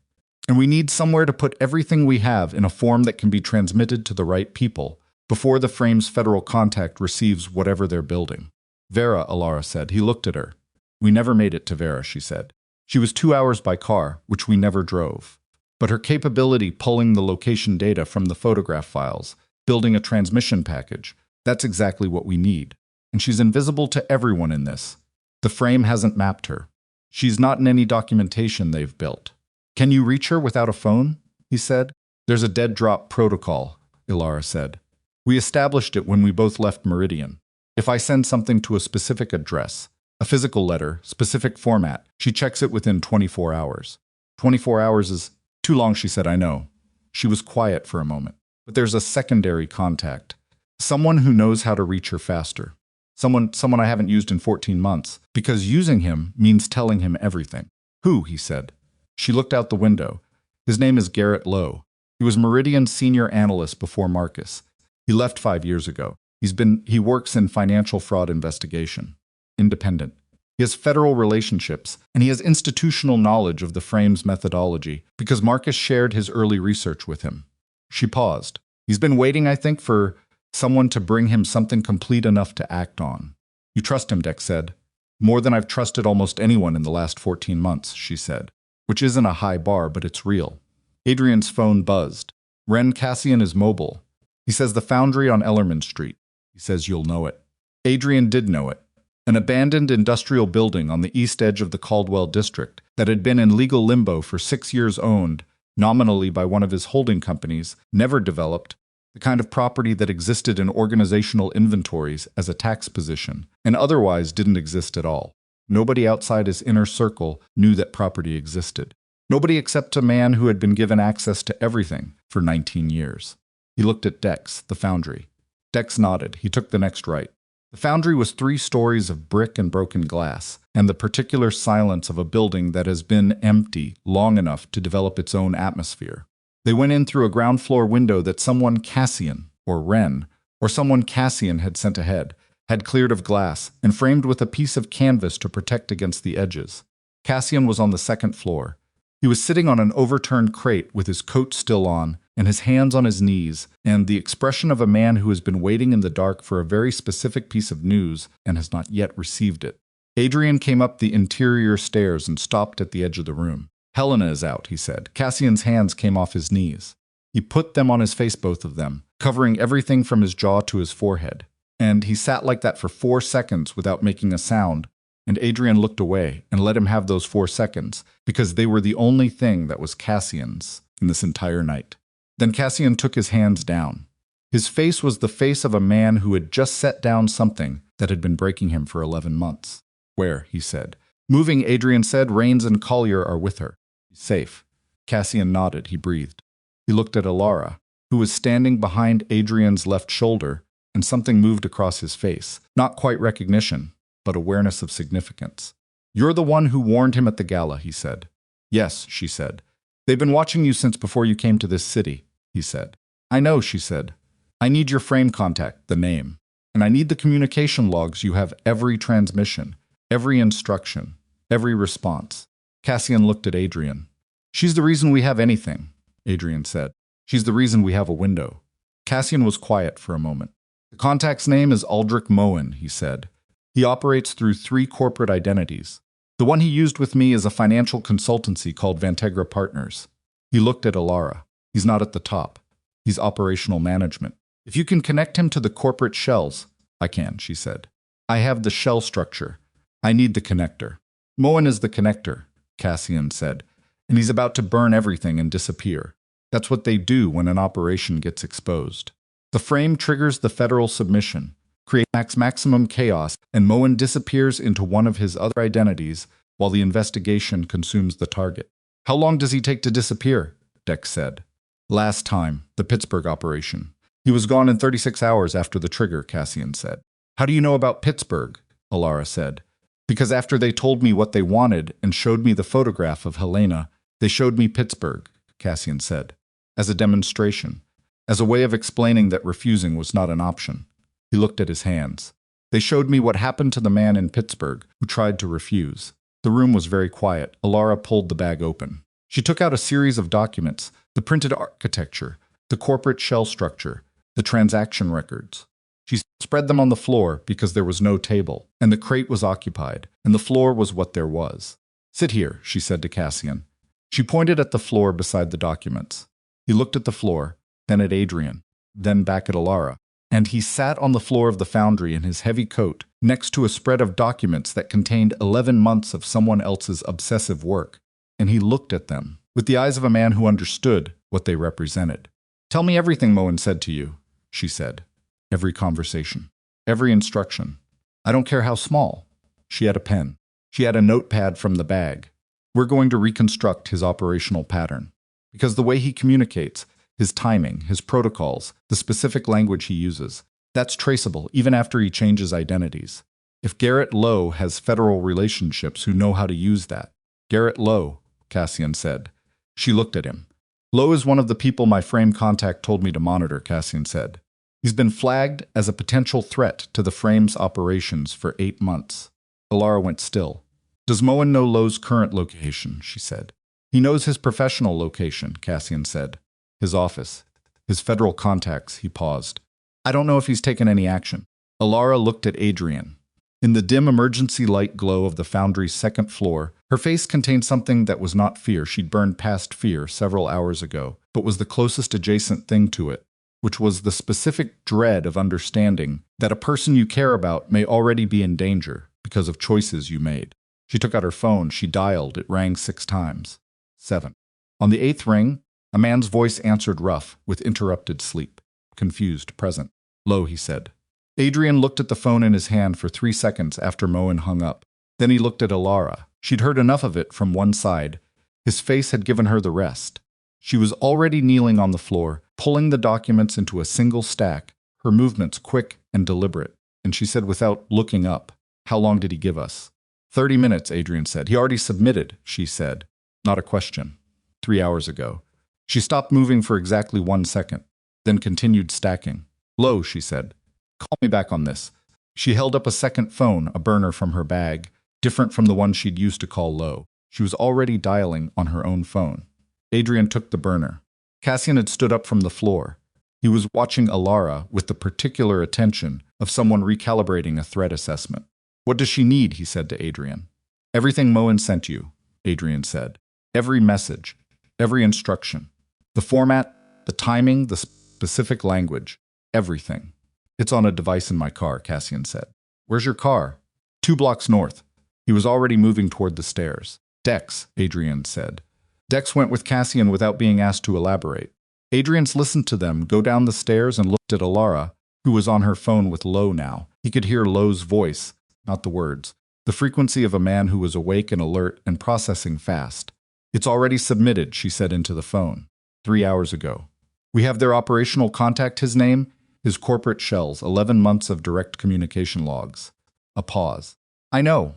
And we need somewhere to put everything we have in a form that can be transmitted to the right people before the frame's federal contact receives whatever they're building. Vera, Elara said. He looked at her. We never made it to Vera, she said. She was 2 hours by car, which we never drove. But her capability pulling the location data from the photograph files, building a transmission package, that's exactly what we need. And she's invisible to everyone in this. The frame hasn't mapped her. She's not in any documentation they've built. Can you reach her without a phone? He said. There's a dead drop protocol, Elara said. We established it when we both left Meridian. If I send something to a specific address, a physical letter, specific format, she checks it within 24 hours. 24 hours is too long, she said, I know. She was quiet for a moment. But there's a secondary contact. Someone who knows how to reach her faster. Someone I haven't used in 14 months, because using him means telling him everything. Who? He said. She looked out the window. His name is Garrett Lowe. He was Meridian's senior analyst before Marcus. He left 5 years ago. He works in financial fraud investigation. Independent. He has federal relationships, and he has institutional knowledge of the frame's methodology, because Marcus shared his early research with him. She paused. He's been waiting, I think, for someone to bring him something complete enough to act on. You trust him, Dex said. More than I've trusted almost anyone in the last 14 months, she said. Which isn't a high bar, but it's real. Adrian's phone buzzed. Ren Cassian is mobile. He says the foundry on Ellerman Street. He says you'll know it. Adrian did know it. An abandoned industrial building on the east edge of the Caldwell district that had been in legal limbo for 6 years, owned, nominally by one of his holding companies, never developed, the kind of property that existed in organizational inventories as a tax position, and otherwise didn't exist at all. Nobody outside his inner circle knew that property existed. Nobody except a man who had been given access to everything for 19 years. He looked at Dex, the foundry. Dex nodded. He took the next right. The foundry was 3 stories of brick and broken glass, and the particular silence of a building that has been empty long enough to develop its own atmosphere. They went in through a ground floor window that someone Cassian, or Ren, or someone Cassian had sent ahead, had cleared of glass and framed with a piece of canvas to protect against the edges. Cassian was on the 2nd floor. He was sitting on an overturned crate with his coat still on and his hands on his knees, and the expression of a man who has been waiting in the dark for a very specific piece of news and has not yet received it. Adrian came up the interior stairs and stopped at the edge of the room. Helena is out, he said. Cassian's hands came off his knees. He put them on his face, both of them, covering everything from his jaw to his forehead. And he sat like that for 4 seconds without making a sound, and Adrian looked away and let him have those 4 seconds, because they were the only thing that was Cassian's in this entire night. Then Cassian took his hands down. His face was the face of a man who had just set down something that had been breaking him for 11 months. Where? He said. Moving, Adrian said. Rains and Collier are with her. He's safe. Cassian nodded. He breathed. He looked at Elara, who was standing behind Adrian's left shoulder, and something moved across his face. Not quite recognition, but awareness of significance. You're the one who warned him at the gala, he said. Yes, she said. They've been watching you since before you came to this city, he said. I know, she said. I need your frame contact, the name. And I need the communication logs you have every transmission. Every instruction, every response. Cassian looked at Adrian. She's the reason we have anything, Adrian said. She's the reason we have a window. Cassian was quiet for a moment. The contact's name is Aldrich Moen, he said. He operates through 3 corporate identities. The one he used with me is a financial consultancy called Vantegra Partners. He looked at Alara. He's not at the top. He's operational management. If you can connect him to the corporate shells, I can, she said. I have the shell structure. I need the connector. Moen is the connector, Cassian said, and he's about to burn everything and disappear. That's what they do when an operation gets exposed. The frame triggers the federal submission, creates maximum chaos, and Moen disappears into one of his other identities while the investigation consumes the target. How long does he take to disappear? Dex said. Last time, the Pittsburgh operation. He was gone in 36 hours after the trigger, Cassian said. How do you know about Pittsburgh? Alara said. Because after they told me what they wanted and showed me the photograph of Helena, they showed me Pittsburgh, Cassian said. As a demonstration, as a way of explaining that refusing was not an option. He looked at his hands. They showed me what happened to the man in Pittsburgh who tried to refuse. The room was very quiet. Alara pulled the bag open. She took out a series of documents, the printed architecture, the corporate shell structure, the transaction records. She spread them on the floor because there was no table, and the crate was occupied, and the floor was what there was. Sit here, she said to Cassian. She pointed at the floor beside the documents. He looked at the floor, then at Adrian, then back at Alara, and he sat on the floor of the foundry in his heavy coat, next to a spread of documents that contained 11 months of someone else's obsessive work, and he looked at them, with the eyes of a man who understood what they represented. Tell me everything Moen said to you, she said. Every conversation, every instruction. I don't care how small. She had a pen. She had a notepad from the bag. We're going to reconstruct his operational pattern. Because the way he communicates, his timing, his protocols, the specific language he uses, that's traceable even after he changes identities. If Garrett Lowe has federal relationships who know how to use that. Garrett Lowe, Cassian said. She looked at him. Lowe is one of the people my frame contact told me to monitor, Cassian said. He's been flagged as a potential threat to the frame's operations for 8 months. Alara went still. Does Moen know Lowe's current location? She said. He knows his professional location, Cassian said. His office. His federal contacts, he paused. I don't know if he's taken any action. Alara looked at Adrian. In the dim emergency light glow of the foundry's second floor, her face contained something that was not fear. She'd burned past fear several hours ago, but was the closest adjacent thing to it, which was the specific dread of understanding that a person you care about may already be in danger because of choices you made. She took out her phone. She dialed. It rang 6 times. 7. On the 8th ring, a man's voice answered rough, with interrupted sleep. Confused, present. Low, he said. Adrian looked at the phone in his hand for 3 seconds after Moen hung up. Then he looked at Alara. She'd heard enough of it from one side. His face had given her the rest. She was already kneeling on the floor, pulling the documents into a single stack, her movements quick and deliberate. And she said without looking up, How long did he give us? 30 minutes, Adrian said. He already submitted, she said. Not a question. 3 hours ago. She stopped moving for exactly 1 second, then continued stacking. Low, she said. Call me back on this. She held up a second phone, a burner from her bag, different from the one she'd used to call Low. She was already dialing on her own phone. Adrian took the burner. Cassian had stood up from the floor. He was watching Alara with the particular attention of someone recalibrating a threat assessment. What does she need? He said to Adrian. Everything Moen sent you, Adrian said. Every message, every instruction. The format, the timing, the specific language, everything. It's on a device in my car, Cassian said. Where's your car? 2 blocks north. He was already moving toward the stairs. Dex, Adrian said. Dex went with Cassian without being asked to elaborate. Adrian's listened to them go down the stairs and looked at Alara, who was on her phone with Low now. He could hear Low's voice, not the words. The frequency of a man who was awake and alert and processing fast. It's already submitted, she said into the phone. 3 hours ago. We have their operational contact, his name, his corporate shells, 11 months of direct communication logs. A pause. I know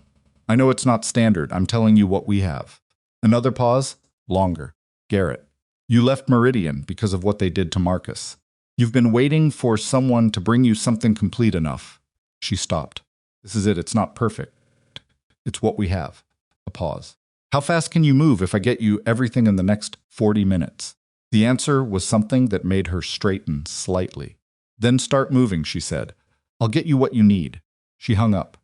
it's not standard. I'm telling you what we have. Another pause. Longer. Garrett. You left Meridian because of what they did to Marcus. You've been waiting for someone to bring you something complete enough. She stopped. This is it. It's not perfect. It's what we have. A pause. How fast can you move if I get you everything in the next 40 minutes? The answer was something that made her straighten slightly. Then start moving, she said. I'll get you what you need. She hung up.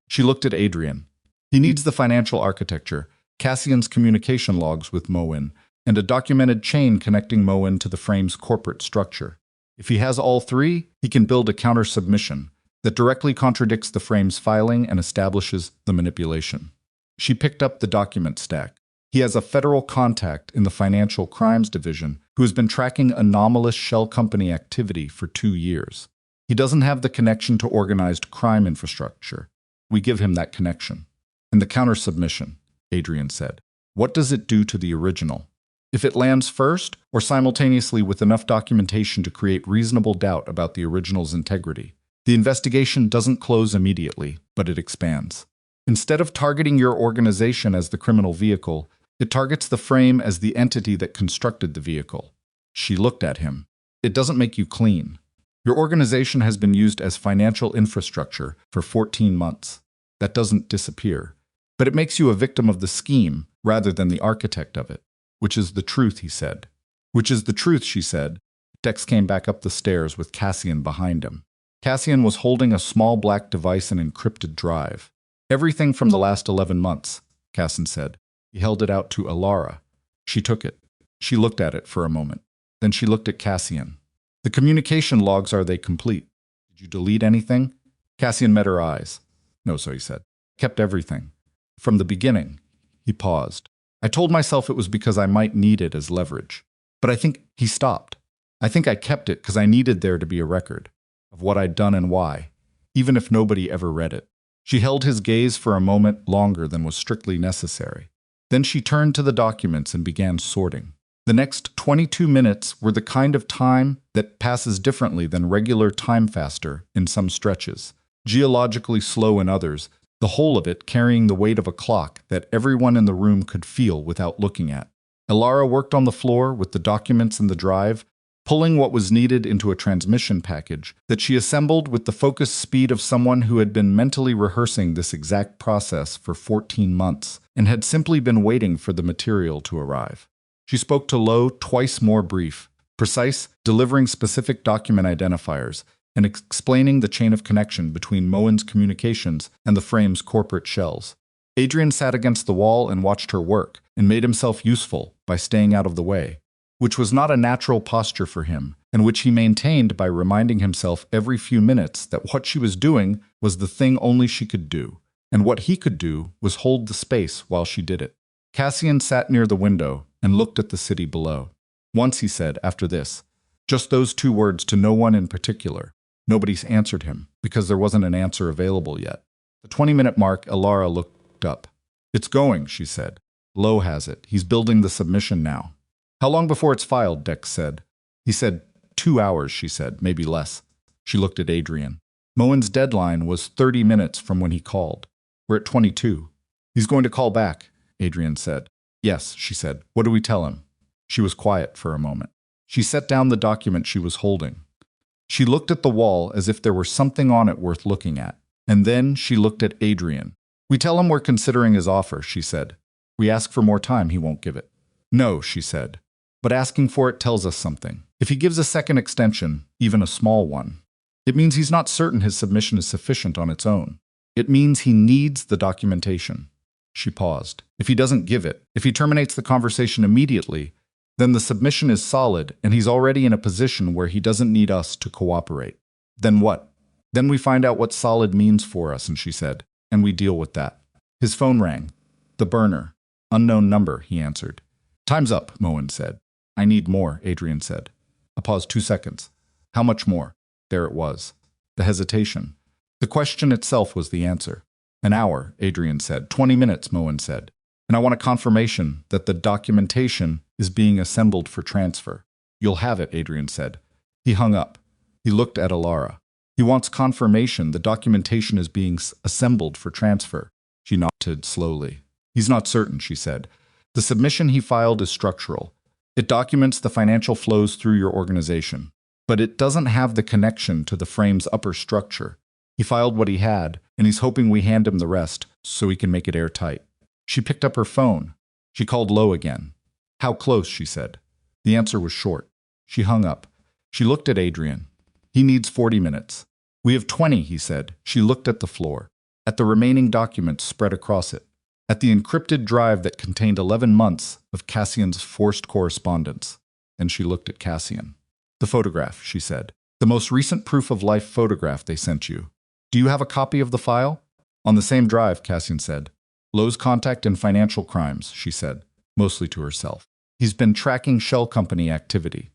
She looked at Adrian. He needs the financial architecture, Cassian's communication logs with Moen, and a documented chain connecting Moen to the frame's corporate structure. If he has all three, he can build a counter-submission that directly contradicts the frame's filing and establishes the manipulation. She picked up the document stack. He has a federal contact in the Financial Crimes Division who has been tracking anomalous shell company activity for 2 years. He doesn't have the connection to organized crime infrastructure. We give him that connection. And the counter-submission, Adrian said. What does it do to the original? If it lands first, or simultaneously with enough documentation to create reasonable doubt about the original's integrity, the investigation doesn't close immediately, but it expands. Instead of targeting your organization as the criminal vehicle, it targets the frame as the entity that constructed the vehicle. She looked at him. It doesn't make you clean. Your organization has been used as financial infrastructure for 14 months. That doesn't disappear. But it makes you a victim of the scheme rather than the architect of it. Which is the truth, he said. Which is the truth, she said. Dex came back up the stairs with Cassian behind him. Cassian was holding a small black device and encrypted drive. Everything from the last 11 months, Cassian said. He held it out to Alara. She took it. She looked at it for a moment. Then she looked at Cassian. The communication logs, are they complete? Did you delete anything? Cassian met her eyes. No, so he said. Kept everything. From the beginning. He paused. I told myself it was because I might need it as leverage. But I think he stopped. I think I kept it because I needed there to be a record of what I'd done and why, even if nobody ever read it. She held his gaze for a moment longer than was strictly necessary. Then she turned to the documents and began sorting. The next 22 minutes were the kind of time that passes differently than regular time faster in some stretches, geologically slow in others, the whole of it carrying the weight of a clock that everyone in the room could feel without looking at. Alara worked on the floor with the documents in the drive, pulling what was needed into a transmission package that she assembled with the focused speed of someone who had been mentally rehearsing this exact process for 14 months and had simply been waiting for the material to arrive. She spoke to Lo, twice more brief, precise, delivering specific document identifiers, and explaining the chain of connection between Moen's communications and the frame's corporate shells. Adrian sat against the wall and watched her work, and made himself useful by staying out of the way, which was not a natural posture for him, and which he maintained by reminding himself every few minutes that what she was doing was the thing only she could do, and what he could do was hold the space while she did it. Cassian sat near the window and looked at the city below. Once he said, after this, just those 2 words to no one in particular. Nobody's answered him, because there wasn't an answer available yet. The 20-minute mark, Alara looked up. It's going, she said. Lo has it. He's building the submission now. How long before it's filed, Dex said. He said 2 hours, she said, maybe less. She looked at Adrian. Moen's deadline was 30 minutes from when he called. We're at 22. He's going to call back, Adrian said. Yes, she said. What do we tell him? She was quiet for a moment. She set down the document she was holding. She looked at the wall as if there were something on it worth looking at. And then she looked at Adrian. We tell him we're considering his offer, she said. We ask for more time, he won't give it. No, she said. But asking for it tells us something. If he gives a second extension, even a small one, it means he's not certain his submission is sufficient on its own. It means he needs the documentation. She paused. If he doesn't give it, if he terminates the conversation immediately, then the submission is solid and he's already in a position where he doesn't need us to cooperate. Then what? Then we find out what solid means for us, and she said, and we deal with that. His phone rang. The burner. Unknown number, he answered. Time's up, Moen said. I need more, Adrian said. A pause 2 seconds. How much more? There it was. The hesitation. The question itself was the answer. An hour, Adrian said. 20 minutes, Moen said. And I want a confirmation that the documentation is being assembled for transfer. You'll have it, Adrian said. He hung up. He looked at Alara. He wants confirmation the documentation is being assembled for transfer. She nodded slowly. He's not certain, she said. The submission he filed is structural. It documents the financial flows through your organization, but it doesn't have the connection to the frame's upper structure. He filed what he had, and he's hoping we hand him the rest so he can make it airtight. She picked up her phone. She called low again. "How close?" she said. The answer was short. She hung up. She looked at Adrian. "He needs 40 minutes. "We have 20, he said. She looked at the floor, at the remaining documents spread across it, at the encrypted drive that contained 11 months of Cassian's forced correspondence. And she looked at Cassian. "The photograph," she said. "The most recent proof of life photograph they sent you. Do you have a copy of the file?" "On the same drive," Cassian said. "Lowe's contact and financial crimes," she said, mostly to herself. "He's been tracking shell company activity.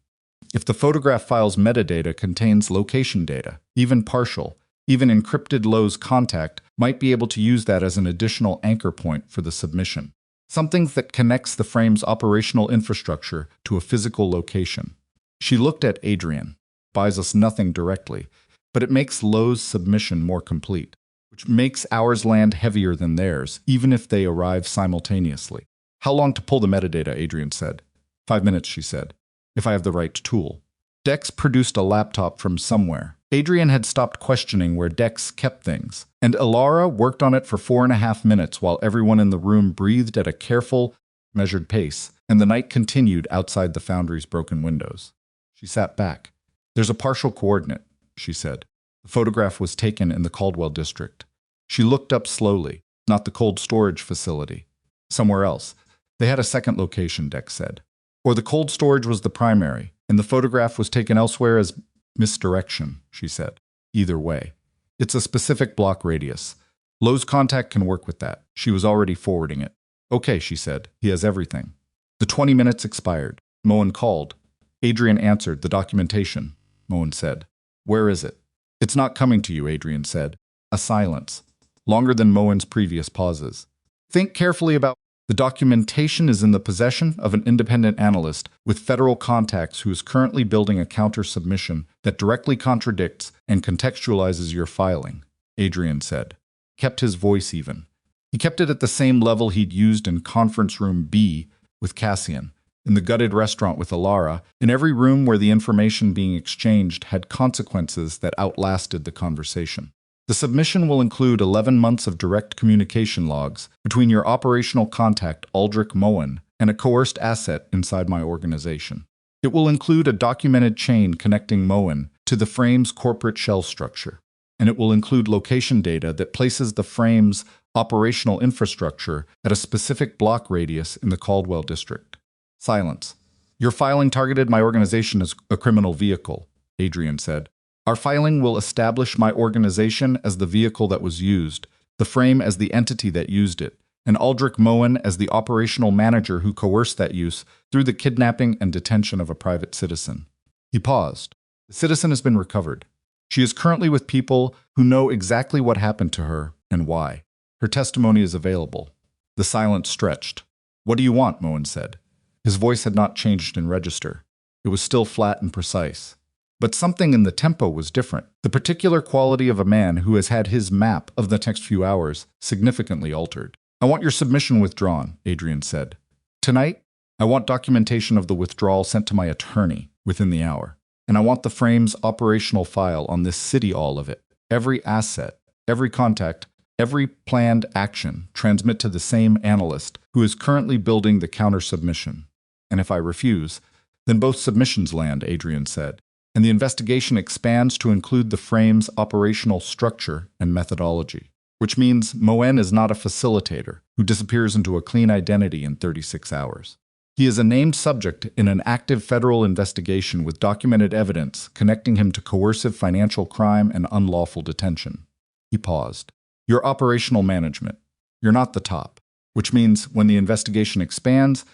If the photograph file's metadata contains location data, even partial, even encrypted Lowe's contact might be able to use that as an additional anchor point for the submission. Something that connects the frame's operational infrastructure to a physical location." She looked at Adrian. "Buys us nothing directly, but it makes Lowe's submission more complete, which makes ours land heavier than theirs, even if they arrive simultaneously." "How long to pull the metadata?" Adrian said. 5 minutes, she said. "If I have the right tool." Dex produced a laptop from somewhere. Adrian had stopped questioning where Dex kept things, and Alara worked on it for 4.5 minutes while everyone in the room breathed at a careful, measured pace, and the night continued outside the foundry's broken windows. She sat back. "There's a partial coordinate," she said. The photograph was taken in the Caldwell district. She looked up slowly. "Not the cold storage facility. Somewhere else. They had a second location," Dex said. "Or the cold storage was the primary, and the photograph was taken elsewhere as misdirection," she said. "Either way. It's a specific block radius. Lowe's contact can work with that. She was already forwarding it." "Okay," she said. "He has everything." The 20 minutes expired. Moen called. Adrian answered. "The documentation," Moen said. "Where is it?" "It's not coming to you," Adrian said. A silence. Longer than Moen's previous pauses. "Think carefully about the documentation is in the possession of an independent analyst with federal contacts who is currently building a counter-submission that directly contradicts and contextualizes your filing," Adrian said. Kept his voice even. He kept it at the same level he'd used in conference room B with Cassian, in the gutted restaurant with Alara, in every room where the information being exchanged had consequences that outlasted the conversation. "The submission will include 11 months of direct communication logs between your operational contact Aldrich Moen and a coerced asset inside my organization. It will include a documented chain connecting Moen to the frame's corporate shell structure. And it will include location data that places the frame's operational infrastructure at a specific block radius in the Caldwell district." Silence. "Your filing targeted my organization as a criminal vehicle," Adrian said. "Our filing will establish my organization as the vehicle that was used, the frame as the entity that used it, and Aldrich Moen as the operational manager who coerced that use through the kidnapping and detention of a private citizen." He paused. "The citizen has been recovered. She is currently with people who know exactly what happened to her and why. Her testimony is available." The silence stretched. "What do you want?" Moen said. His voice had not changed in register. It was still flat and precise. But something in the tempo was different. The particular quality of a man who has had his map of the next few hours significantly altered. "I want your submission withdrawn," Adrian said. "Tonight, I want documentation of the withdrawal sent to my attorney within the hour. And I want the frame's operational file on this city, all of it. Every asset, every contact, every planned action transmit to the same analyst who is currently building the counter-submission. And if I refuse, then both submissions land," Adrian said. "And the investigation expands to include the frame's operational structure and methodology." Which means Moen is not a facilitator who disappears into a clean identity in 36 hours. He is a named subject in an active federal investigation with documented evidence connecting him to coercive financial crime and unlawful detention. He paused. "Your operational management. You're not the top. Which means when the investigation expands,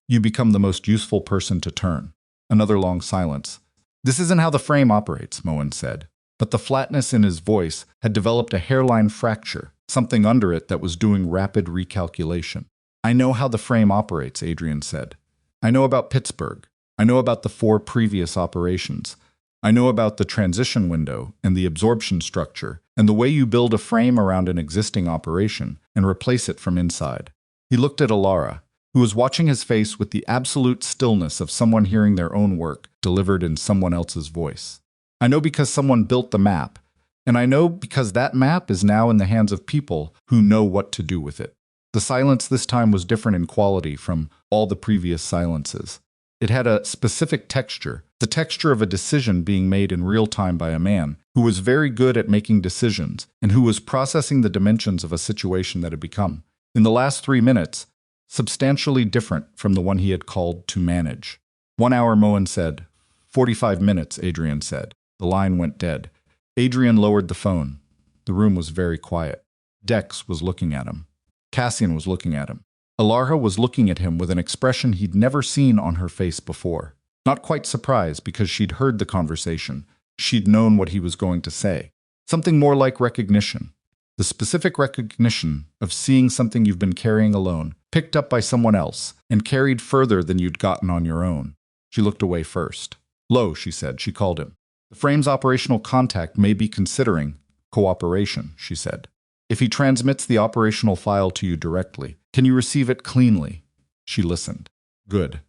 you become the most useful person to turn." Another long silence. "This isn't how the frame operates," Moen said. But the flatness in his voice had developed a hairline fracture, something under it that was doing rapid recalculation. "I know how the frame operates," Adrian said. "I know about Pittsburgh. I know about the 4 previous operations. I know about the transition window and the absorption structure and the way you build a frame around an existing operation and replace it from inside." He looked at Alara, who was watching his face with the absolute stillness of someone hearing their own work delivered in someone else's voice. "I know because someone built the map, And I know because that map is now in the hands of people who know what to do with it. The silence this time was different in quality from all the previous silences. It had a specific texture, the texture of a decision being made in real time by a man who was very good at making decisions and who was processing the dimensions of a situation that had become, in the last 3 minutes, substantially different from the one he had called to manage. 1 hour, Moen said. 45 minutes, Adrian said. The line went dead. Adrian lowered the phone. The room was very quiet. Dex was looking at him. Cassian was looking at him. Alara was looking at him with an expression he'd never seen on her face before. Not quite surprised because she'd heard the conversation. She'd known what he was going to say. Something more like recognition. The specific recognition of seeing something you've been carrying alone, picked up by someone else, and carried further than you'd gotten on your own. She looked away first. Lo, she said. She called him. The frame's operational contact may be considering cooperation, she said. If he transmits the operational file to you directly, can you receive it cleanly? She listened. Good.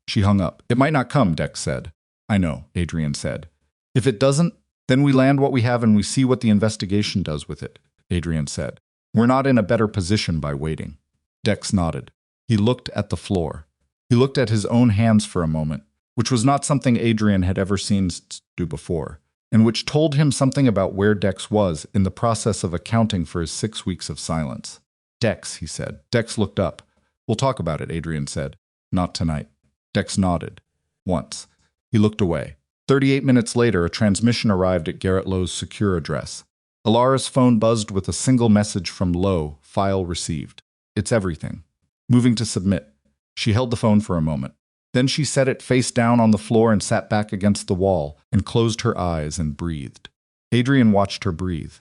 She hung up. It might not come, Dex said. I know, Adrian said. If it doesn't, then we land what we have and we see what the investigation does with it, Adrian said. We're not in a better position by waiting. Dex nodded. He looked at the floor. He looked at his own hands for a moment, which was not something Adrian had ever seen do before, and which told him something about where Dex was in the process of accounting for his 6 weeks of silence. Dex, he said. Dex looked up. We'll talk about it, Adrian said. Not tonight. Dex nodded. Once. He looked away. 38 minutes later, a transmission arrived at Garrett Lowe's secure address. Alara's phone buzzed with a single message from Lowe, file received. It's everything. Moving to submit. She held the phone for a moment. Then she set it face down on the floor and sat back against the wall and closed her eyes and breathed. Adrian watched her breathe.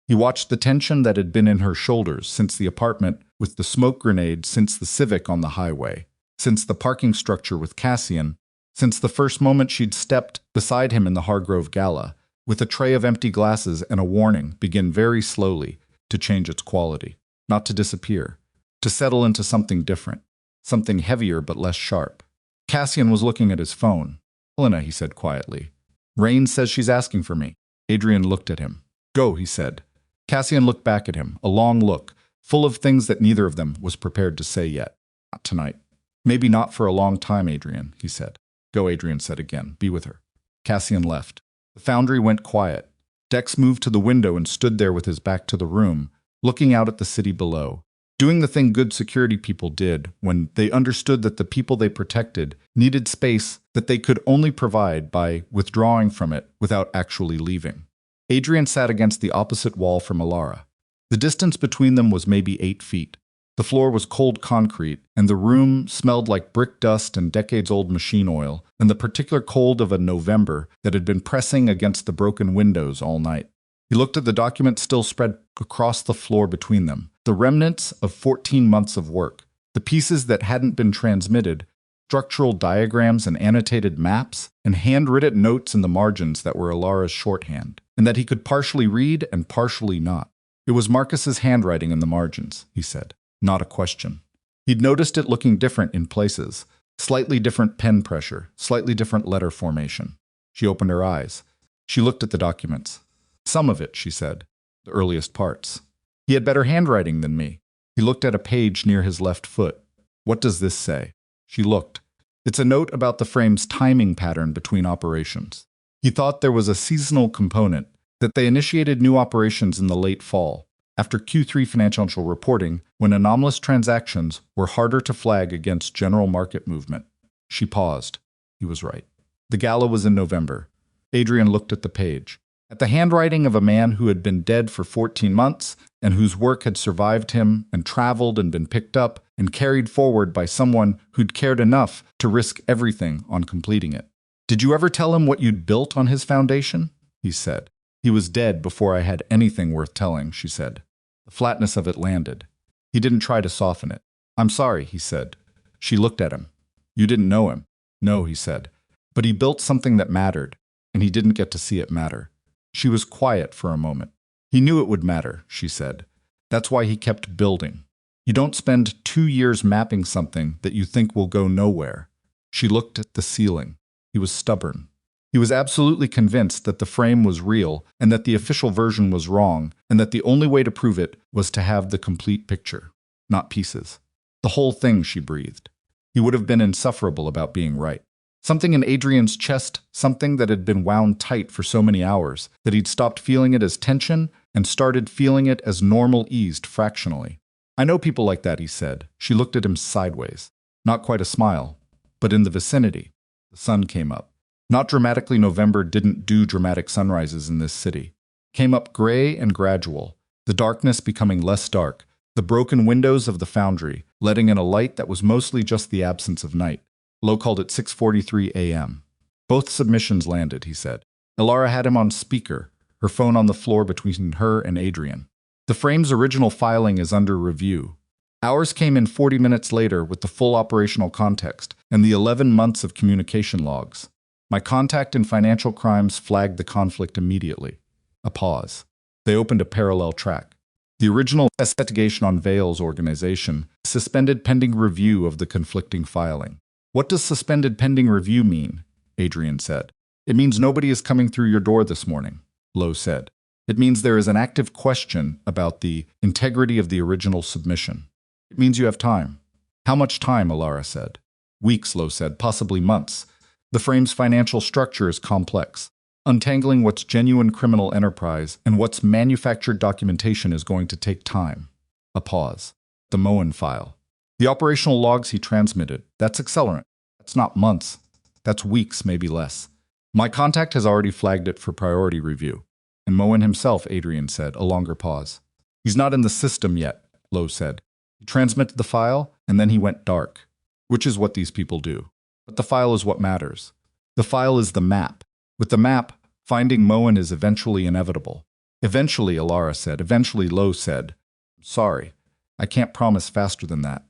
He watched the tension that had been in her shoulders since the apartment with the smoke grenade, since the Civic on the highway, since the parking structure with Cassian, since the first moment she'd stepped beside him in the Hargrove Gala, with a tray of empty glasses and a warning begin very slowly to change its quality, not to disappear, to settle into something different, something heavier but less sharp. Cassian was looking at his phone. Helena, he said quietly. Rain says she's asking for me. Adrian looked at him. Go, he said. Cassian looked back at him, a long look, full of things that neither of them was prepared to say yet. Not tonight. Maybe not for a long time, Adrian, he said. Go, Adrian said again. Be with her. Cassian left. The foundry went quiet. Dex moved to the window and stood there with his back to the room, looking out at the city below, doing the thing good security people did when they understood that the people they protected needed space that they could only provide by withdrawing from it without actually leaving. Adrian sat against the opposite wall from Alara. The distance between them was maybe 8 feet. The floor was cold concrete, and the room smelled like brick dust and decades-old machine oil, and the particular cold of a November that had been pressing against the broken windows all night. He looked at the document still spread across the floor between them, the remnants of 14 months of work, the pieces that hadn't been transmitted, structural diagrams and annotated maps, and handwritten notes in the margins that were Alara's shorthand, and that he could partially read and partially not. It was Marcus's handwriting in the margins, he said. Not a question. He'd noticed it looking different in places, slightly different pen pressure, slightly different letter formation. She opened her eyes. She looked at the documents. Some of it, she said, the earliest parts. He had better handwriting than me. He looked at a page near his left foot. What does this say? She looked. It's a note about the frame's timing pattern between operations. He thought there was a seasonal component, that they initiated new operations in the late fall, after Q3 financial reporting, when anomalous transactions were harder to flag against general market movement. She paused. He was right. The gala was in November. Adrian looked at the page. At the handwriting of a man who had been dead for 14 months and whose work had survived him and traveled and been picked up and carried forward by someone who'd cared enough to risk everything on completing it. Did you ever tell him what you'd built on his foundation? He said. He was dead before I had anything worth telling, she said. The flatness of it landed. He didn't try to soften it. I'm sorry, he said. She looked at him. You didn't know him. No, he said. But he built something that mattered, and he didn't get to see it matter. She was quiet for a moment. He knew it would matter, she said. That's why he kept building. You don't spend 2 years mapping something that you think will go nowhere. She looked at the ceiling. He was stubborn. He was absolutely convinced that the frame was real and that the official version was wrong, and that the only way to prove it was to have the complete picture, not pieces. The whole thing, she breathed. He would have been insufferable about being right. Something in Adrian's chest, something that had been wound tight for so many hours, that he'd stopped feeling it as tension and started feeling it as normal eased fractionally. I know people like that, he said. She looked at him sideways. Not quite a smile, but in the vicinity. The sun came up. Not dramatically. November didn't do dramatic sunrises in this city. Came up gray and gradual, the darkness becoming less dark, the broken windows of the foundry, letting in a light that was mostly just the absence of night. Lowe called it 6:43 a.m. Both submissions landed, he said. Elara had him on speaker, her phone on the floor between her and Adrian. The frame's original filing is under review. Ours came in 40 minutes later with the full operational context and the 11 months of communication logs. My contact in financial crimes flagged the conflict immediately. A pause. They opened a parallel track. The original investigation on Vale's organization suspended pending review of the conflicting filing. What does suspended pending review mean? Adrian said. It means nobody is coming through your door this morning, Lowe said. It means there is an active question about the integrity of the original submission. It means you have time. How much time? Elara said. Weeks, Lowe said, possibly months. The frame's financial structure is complex. Untangling what's genuine criminal enterprise and what's manufactured documentation is going to take time. A pause. The Moen file. The operational logs he transmitted, that's accelerant. That's not months. That's weeks, maybe less. My contact has already flagged it for priority review. And Moen himself, Adrian said, a longer pause. He's not in the system yet, Lowe said. He transmitted the file, and then he went dark, which is what these people do. But the file is what matters. The file is the map. With the map, finding Moen is eventually inevitable. Eventually, Elara said. Eventually, Lowe said. Sorry, I can't promise faster than that.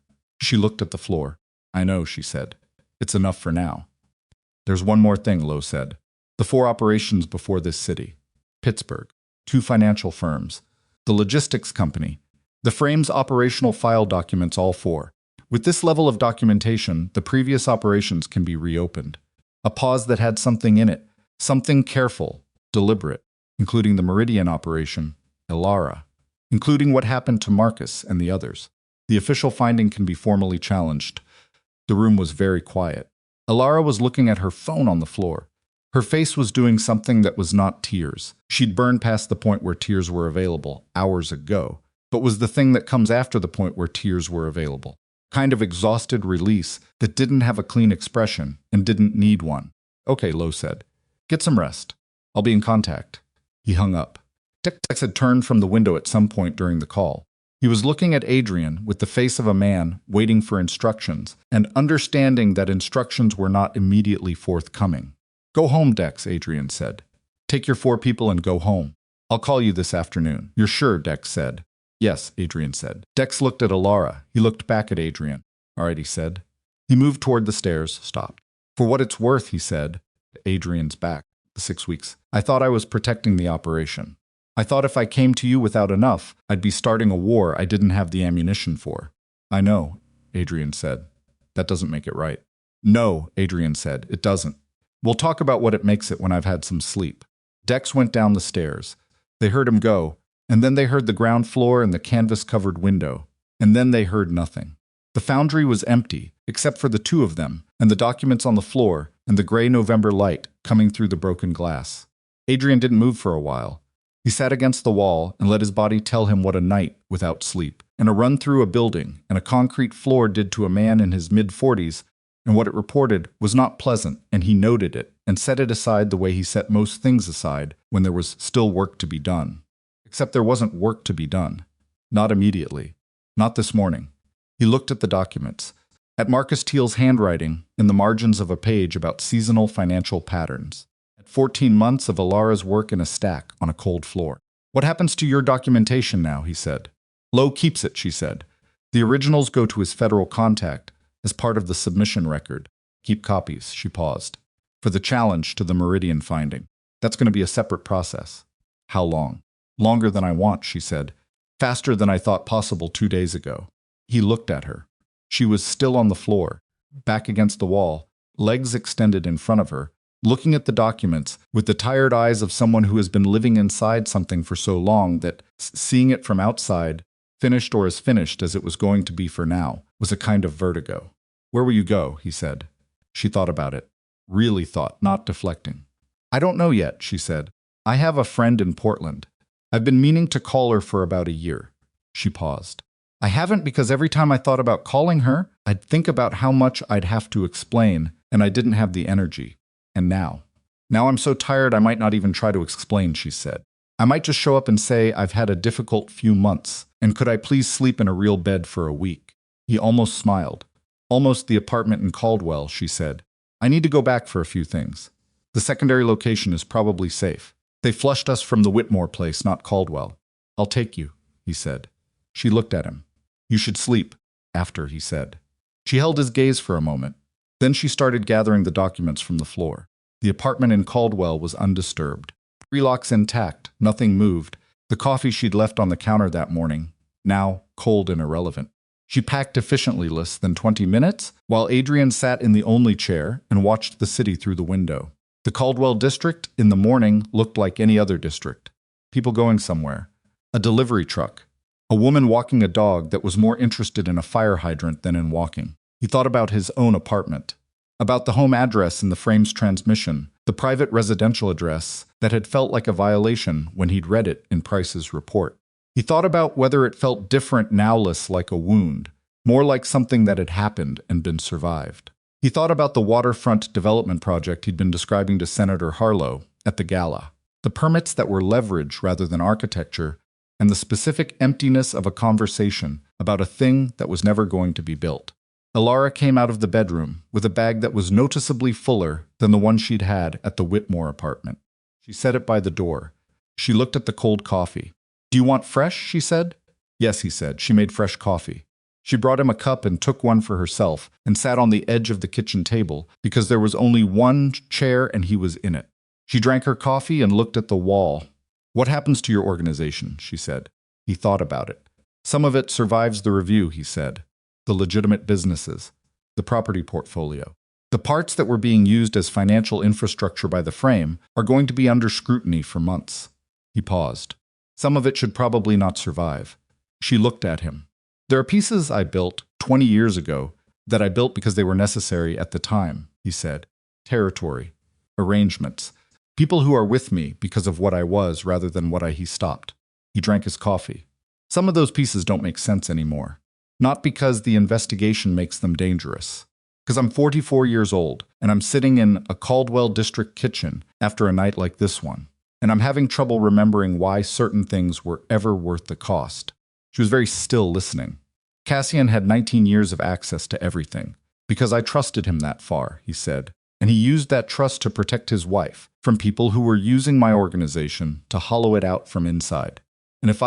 She looked at the floor. I know, she said. It's enough for now. There's one more thing, Lowe said. The 4 operations before this city. Pittsburgh. 2 financial firms. The logistics company. The frame's operational file documents all 4. With this level of documentation, the previous operations can be reopened. A pause that had something in it. Something careful, deliberate, including the Meridian operation, Elara, including what happened to Marcus and the others. The official finding can be formally challenged. The room was very quiet. Elara was looking at her phone on the floor. Her face was doing something that was not tears. She'd burned past the point where tears were available hours ago, but was the thing that comes after the point where tears were available. Kind of exhausted release that didn't have a clean expression and didn't need one. Okay, Lowe said. Get some rest. I'll be in contact. He hung up. Dex had turned from the window at some point during the call. He was looking at Adrian with the face of a man waiting for instructions and understanding that instructions were not immediately forthcoming. Go home, Dex, Adrian said. Take your 4 people and go home. I'll call you this afternoon. You're sure, Dex said. Yes, Adrian said. Dex looked at Elara. He looked back at Adrian. All right, he said. He moved toward the stairs, stopped. For what it's worth, he said, Adrian's back, the 6 weeks. I thought I was protecting the operation. I thought if I came to you without enough, I'd be starting a war I didn't have the ammunition for. I know, Adrian said. That doesn't make it right. No, Adrian said, it doesn't. We'll talk about what it makes it when I've had some sleep. Dex went down the stairs. They heard him go, and then they heard the ground floor and the canvas-covered window, and then they heard nothing. The foundry was empty, except for the 2 of them, and the documents on the floor, and the gray November light coming through the broken glass. Adrian didn't move for a while. He sat against the wall and let his body tell him what a night without sleep, and a run through a building, and a concrete floor did to a man in his mid-40s, and what it reported was not pleasant, and he noted it, and set it aside the way he set most things aside when there was still work to be done. Except there wasn't work to be done. Not immediately. Not this morning. He looked at the documents. At Marcus Teal's handwriting, in the margins of a page about seasonal financial patterns. At 14 months of Elara's work in a stack on a cold floor. What happens to your documentation now, he said. Lowe keeps it, she said. The originals go to his federal contact as part of the submission record. Keep copies, she paused. For the challenge to the Meridian finding. That's going to be a separate process. How long? Longer than I want, she said. Faster than I thought possible 2 days ago. He looked at her. She was still on the floor, back against the wall, legs extended in front of her, looking at the documents with the tired eyes of someone who has been living inside something for so long that seeing it from outside, finished or as finished as it was going to be for now, was a kind of vertigo. "Where will you go?" he said. She thought about it. Really thought, not deflecting. "I don't know yet," she said. "I have a friend in Portland. I've been meaning to call her for about a year." She paused. "I haven't because every time I thought about calling her, I'd think about how much I'd have to explain, and I didn't have the energy. And now I'm so tired I might not even try to explain," she said. "I might just show up and say I've had a difficult few months, and could I please sleep in a real bed for a week?" He almost smiled. "Almost the apartment in Caldwell," she said. "I need to go back for a few things. The secondary location is probably safe. They flushed us from the Whitmore place, not Caldwell." "I'll take you," he said. She looked at him. "You should sleep," after he said. She held his gaze for a moment. Then she started gathering the documents from the floor. The apartment in Caldwell was undisturbed. 3 locks intact, nothing moved. The coffee she'd left on the counter that morning, now cold and irrelevant. She packed efficiently less than 20 minutes, while Adrian sat in the only chair and watched the city through the window. The Caldwell district in the morning looked like any other district. People going somewhere. A delivery truck. A woman walking a dog that was more interested in a fire hydrant than in walking. He thought about his own apartment. About the home address in the frame's transmission, the private residential address that had felt like a violation when he'd read it in Price's report. He thought about whether it felt different now, less like a wound, more like something that had happened and been survived. He thought about the waterfront development project he'd been describing to Senator Harlow at the gala, the permits that were leverage rather than architecture, and the specific emptiness of a conversation about a thing that was never going to be built. Elara came out of the bedroom with a bag that was noticeably fuller than the one she'd had at the Whitmore apartment. She set it by the door. She looked at the cold coffee. "Do you want fresh?" she said. "Yes," he said. She made fresh coffee. She brought him a cup and took one for herself and sat on the edge of the kitchen table because there was only one chair and he was in it. She drank her coffee and looked at the wall. "What happens to your organization?" she said. He thought about it. "Some of it survives the review," he said. "The legitimate businesses, the property portfolio. The parts that were being used as financial infrastructure by the frame are going to be under scrutiny for months." He paused. "Some of it should probably not survive." She looked at him. "There are pieces I built 20 years ago that I built because they were necessary at the time," he said. "Territory, arrangements, people who are with me because of what I was rather than what he stopped." He drank his coffee. "Some of those pieces don't make sense anymore. Not because the investigation makes them dangerous. Because I'm 44 years old, and I'm sitting in a Caldwell district kitchen after a night like this one, and I'm having trouble remembering why certain things were ever worth the cost." She was very still, listening. "Cassian had 19 years of access to everything, because I trusted him that far," he said, "and he used that trust to protect his wife from people who were using my organization to hollow it out from inside. And if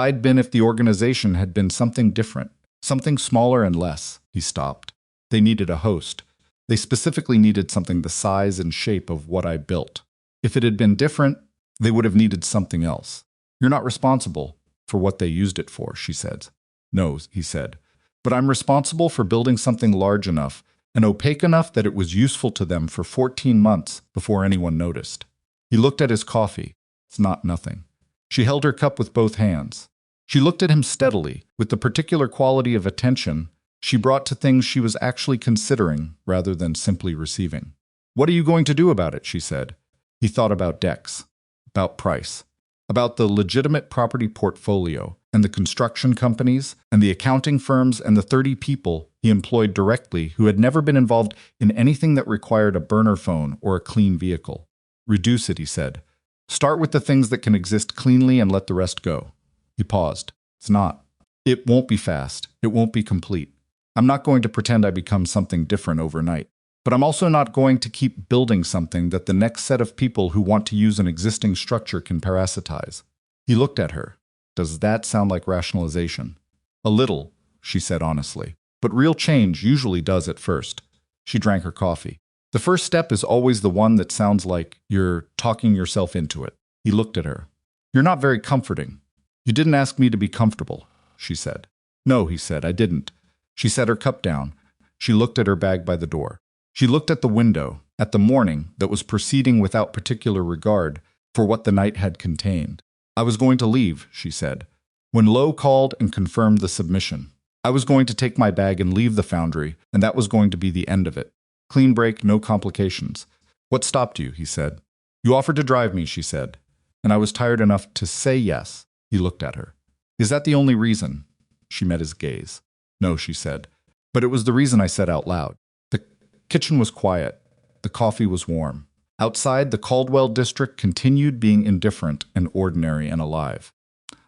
the organization had been something different, something smaller and less," he stopped. "They needed a host. They specifically needed something the size and shape of what I built. If it had been different, they would have needed something else. You're not responsible for what they used it for," she said. "No," he said. "But I'm responsible for building something large enough and opaque enough that it was useful to them for 14 months before anyone noticed." He looked at his coffee. "It's not nothing." She held her cup with both hands. She looked at him steadily, with the particular quality of attention she brought to things she was actually considering rather than simply receiving. "What are you going to do about it?" she said. He thought about Dex, about Price, about the legitimate property portfolio and the construction companies and the accounting firms and the 30 people he employed directly who had never been involved in anything that required a burner phone or a clean vehicle. "Reduce it," he said. "Start with the things that can exist cleanly and let the rest go." He paused. "It's not. It won't be fast. It won't be complete. I'm not going to pretend I become something different overnight. But I'm also not going to keep building something that the next set of people who want to use an existing structure can parasitize." He looked at her. "Does that sound like rationalization?" "A little," she said honestly. "But real change usually does at first." She drank her coffee. "The first step is always the one that sounds like you're talking yourself into it." He looked at her. "You're not very comforting." "You didn't ask me to be comfortable," she said. "No," he said, "I didn't." She set her cup down. She looked at her bag by the door. She looked at the window. at the morning that was proceeding without particular regard for what the night had contained. I was going to leave, she said, when Lowe called and confirmed the submission. I was going to take my bag and leave the foundry, and that was going to be the end of it. Clean break, no complications. What stopped you? He said. You offered to drive me, she said, and I was tired enough to say yes. He looked at her. Is that the only reason? She met his gaze. No, she said, but it was the reason I said out loud. The kitchen was quiet. The coffee was warm. Outside, the Caldwell district continued being indifferent and ordinary and alive.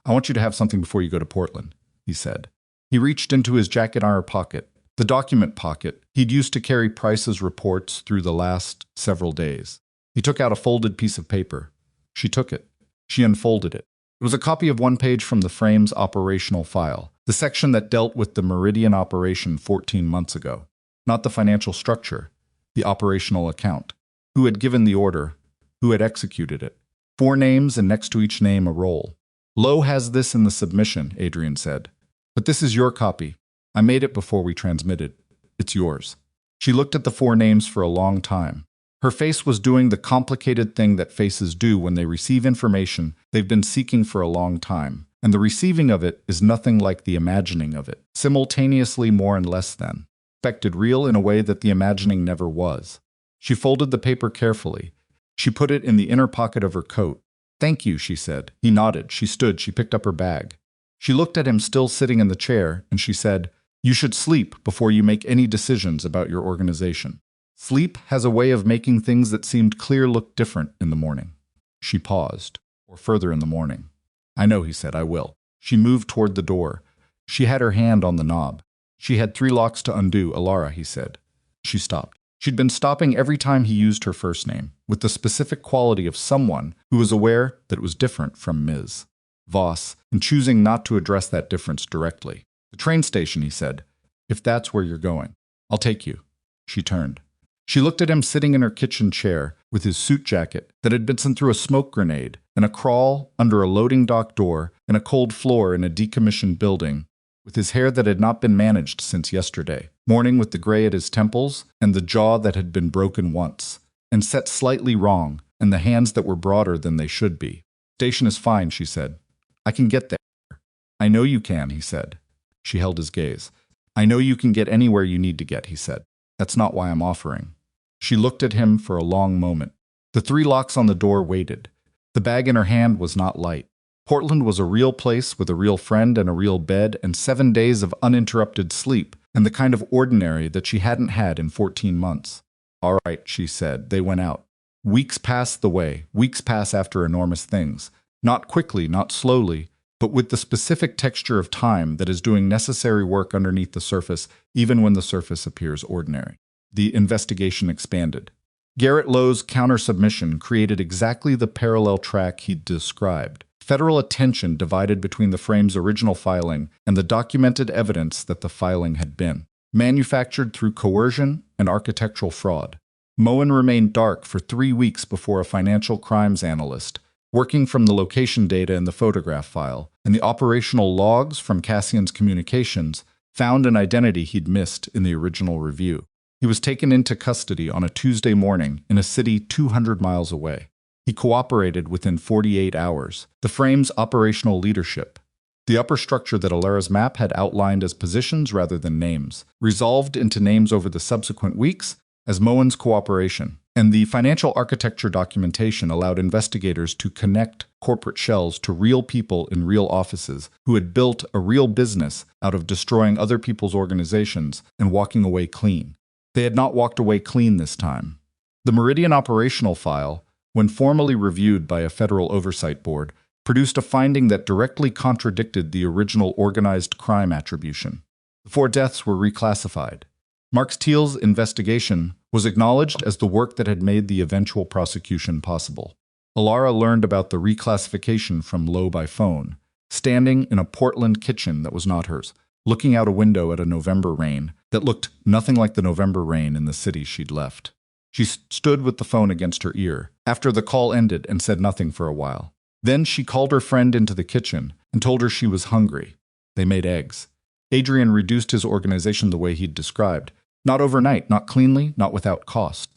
I want you to have something before you go to Portland, he said. He reached into his jacket armor pocket, the document pocket he'd used to carry Price's reports through the last several days. He took out a folded piece of paper. She took it. She unfolded it. It was a copy of one page from the frame's operational file, the section that dealt with the Meridian operation 14 months ago. Not the financial structure, the operational account. Who had given the order? Who had executed it? 4 names and next to each name a role. Lowe has this in the submission, Adrian said. But this is your copy. I made it before we transmitted. It's yours. She looked at the 4 names for a long time. Her face was doing the complicated thing that faces do when they receive information they've been seeking for a long time, and the receiving of it is nothing like the imagining of it, simultaneously more and less than, expected real in a way that the imagining never was. She folded the paper carefully. She put it in the inner pocket of her coat. Thank you, she said. He nodded. She stood. She picked up her bag. She looked at him still sitting in the chair, and she said, You should sleep before you make any decisions about your organization. Sleep has a way of making things that seemed clear look different in the morning. She paused, or further in the morning. I know, he said, I will. She moved toward the door. She had her hand on the knob. She had 3 locks to undo, Alara, he said. She stopped. She'd been stopping every time he used her first name, with the specific quality of someone who was aware that it was different from Ms. Voss, and choosing not to address that difference directly. The train station, he said. If that's where you're going, I'll take you. She turned. She looked at him sitting in her kitchen chair with his suit jacket that had been sent through a smoke grenade and a crawl under a loading dock door and a cold floor in a decommissioned building, with his hair that had not been managed since yesterday, mourning with the gray at his temples and the jaw that had been broken once, and set slightly wrong, and the hands that were broader than they should be. Station is fine, she said. I can get there. I know you can, he said. She held his gaze. I know you can get anywhere you need to get, he said. That's not why I'm offering. She looked at him for a long moment. The 3 locks on the door waited. The bag in her hand was not light. Portland was a real place with a real friend and a real bed and 7 days of uninterrupted sleep and the kind of ordinary that she hadn't had in 14 months. All right, she said. They went out. Weeks passed the way. Weeks pass after enormous things. Not quickly, not slowly, but with the specific texture of time that is doing necessary work underneath the surface, even when the surface appears ordinary. The investigation expanded. Garrett Lowe's counter-submission created exactly the parallel track he'd described. Federal attention divided between the frame's original filing and the documented evidence that the filing had been manufactured through coercion and architectural fraud. Moen remained dark for 3 weeks before a financial crimes analyst, working from the location data in the photograph file and the operational logs from Cassian's communications, found an identity he'd missed in the original review. He was taken into custody on a Tuesday morning in a city 200 miles away. He cooperated within 48 hours. The frame's operational leadership, the upper structure that Alara's map had outlined as positions rather than names, resolved into names over the subsequent weeks as Moen's cooperation, and the financial architecture documentation allowed investigators to connect corporate shells to real people in real offices who had built a real business out of destroying other people's organizations and walking away clean. They had not walked away clean this time. The Meridian operational file, when formally reviewed by a federal oversight board, produced a finding that directly contradicted the original organized crime attribution. The 4 deaths were reclassified. Mark Steele's investigation was acknowledged as the work that had made the eventual prosecution possible. Alara learned about the reclassification from Lowe by phone, standing in a Portland kitchen that was not hers, looking out a window at a November rain that looked nothing like the November rain in the city she'd left. She stood with the phone against her ear after the call ended and said nothing for a while. Then she called her friend into the kitchen and told her she was hungry. They made eggs. Adrian reduced his organization the way he'd described. Not overnight, not cleanly, not without cost.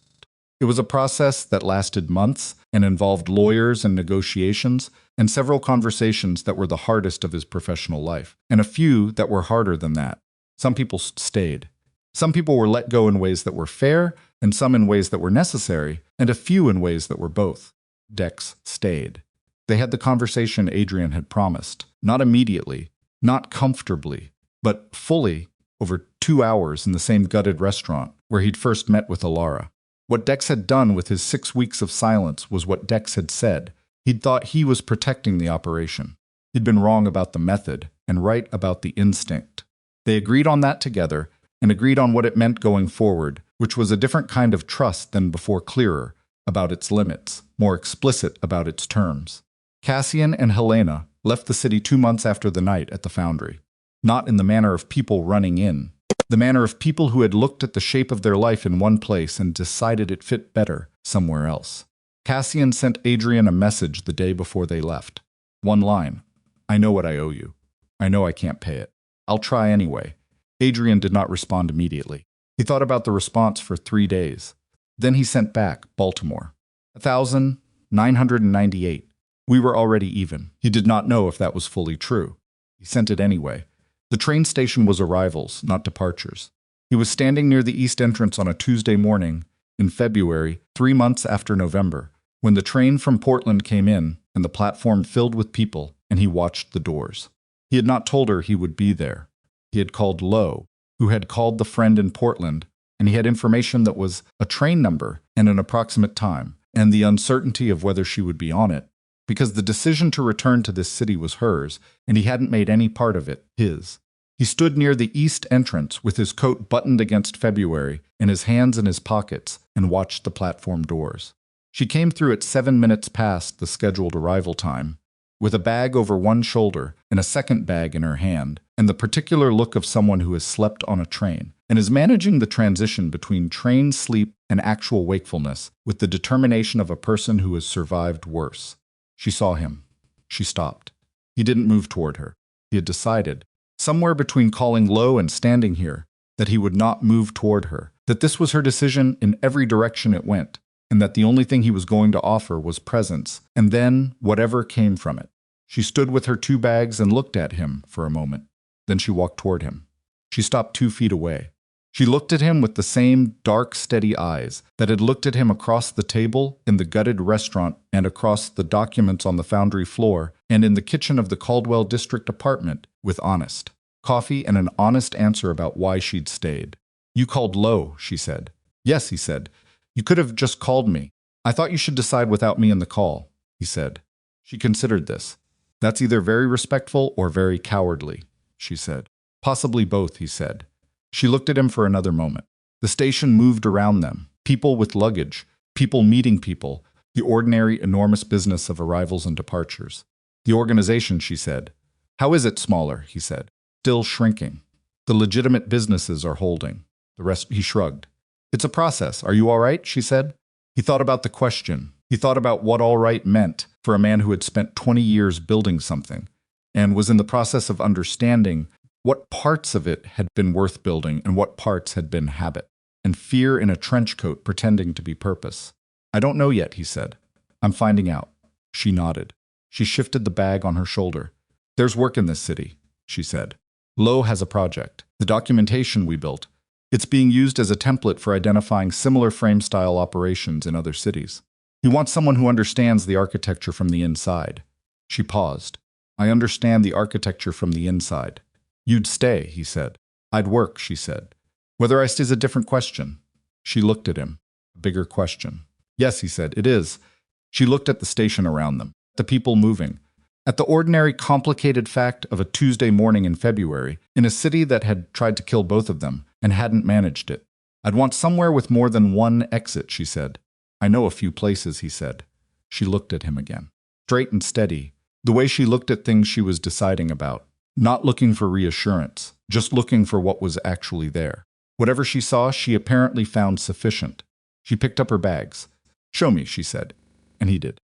It was a process that lasted months and involved lawyers and negotiations, and several conversations that were the hardest of his professional life, and a few that were harder than that. Some people stayed. Some people were let go in ways that were fair, and some in ways that were necessary, and a few in ways that were both. Dex stayed. They had the conversation Adrian had promised, not immediately, not comfortably, but fully over 2 hours in the same gutted restaurant where he'd first met with Alara. What Dex had done with his 6 weeks of silence was what Dex had said. He'd thought he was protecting the operation. He'd been wrong about the method and right about the instinct. They agreed on that together and agreed on what it meant going forward, which was a different kind of trust than before, clearer about its limits, more explicit about its terms. Cassian and Helena left the city 2 months after the night at the foundry. Not in the manner of people running in, the manner of people who had looked at the shape of their life in one place and decided it fit better somewhere else. Cassian sent Adrian a message the day before they left. One line, "I know what I owe you. I know I can't pay it. I'll try anyway." Adrian did not respond immediately. He thought about the response for 3 days. Then he sent back, Baltimore. 1,998. We were already even. He did not know if that was fully true. He sent it anyway. The train station was arrivals, not departures. He was standing near the east entrance on a Tuesday morning in February, 3 months after November, when the train from Portland came in and the platform filled with people, and he watched the doors. He had not told her he would be there. He had called Lowe, who had called the friend in Portland, and he had information that was a train number and an approximate time, and the uncertainty of whether she would be on it, because the decision to return to this city was hers, and he hadn't made any part of it his. He stood near the east entrance with his coat buttoned against February and his hands in his pockets and watched the platform doors. She came through at 7 minutes past the scheduled arrival time, with a bag over one shoulder and a second bag in her hand, and the particular look of someone who has slept on a train and is managing the transition between train sleep and actual wakefulness with the determination of a person who has survived worse. She saw him. She stopped. He didn't move toward her. He had decided, somewhere between calling Lowe and standing here, that he would not move toward her, that this was her decision in every direction it went, and that the only thing he was going to offer was presence, and then whatever came from it. She stood with her 2 bags and looked at him for a moment. Then she walked toward him. She stopped 2 feet away. She looked at him with the same dark, steady eyes that had looked at him across the table in the gutted restaurant and across the documents on the foundry floor and in the kitchen of the Caldwell District apartment with honest coffee and an honest answer about why she'd stayed. "You called Lowe," she said. "Yes," he said. "You could have just called me. I thought you should decide without me in the call," he said. She considered this. "That's either very respectful or very cowardly," she said. "Possibly both," he said. She looked at him for another moment. The station moved around them. People with luggage, people meeting people, the ordinary, enormous business of arrivals and departures. "The organization," she said. "How is it smaller?" he said. "Still shrinking. The legitimate businesses are holding." The rest, he shrugged. "It's a process. Are you all right?" she said. He thought about the question. He thought about what all right meant for a man who had spent 20 years building something and was in the process of understanding what parts of it had been worth building and what parts had been habit, and fear in a trench coat pretending to be purpose. "I don't know yet," he said. "I'm finding out." She nodded. She shifted the bag on her shoulder. "There's work in this city," she said. "Lowe has a project. The documentation we built. It's being used as a template for identifying similar frame-style operations in other cities. He wants someone who understands the architecture from the inside." She paused. "I understand the architecture from the inside." "You'd stay," he said. "I'd work," she said. "Whether I stay is a different question." She looked at him. A bigger question. "Yes," he said, "it is." She looked at the station around them, the people moving, at the ordinary, complicated fact of a Tuesday morning in February, in a city that had tried to kill both of them and hadn't managed it. "I'd want somewhere with more than one exit," she said. "I know a few places," he said. She looked at him again. Straight and steady, the way she looked at things she was deciding about. Not looking for reassurance, just looking for what was actually there. Whatever she saw, she apparently found sufficient. She picked up her bags. "Show me," she said, and he did.